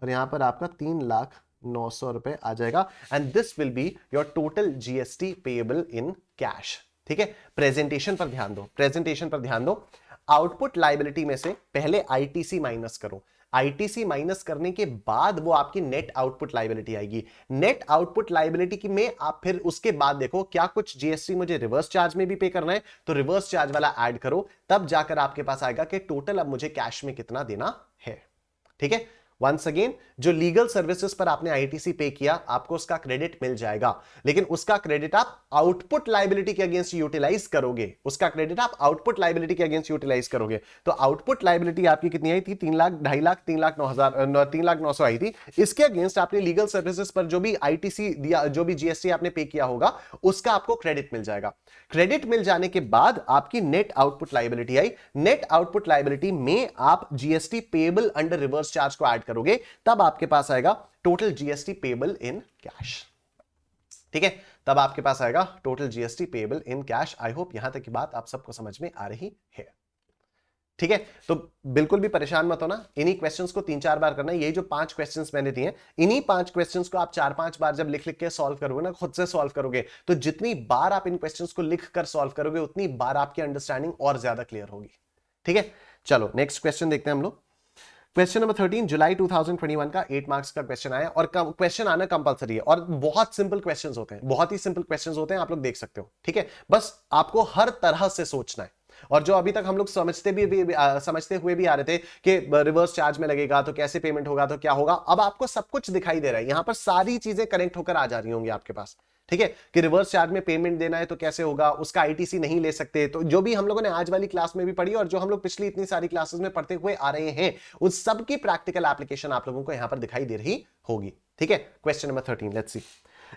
Speaker 1: और यहां पर आपका 3,09,000 रुपए आ जाएगा। And this will be your total GST payable in cash. ठीक है, प्रेजेंटेशन पर ध्यान दो, प्रेजेंटेशन पर ध्यान दो। आउटपुट लायबिलिटी में से पहले आईटीसी माइनस करो, आईटीसी माइनस करने के बाद वो आपकी नेट आउटपुट लायबिलिटी आएगी। नेट आउटपुट लायबिलिटी की में आप फिर उसके बाद देखो क्या कुछ जीएसटी मुझे रिवर्स चार्ज में भी पे करना है, तो रिवर्स चार्ज वाला ऐड करो, तब जाकर आपके पास आएगा कि टोटल अब मुझे कैश में कितना देना है। ठीक है, वंस अगेन, जो लीगल सर्विसेज पर आपने आईटीसी पे किया, आपको उसका क्रेडिट मिल जाएगा, लेकिन उसका क्रेडिट आप आउटपुट लायबिलिटी के अगेंस्ट यूटिलाइज करोगे, उसका क्रेडिट आप आउटपुट लायबिलिटी के अगेंस्ट यूटिलाइज करोगे। तो आउटपुट लायबिलिटी आपकी कितनी आई थी, 3 लाख, 2.5 लाख, 3,09,000 आई थी। इसके अगेंस्ट आपने लीगल सर्विसेज पर जो भी आईटीसी दिया, जो भी जीएसटी आपने पे किया होगा, उसका आपको क्रेडिट मिल जाएगा। क्रेडिट मिल जाने के बाद आपकी नेट आउटपुट लायबिलिटी आई। नेट आउटपुट लायबिलिटी में आप GST payable under reverse charge को ऐड करोगे, तब आपके पास आएगा total GST payable in cash. ठीक है, तब आपके पास आएगा total GST payable in cash. I hope यहां तक की बात आप सबको समझ में आ रही है। ठीक है, तो बिल्कुल भी परेशान मत होना, इन्हीं क्वेश्चंस को 3-4 बार करना है। ये जो 5 क्वेश्चंस मैंने दिए, इन्हीं 5 क्वेश्चंस को आप 4-5 बार जब लिख लिख के सॉल्व करोगे ना, खुद से सॉल्व करोगे, तो जितनी बार आप इन क्वेश्चंस को लिख कर सॉल्व करोगे, उतनी बार आपकी अंडरस्टैंडिंग और ज्यादा क्लियर होगी। ठीक है, चलो नेक्स्ट क्वेश्चन देखते हैं हम लोग। क्वेश्चन नंबर 13, जुलाई 2021 का 8 मार्क्स का क्वेश्चन आया, और क्वेश्चन आना कंपलसरी है, और बहुत सिंपल क्वेश्चन्स होते हैं, बहुत ही सिंपल क्वेश्चंस होते हैं, आप लोग देख सकते हो। ठीक है, बस आपको हर तरह से सोचना है। और जो अभी तक हम लोग समझते हुए भी आ रहे थे कि रिवर्स चार्ज में लगेगा तो कैसे पेमेंट होगा, तो क्या होगा, अब आपको सब कुछ दिखाई दे रहा है, यहां पर सारी चीजें कनेक्ट होकर आ जा रही होंगी आपके पास। ठीक है, कि रिवर्स चार्ज में पेमेंट देना है तो कैसे होगा, उसका आईटीसी नहीं ले सकते, तो जो भी हम लोगों ने आज वाली क्लास में भी पढ़ी और जो हम लोग पिछली इतनी सारी क्लासेस में पढ़ते हुए आ रहे हैं, उस सब की प्रैक्टिकल एप्लीकेशन आप लोगों को यहां पर दिखाई दे रही होगी। ठीक है, question number 13, let's see.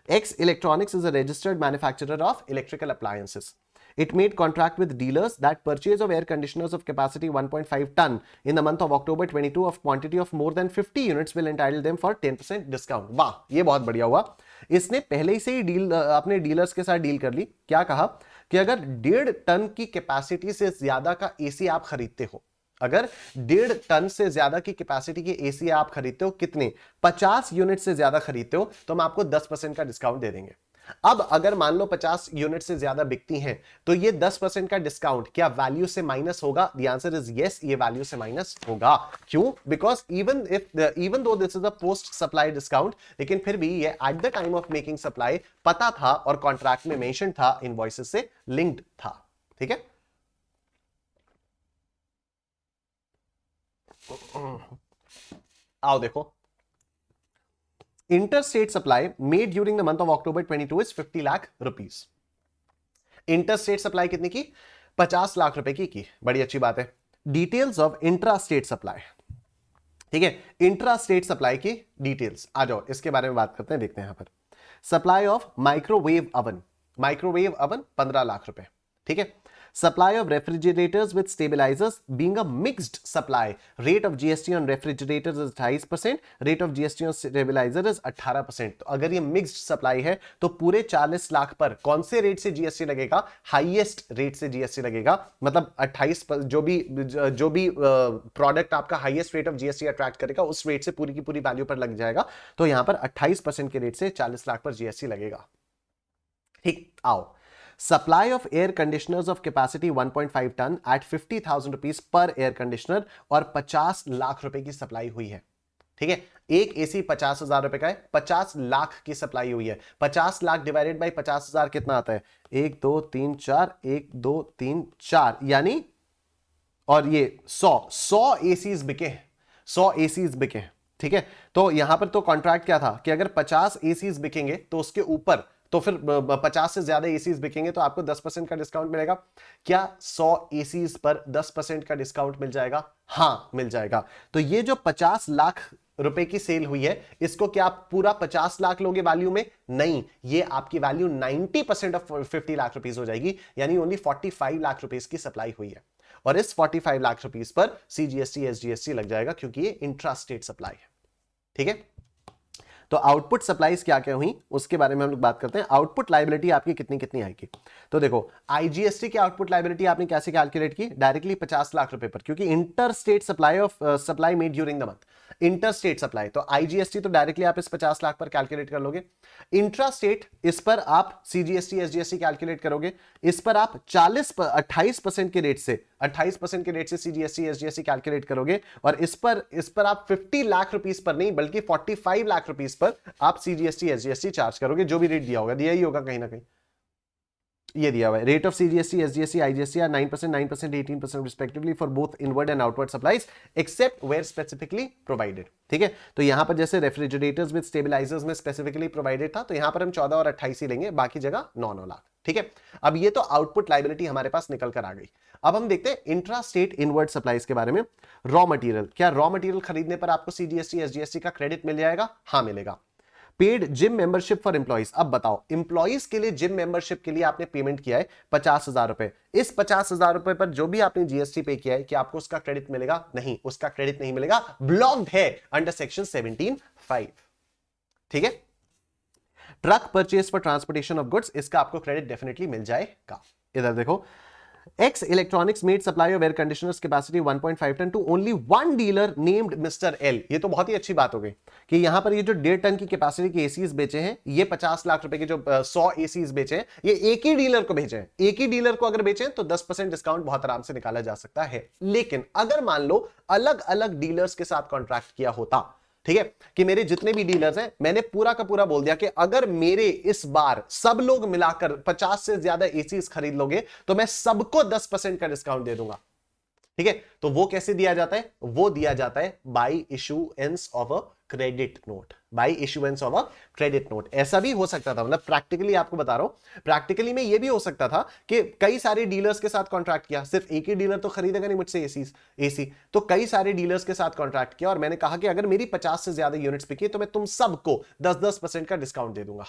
Speaker 1: X Electronics is a registered manufacturer of electrical appliances. It made contract with dealers that purchase of air conditioners of capacity 1.5 ton in the month of October 22 of quantity of more than 50 units will entitle them for 10% discount. वाह, ये बहुत बढ़िया हुआ। इसने पहले ही से ही deal अपने dealers के साथ डील कर ली। क्या कहा कि अगर 1.5 टन की कैपेसिटी से ज्यादा का एसी आप खरीदते हो, अगर 1.5 टन से ज्यादा की कैपेसिटी के एसी आप खरीदते हो, कितने, 50 यूनिट से ज्यादा खरीदते हो, तो हम आपको 10% का डिस्काउंट दे देंगे। अब अगर मान लो 50 यूनिट से ज्यादा बिकती हैं, तो ये 10% का डिस्काउंट क्या वैल्यू से माइनस होगा? द आंसर इज यस, ये वैल्यू से माइनस होगा। क्यों? Because even though this is a post supply discount, लेकिन फिर भी ये eight the time of making supply पता था और कॉन्ट्रैक्ट में मेंशन था, इनवॉइसेस से लिंक्ड था। ठीक है, आओ देखो, interstate supply made during the month of October 22 is 50 lakh rupees. Interstate supply कितनी की? 50 लाख रुपए की। बड़ी अच्छी बात है। डिटेल्स ऑफ इंट्रास्टेट सप्लाई, ठीक है, इंट्रास्टेट सप्लाई की डिटेल्स आ जाओ, इसके बारे में बात करते हैं, देखते हैं यहां पर। Supply of microwave oven, microwave oven 15 lakh रुपए। ठीक है, Supply of refrigerators with stabilizers being a mixed supply, rate of GST on refrigerators is 28%, rate of GST on stabilizer is 18%. तो अगर ये मिक्स्ड सप्लाई है तो पूरे 40 लाख पर कौन से रेट से जीएसटी लगेगा? हाईएस्ट रेट से जीएसटी लगेगा, मतलब 28 जो भी प्रोडक्ट आपका highest rate of GST attract करेगा उस रेट से पूरी की पूरी वैल्यू पर लग जाएगा। तो यहां पर 28% के रेट से 40 लाख पर जीएसटी लगेगा। ठीक, आओ, supply of air conditioners of capacity 1.5 ton at 50,000 rupees पर एयर कंडीशनर और 50 लाख रुपए की सप्लाई हुई है। ठीक है, एक एसी 50,000 रुपए का है, 50 लाख की सप्लाई हुई है। 50 लाख डिवाइडेड बाई 50,000 कितना आता है? 1 2 3 4, 1 2 3 4, यानी, और ये 100 एसीज बिके हैं, 100 एसीज बिके हैं। ठीक है, तो यहां पर तो कॉन्ट्रैक्ट क्या था कि अगर 50 एसीज बिकेंगे तो उसके ऊपर, तो फिर 50 से ज्यादा एसीज बिकेंगे तो आपको 10% का डिस्काउंट मिलेगा। क्या 100 एसीज पर 10% का डिस्काउंट मिल जाएगा? हां, मिल जाएगा। तो ये जो 50 लाख रुपए की सेल हुई है, इसको क्या आप पूरा 50 लाख लोगे वैल्यू में? नहीं, ये आपकी वैल्यू 90% ऑफ 50 लाख रुपीस हो जाएगी, यानी ओनली 45 लाख रुपीस की सप्लाई हुई है। और इस 45 लाख रुपीस पर सीजीएसटी एसजीएसटी लग जाएगा क्योंकि ये इंट्रा स्टेट सप्लाई है। ठीक है, तो आउटपुट सप्लाईज क्या क्या हुई उसके बारे में हम लोग बात करते हैं। आउटपुट लायबिलिटी आपकी कितनी कितनी आएगी? तो देखो, आईजीएसटी की आउटपुट लायबिलिटी आपने कैसे कैलकुलेट की? डायरेक्टली 50 लाख रुपए पर, क्योंकि inter state supply made during the month, inter state supply, तो आईजीएसटी तो डायरेक्टली आप इस 50 लाख पर कैलकुलेट कर लोगे। इंट्रा स्टेट, इस पर आप सीजीएसटी एसजीएसटी कैलकुलेट करोगे, इस पर आप 28% के रेट से 28% के रेट से सीजीएसटी एसजीएसटी कैलकुलेट करोगे, और इस पर आप 50 लाख रुपीस पर नहीं बल्कि 45 लाख रुपीस पर आप सीजीएसटी एसजीएसटी चार्ज करोगे। जो भी रेट दिया होगा, दिया ही होगा कहीं ना कहीं, ये दिया हुआ है। Rate of CGST SGST IGST are 9%, 9%, 18% respectively for both inward and outward supplies except where specifically provided. ठीक है, तो यहां पर जैसे रेफ्रिजरेटर्स विद स्टेबलाइजर्स में स्पेसिफिकली प्रोवाइडेड था, तो यहां पर हम 14 और 28 ही लेंगे, बाकी जगह 9 लाख। ठीक है, अब ये तो आउटपुट लायबिलिटी हमारे पास निकल कर आ गई। अब हम देखते हैं इंट्रा स्टेट इनवर्ड सप्लाईज के बारे में। रॉ मटेरियल, क्या रॉ मटेरियल खरीदने पर आपको सीजीएसटी एसजीएसटी का क्रेडिट मिल जाएगा? हाँ, मिलेगा। Paid gym membership for employees, अब बताओ, एम्प्लॉइज के लिए जिम मेंबरशिप के लिए आपने पेमेंट किया है 50,000 रुपए। इस 50,000 रुपए पर जो भी आपने जीएसटी पे किया है, क्या आपको उसका क्रेडिट मिलेगा? नहीं, उसका क्रेडिट नहीं मिलेगा, ब्लॉक्ड है अंडर सेक्शन 17(5). ठीक है, truck purchase for transportation of goods, इसका आपको क्रेडिट डेफिनेटली मिल जाएगा। इधर देखो, X Electronics made supply of air conditioners capacity 1.5 ton to only one dealer named Mr. L। ये तो बहुत ही अच्छी बात हो गई कि यहां पर ये जो 1.5 टन की कैपेसिटी के एसीज बेचे हैं, ये 50 लाख रुपए के जो 100 एसीज बेचे हैं, ये एक ही डीलर को भेजे हैं। एक ही डीलर को अगर बेचे तो 10% डिस्काउंट बहुत आराम से निकाला जा सकता है। लेकिन अगर मान लो अलग अलग डीलर्स के साथ कॉन्ट्रैक्ट किया होता, ठीक है, कि मेरे जितने भी डीलर्स हैं, मैंने पूरा का पूरा बोल दिया कि अगर मेरे इस बार सब लोग मिलाकर 50 से ज्यादा एसीज खरीद लोगे तो मैं सबको 10% का डिस्काउंट दे दूंगा। ठीक है, तो वो कैसे दिया जाता है? वो दिया जाता है by issuance of a credit note, by issuance of a credit note. ऐसा भी हो सकता था, मतलब प्रैक्टिकली आपको बता रहा हूं, प्रैक्टिकली में ये भी हो सकता था कि कई सारे डीलर्स के साथ कॉन्ट्रैक्ट किया, सिर्फ एक ही डीलर तो खरीदेगा नहीं मुझसे एसी, तो कई सारे डीलर्स के साथ कॉन्ट्रैक्ट किया और मैंने कहा कि अगर मेरी 50 से ज्यादा यूनिट्स बिकी तो मैं तुम सबको 10% का डिस्काउंट दे दूंगा।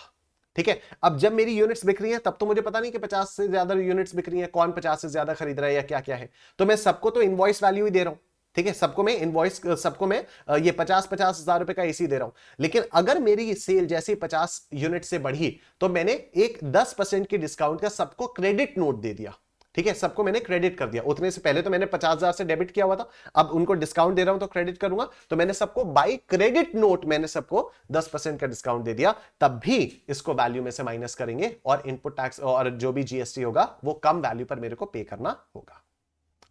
Speaker 1: ठीक है, अब जब मेरी यूनिट्स बिक रही हैं तब तो मुझे पता नहीं कि 50 से ज्यादा यूनिट्स बिक रही हैं, कौन 50 से ज्यादा खरीद रहा है या क्या क्या है, तो मैं सबको तो इनवॉइस वैल्यू ही दे रहा हूं। ठीक है, सबको मैं इनवॉइस, सबको मैं ये 50-50 हजार रुपए का एसी दे रहा हूं। लेकिन अगर मेरी सेल जैसे 50 यूनिट से बढ़ी तो मैंने एक 10% की डिस्काउंट का सबको क्रेडिट नोट दे दिया। ठीक है, सबको मैंने क्रेडिट कर दिया। उतने से पहले तो मैंने 50,000 से डेबिट किया हुआ था, अब उनको डिस्काउंट दे रहा हूं तो क्रेडिट करूंगा, तो मैंने सबको बाय क्रेडिट नोट मैंने सबको 10% का डिस्काउंट दे दिया। तब भी इसको वैल्यू में से माइनस करेंगे और इनपुट टैक्स और जो भी जीएसटी होगा वो कम वैल्यू पर मेरे को पे करना होगा।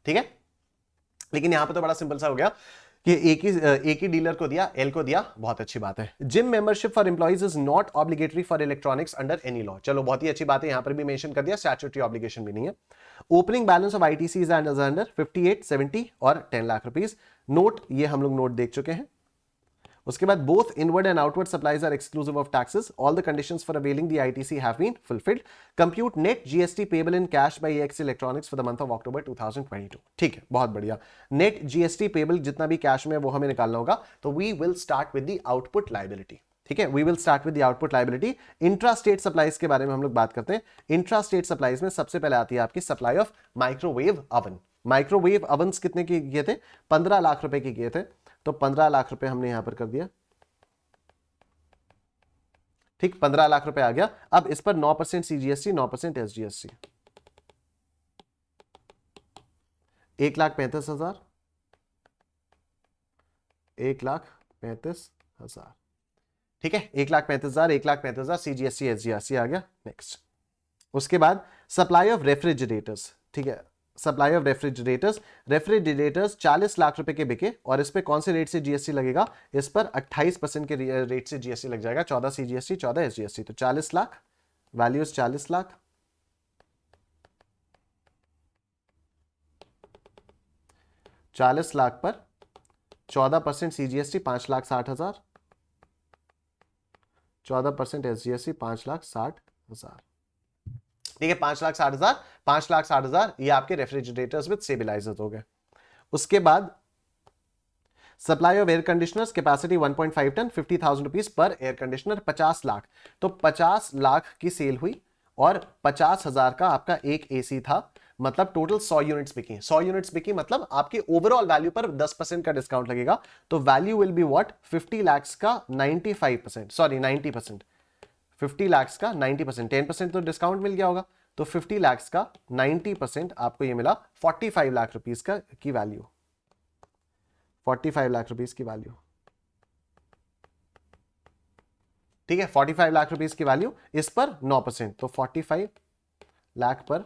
Speaker 1: ठीक है, लेकिन यहां पर तो बड़ा सिंपल सा हो गया कि एक ही डीलर को दिया, एल को दिया, बहुत अच्छी बात है। Gym membership for employees is not obligatory for electronics under any law. चलो बहुत ही अच्छी बात है, यहां पर भी मेंशन कर दिया, स्टैट्यूटरी ऑब्लिगेशन भी नहीं है। Opening balance of ITCs and under 58, 70 और 10 लाख रुपीज। नोट, ये हम लोग नोट देख चुके हैं। उसके बाद both inward and outward supplies are exclusive of taxes, all the conditions for availing the ITC have been fulfilled, compute net GST payable in cash by x electronics for the month of October 2022। ठीक है, बहुत बढ़िया। Net GST payable जितना भी cash में वो हमें निकालना होगा, तो we will start with the output liability. ठीक है, we will start with the output liability. Intra state supplies के बारे में हम लोग बात करते हैं। इंट्रा स्टेट सप्लाईज में सबसे पहले आती है आपकी supply of microwave oven. Microwave ovens कितने के किए थे? 15 लाख रुपए के किए थे, तो 15 लाख रुपए हमने यहां पर कर दिया। ठीक, 15 लाख रुपए आ गया। अब इस पर 9% सीजीएसटी, 9% एसजीएसटी। 1,35,000, 1,35,000। ठीक है, 1,35,000, 1,35,000 सीजीएसटी एसजीएसटी आ गया। नेक्स्ट, उसके बाद सप्लाई ऑफ रेफ्रिजरेटर्स। ठीक है, supply of refrigerators. Refrigerators 40 lakh रुपए के बिके और इस पे कौन से रेट से जीएसटी लगेगा? इस पर 28% के रेट से जीएसटी लग जाएगा। 14 सीजीएसटी, 14 एसजीएसटी, तो 40 लाख, वैल्यूज 40 लाख। 40 लाख पर 14% सीजीएसटी 5,60,000, 14% एसजीएसटी 5,60,000। ठीक है, 5,60,000, 5,60,000 ये आपके रेफ्रिजरेटर्स विद स्टेबलाइजर्स हो गए। उसके बाद supply of air conditioners capacity 1.5 ton, 50,000 rupees पर एयर कंडीशनर, 50 लाख। तो 50 लाख की सेल हुई और 50,000 का आपका एक एसी था, मतलब टोटल 100 यूनिट्स बिकी। 100 यूनिट्स बिकी मतलब आपके ओवरऑल वैल्यू पर 10% का डिस्काउंट लगेगा, तो value will be what? 50 lakh का 95%, सॉरी 90%। 50 लाख का 90%, 10% तो डिस्काउंट मिल गया होगा, तो 50 लाख का 90% आपको ये मिला 45 लाख रुपीस का की वैल्यू। 45 लाख रुपीस की वैल्यू। ठीक है, 45 लाख रुपीस की वैल्यू, इस पर 9%, तो 45 लाख पर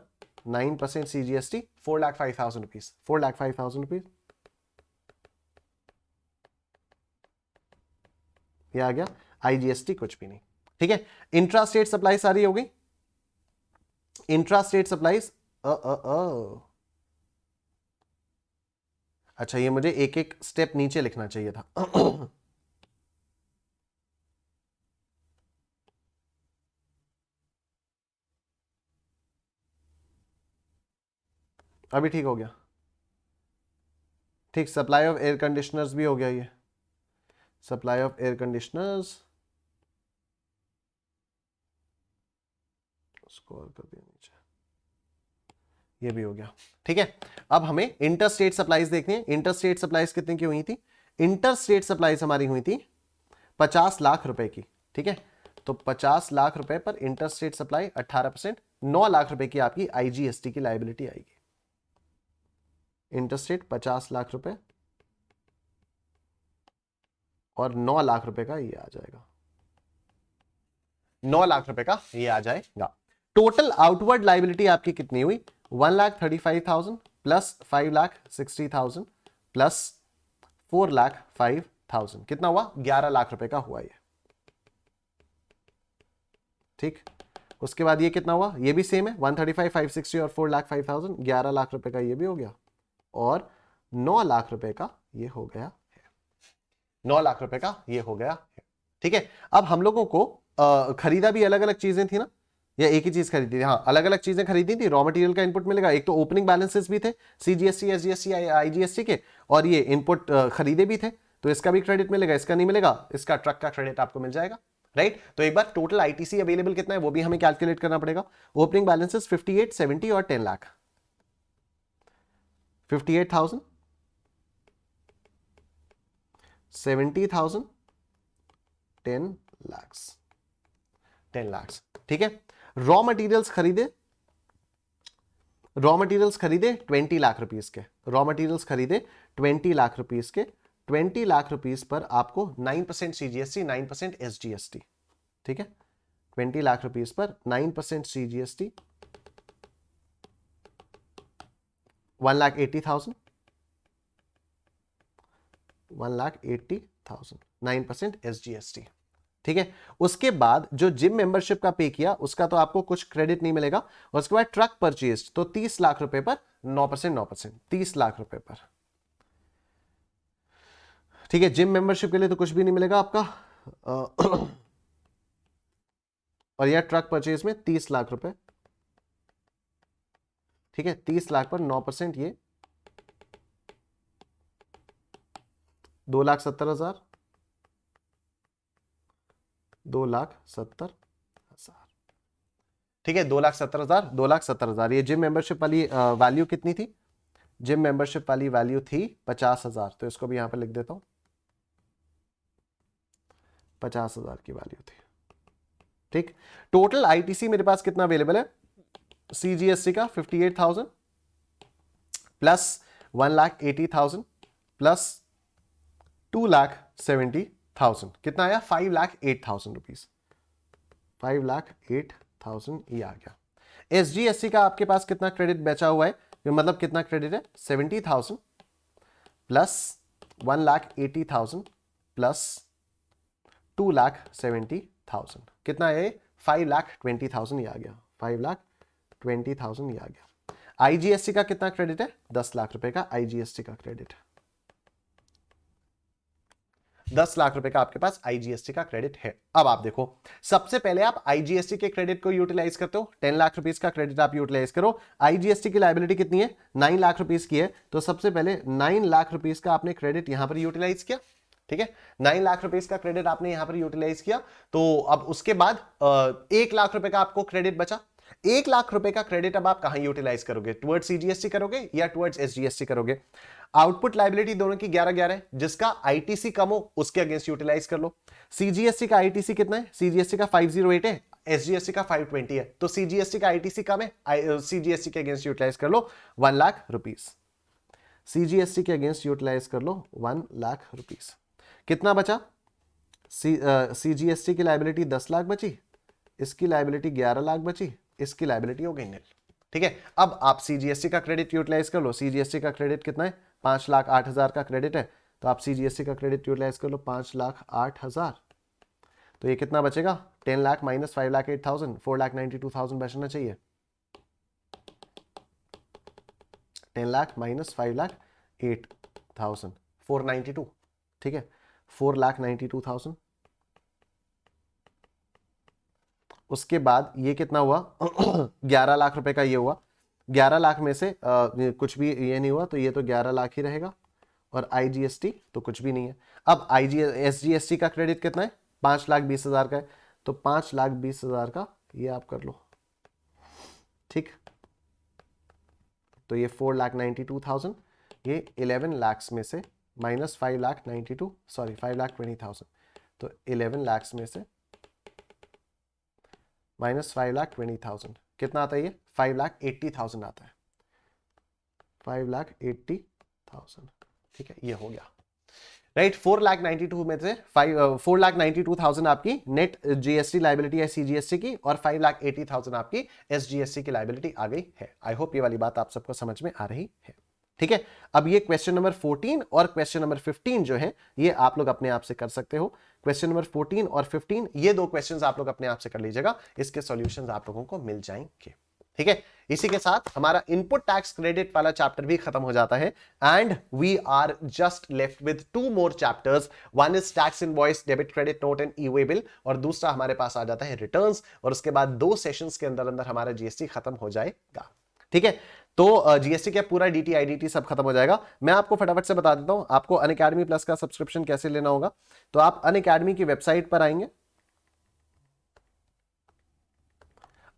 Speaker 1: 9% सीजीएसटी, 4,05,000 रुपीज, 4,05,000 रुपीज। ये आ गया। आईजीएसटी कुछ भी नहीं। ठीक है, इंट्रा स्टेट सप्लाई सारी हो गई। इंट्रा स्टेट सप्लाईज, अच्छा ये मुझे एक एक स्टेप नीचे लिखना चाहिए था। अभी ठीक हो गया। ठीक, सप्लाई ऑफ एयर कंडीशनर्स भी हो गया। ये supply of air conditioners scroll कर दिया नीचे, ये भी हो गया। ठीक है, अब हमें इंटर स्टेट सप्लाईज देखनी है। इंटर स्टेट सप्लाईज कितने की हुई थी? इंटर स्टेट सप्लाईज हमारी हुई थी 50 लाख रुपए की। ठीक है, तो 50 लाख रुपए पर इंटर स्टेट सप्लाई 18%, 9 लाख रुपए की आपकी आईजीएसटी की लायबिलिटी आएगी। इंटर स्टेट 50 लाख रुपए और 9 लाख रुपए का ये आ जाएगा, 9 लाख रुपए का ये आ जाएगा। टोटल आउटवर्ड लायबिलिटी आपकी कितनी हुई? 1,35,000 प्लस 5,60,000 प्लस 4,05,000, कितना हुआ? 11 लाख रुपए का हुआ ये। ठीक, उसके बाद ये कितना हुआ? ये भी सेम है, 135, 560 और 4,05,000, 11 लाख रुपए का ये भी हो गया और 9 लाख रुपए का ये हो गया है। 9 लाख रुपए का ये हो गया है। ठीक है, अब हम लोगों को खरीदा भी अलग अलग चीजें थी ना, या एक ही चीज खरीदी थी? हाँ, अलग अलग चीजें खरीदी थी। रॉ मटेरियल का इनपुट मिलेगा, एक तो ओपनिंग बैलेंसेस भी थे सीजीएसटी, एसजीएसटी, आईजीएसटी के, और ये इनपुट खरीदे भी थे, तो इसका भी क्रेडिट मिलेगा, इसका नहीं मिलेगा, इसका ट्रक का क्रेडिट आपको मिल जाएगा। राइट, तो एक बार टोटल आईटीसी अवेलेबल कितना है वो भी हमें कैलकुलेट करना पड़ेगा। ओपनिंग बैलेंसेस 58, 70 और 10 लाख। 58,000, 70,000, 10 लाख, 10 लाख। ठीक है, रॉ मटेरियल्स खरीदे, रॉ मटेरियल्स खरीदे 20 लाख रुपीस के, रॉ मटेरियल्स खरीदे 20 लाख रुपीस के। 20 लाख रुपीस पर आपको 9% सीजीएसटी, 9% एसजीएसटी। ठीक है, 20 लाख रुपीस पर 9% सीजीएसटी, 1,80,000, 1,80,000, 9% एसजीएसटी। ठीक है, उसके बाद जो जिम मेंबरशिप का पे किया उसका तो आपको कुछ क्रेडिट नहीं मिलेगा। और उसके बाद ट्रक परचेज, तो 30 लाख रुपए पर 9%, 9%, 30 लाख रुपए पर। ठीक है, जिम मेंबरशिप के लिए तो कुछ भी नहीं मिलेगा आपका। और यह ट्रक परचेज में 30 लाख रुपए। ठीक है, 30 लाख पर 9%, ये 2,70,000, 2,70,000। ठीक है, 2,70,000, 2,70,000। ये जिम मेंबरशिप वाली वैल्यू कितनी थी? जिम मेंबरशिप वाली वैल्यू थी 50,000, तो इसको भी यहां पर लिख देता हूं, 50,000 की वैल्यू थी। ठीक, टोटल आईटीसी मेरे पास कितना अवेलेबल है? सीजीएसटी का 58,000 प्लस 1,80,000 प्लस 2,70,000, कितना आया? 5,08,000 रुपीज, 5,08,000 ये आ गया। एसजीएसटी का आपके पास कितना क्रेडिट बचा हुआ है? मतलब कितना क्रेडिट है? 70,000 प्लस 1,80,000 प्लस 2,70,000, कितना है? 5,20,000 ये आ गया, 5,20,000 ये आ गया। आईजीएसटी का कितना क्रेडिट है? 10 लाख रुपए का आईजीएसटी का क्रेडिट, 10 लाख रुपए का आपके पास आईजीएसटी का क्रेडिट है। अब आप देखो, सबसे पहले आप आईजीएसटी के क्रेडिट को यूटिलाइज करते हो, 10 लाख रुपीस का क्रेडिट आप यूटिलाइज करो। आईजीएसटी की लायबिलिटी कितनी है? 9 लाख रुपीस की है, तो सबसे पहले 9 लाख रुपीस का आपने क्रेडिट यहां पर यूटिलाइज किया। ठीक है, 9 लाख रुपीस का क्रेडिट आपने यहां पर यूटिलाइज किया, तो अब उसके बाद 1 लाख रुपए का आपको क्रेडिट बचा। 1 लाख रुपए का क्रेडिट अब आप कहां यूटिलाइज करोगे? टुवर्ड्स सीजीएसटी करोगे या टुवर्ड्स एसजीएसटी करोगे? आउटपुट लायबिलिटी दोनों की 11-11 है, जिसका आईटीसी कम हो उसके अगेंस्ट यूटिलाइज कर लो। सीजीएसटी का आईटीसी कितना है? सीजीएसटी का 508 है, एसजीएसटी का 520 है, तो सीजीएसटी का आईटीसी कम है, सीजीएसटी के अगेंस्ट यूटिलाइज कर लो 1 लाख रुपीस। सीजीएसटी के अगेंस्ट यूटिलाइज कर लो 1 लाख रुपीस। कितना बचा? सीजीएसटी की लायबिलिटी 10 लाख बची, इसकी लायबिलिटी 11 लाख बची, इसकी लायबिलिटी हो गई निल। ठीक है, अब आप सीजीएसटी का क्रेडिट यूटिलाइज कर लो। सीजीएसटी का क्रेडिट कितना है? 5,08,000 का क्रेडिट है, तो आप सीजीएसटी का क्रेडिट यूटिलाइज कर लो 5,08,000, तो ये कितना बचेगा? 10 लाख माइनस 5,08,000, 4,92,000 बचना चाहिए। 10 लाख माइनस 5,08,000, 492। ठीक है, 4,92,000। उसके बाद ये कितना हुआ? 11 लाख रुपए का ये हुआ। 11 लाख में से कुछ भी ये नहीं हुआ, तो ये तो 11 लाख ही रहेगा, और आईजीएसटी तो कुछ भी नहीं है। अब एसजीएसटी का क्रेडिट कितना है? 5,20,000 का है, तो 5,20,000 का ये आप कर लो। ठीक, तो ये 4,92,000, ये 11 लाख में से माइनस 5,20,000, तो 11 लाख में से माइनस 5,20,000 कितना आता है? ये 5,80,000 आता है, 5,80,000। ठीक है, ये हो गया राइट। 4,92,000 में से 4,92,000 आपकी नेट जीएसटी लायबिलिटी है सीजीएसटी की, और 5,80,000 आपकी एसजीएसटी की लायबिलिटी आ गई है। आई होप ये वाली बात आप सबको समझ में आ रही है। ठीक है, अब ये क्वेश्चन नंबर 14 और क्वेश्चन नंबर 15 जो है ये आप लोग अपने आप से कर सकते हो। क्वेश्चन नंबर 14 और 15 ये दो क्वेश्चंस आप लोग अपने आप से कर लीजिएगा, इसके सॉल्यूशंस आप लोगों को मिल जाएंगे। ठीक है, इसी के साथ हमारा इनपुट टैक्स क्रेडिट वाला चैप्टर भी खत्म हो जाता है, and we are just left with 2 more chapters. One is tax invoice, debit credit note and e way bill, और दूसरा हमारे पास आ जाता है रिटर्न्स, और उसके बाद 2 सेशंस के अंदर अंदर हमारा जीएसटी खत्म हो जाएगा। ठीक है, तो जीएसटी का पूरा डीटी आईडीटी सब खत्म हो जाएगा। मैं आपको फटाफट से बता देता हूं आपको अनअकैडमी प्लस का सब्सक्रिप्शन कैसे लेना होगा। तो आप अनअकैडमी की वेबसाइट पर आएंगे,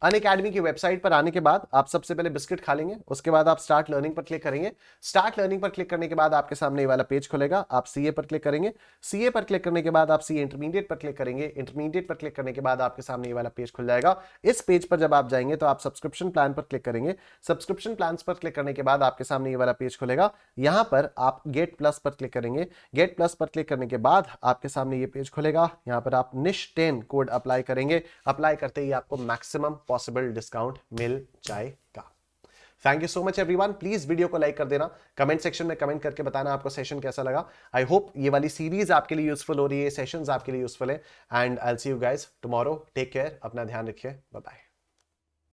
Speaker 1: अनअकैडमी की वेबसाइट पर आने के बाद आप सबसे पहले बिस्किट खा लेंगे, उसके बाद आप स्टार्ट लर्निंग पर क्लिक करेंगे। स्टार्ट लर्निंग पर क्लिक करने के बाद आपके सामने ये वाला पेज खुलेगा, आप सीए पर क्लिक करेंगे। सीए पर क्लिक करने के बाद आप सीए इंटरमीडिएट पर क्लिक करेंगे। इंटरमीडिएट पर क्लिक करने के बाद आपके सामने ये वाला पेज खुल जाएगा। इस पेज पर जब आप जाएंगे तो आप सब्सक्रिप्शन प्लान पर क्लिक करेंगे। सब्सक्रिप्शन प्लान पर क्लिक करने के बाद आपके सामने ये वाला पेज खुलेगा। यहां पर आप गेट प्लस पर क्लिक करेंगे। गेट प्लस पर क्लिक करने के बाद आपके सामने ये पेज खुलेगा। यहां पर आप निश10 कोड अप्लाई करेंगे। अप्लाई करते ही आपको मैक्सिमम पॉसिबल डिस्काउंट मिल जाएगा। Thank you so much everyone. Please video को लाइक कर देना, कमेंट सेक्शन में कमेंट करके बताना आपको सेशन कैसा लगा। आई होप ये वाली सीरीज आपके लिए यूजफुल हो रही है, सेशंस आपके लिए यूजफुल है, and I will see you guys tomorrow. Take care, अपना ध्यान रखिए, बाय बाय।